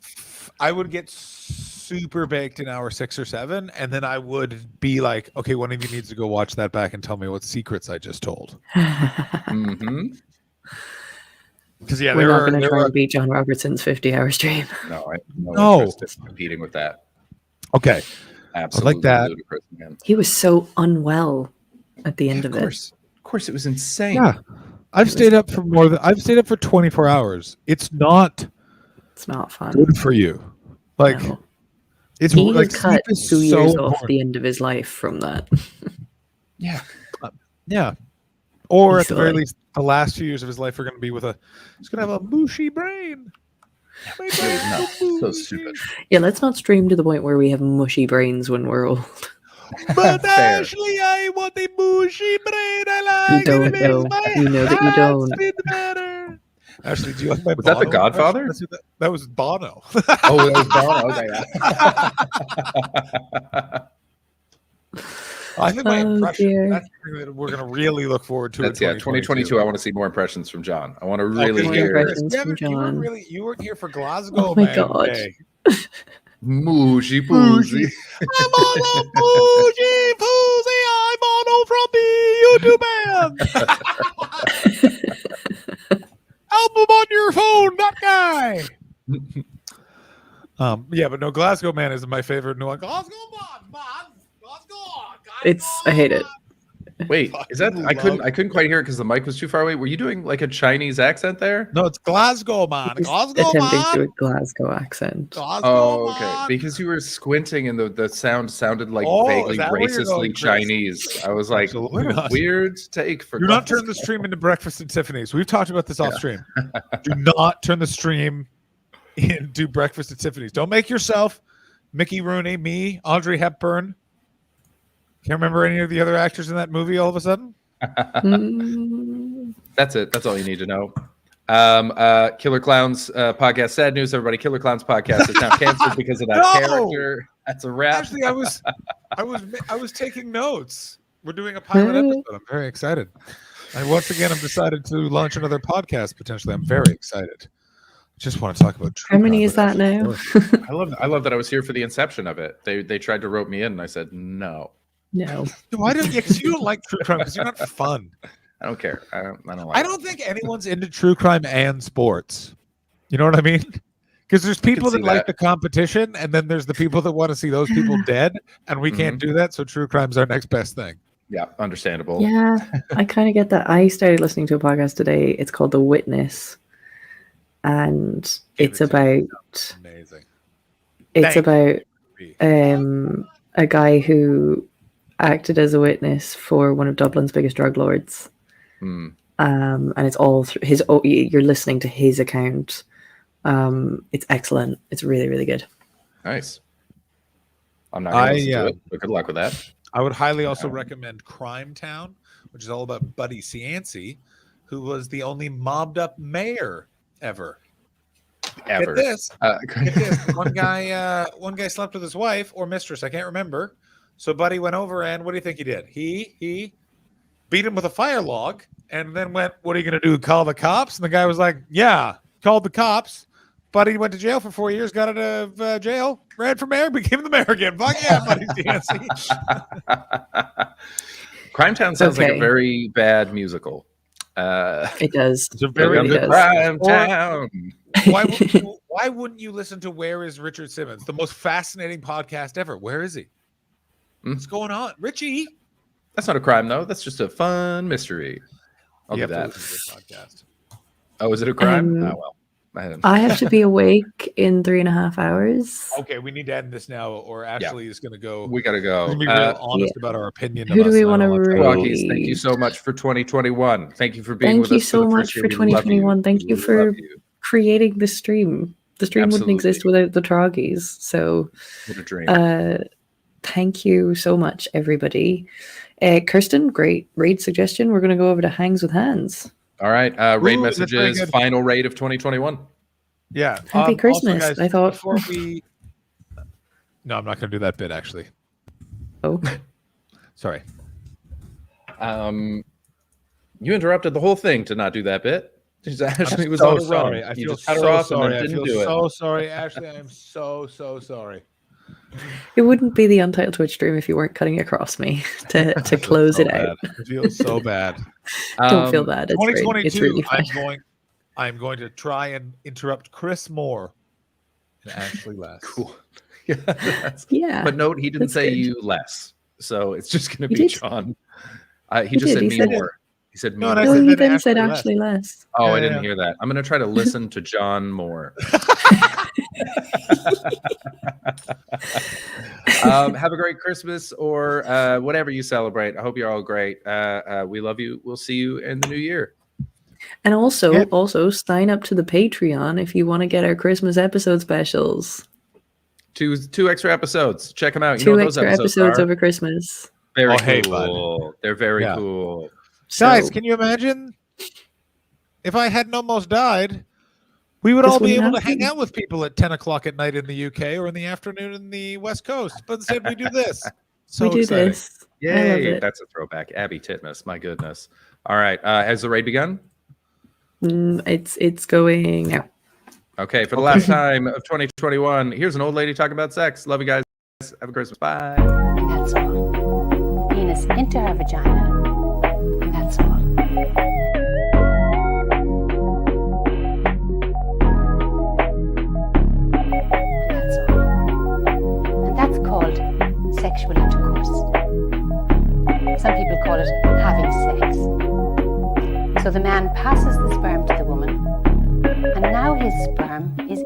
I would get super baked in hour 6 or 7, and then I would be like, okay, one of you needs to go watch that back and tell me what secrets I just told. Mm-hmm. Because yeah, we're not going to try and beat John Robertson's 50-hour stream. No, I have no interest in competing with that. Okay, absolutely. I like that. Ludicrous, man. He was so unwell at the end of it. Of course, it was insane. Yeah, I've stayed up for 24 hours. It's not fun. Good for you. Like it's he like cut 2 so years important. off the end of his life from that. Yeah, yeah. Or at the very Easily. least, the last few years of his life are going to be with he's going to have a mushy brain. So stupid. Yeah, let's not stream to the point where we have mushy brains when we're old. But Ashley, I want a mushy brain. I like You don't know. You know that you don't. Ashley, do you like my Was that the Godfather? That was Bono. Oh, that was Bono. Okay. I think my impression, dear. that's something that we're going to really look forward to. That's 2022. I want to see more impressions from John. I want to really more hear. impressions from John. You weren't here for Glasgow, Oh my man. God. Hey. Mooshy poozy. I'm on a bougie poozy. I'm Bono from the YouTube band. Album on your phone, that guy. Yeah, but no, Glasgow Man is my favorite new one. Glasgow Man. I hate it. Wait, is that I couldn't quite hear it because the mic was too far away. Were you doing like a Chinese accent there? No, it's Glasgow Man. He's Glasgow attempting Man. to do a Glasgow accent. Glasgow Oh, okay. Man. Because you were squinting and the sound sounded like Oh, vaguely is that where you're racistly going, Chris? Chinese. I was like, Absolutely what a not. weird take for Do not turn the stream into Breakfast at Tiffany's. We've talked about this off stream. Do not turn the stream into Breakfast at Tiffany's. Don't make yourself Mickey Rooney, me, Audrey Hepburn. Can't remember any of the other actors in that movie all of a sudden. That's it. That's all you need to know. Killer Clowns podcast. Sad news, everybody. Killer Clowns podcast is now canceled because of that character. That's a wrap. Actually, I was taking notes. We're doing a pilot episode. I'm very excited. And once again, I've decided to launch another podcast potentially. I'm very excited. Just want to talk about How many is that now? I love that I was here for the inception of it. They tried to rope me in, and I said no. No. Why don't you? Because you don't like true crime. Because you're not fun. I don't care. I don't like. I don't think anyone's into true crime and sports. You know what I mean? Because there's people see that like that. the competition, and then there's the people that want to see those people dead, and we can't do that. So true crime's our next best thing. Yeah, understandable. Yeah, I kind of get that. I started listening to a podcast today. It's called The Witness, and it's about Amazing. it's Thank about a guy who acted as a witness for one of Dublin's biggest drug lords. And it's all through his. You're listening to his account. It's excellent. It's really, really good. Nice. I'm not going to listen to it, but good luck with that. I would highly also recommend Crime Town, which is all about Buddy Cianci, who was the only mobbed up mayor ever. Ever. Get this. Get this. One guy slept with his wife or mistress. I can't remember. So Buddy went over and what do you think he did? He beat him with a fire log and then went, what are you going to do? Call the cops? And the guy was like, yeah, called the cops. Buddy went to jail for 4 years, got out of jail, ran for mayor, became the mayor again. Fuck yeah, Buddy Cianci. Crime Town sounds like a very bad musical. It does. It's a very Welcome to Crime Town. Why wouldn't you listen to Where is Richard Simmons, the most fascinating podcast ever? Where is he? What's going on, Richie? That's not a crime, though. That's just a fun mystery. I'll do that. Podcast. Oh, is it a crime? Um, Oh well. I have to be awake in 3.5 hours. Okay, we need to end this now, or Ashley is going to go. We gotta go. We're gonna be real honest about our opinion. Who of do us, we and I want to don't read? Rockies, thank you so much for 2021. Thank you for being Thank with you us. so for the much first year. for We love 2021. Thank you We for love you. creating the stream. The stream wouldn't exist without the Troggies. So, What a dream. thank you so much, everybody. Kirsten, great raid suggestion. We're going to go over to Hangs with Hands. All right. Raid Ooh, that's very messages. good. Final raid of 2021. Yeah. Happy Christmas, Also, guys, I thought. before we. No, I'm not going to do that bit. Actually. Oh. Sorry. You interrupted the whole thing to not do that bit. Ashley was so on a sorry. run. I You feel just cut her so off sorry. and I then didn't feel do so it. sorry, Ashley. I'm so sorry. It wouldn't be the Untitled Twitch stream if you weren't cutting across me to close so it out. bad. I feel so bad. Don't feel bad. It's 2022. It's really fine. I'm going to try and interrupt Chris more and Ashley less. Cool. Yeah. But note, he didn't that's say good. you less. So it's just going to He be did. John. He He just did. said He me said it. more. He said me No, and I more. No, said he then then said Ashley Ashley less. Oh, Yeah, I didn't yeah. hear that. I'm going to try to listen to John more. Have a great Christmas or whatever you celebrate. I hope you're all great. We love you. We'll see you in the new year. And also sign up to the Patreon if you want to get our Christmas episode specials. Two extra episodes. Check them out. You know Two what those extra episodes episodes are? over Christmas. Very Oh, hey, cool. They're very cool. Guys, So- can you imagine if I hadn't almost died? We would This all be wouldn't able to hang happen. out with people at 10 o'clock at night in the UK or in the afternoon in the West Coast. But instead, we do this. So we do exciting. this. I love Yay. it. That's a throwback. Abby Titmus. My goodness. All right. Has the raid begun? It's going now. Okay. For the last time of 2021, here's an old lady talking about sex. Love you guys. Have a Christmas. Bye. And that's all. Penis into her vagina. And that's all. And that's all. And that's called sexual intercourse. Some people call it having sex. So the man passes the sperm to the woman, and now his sperm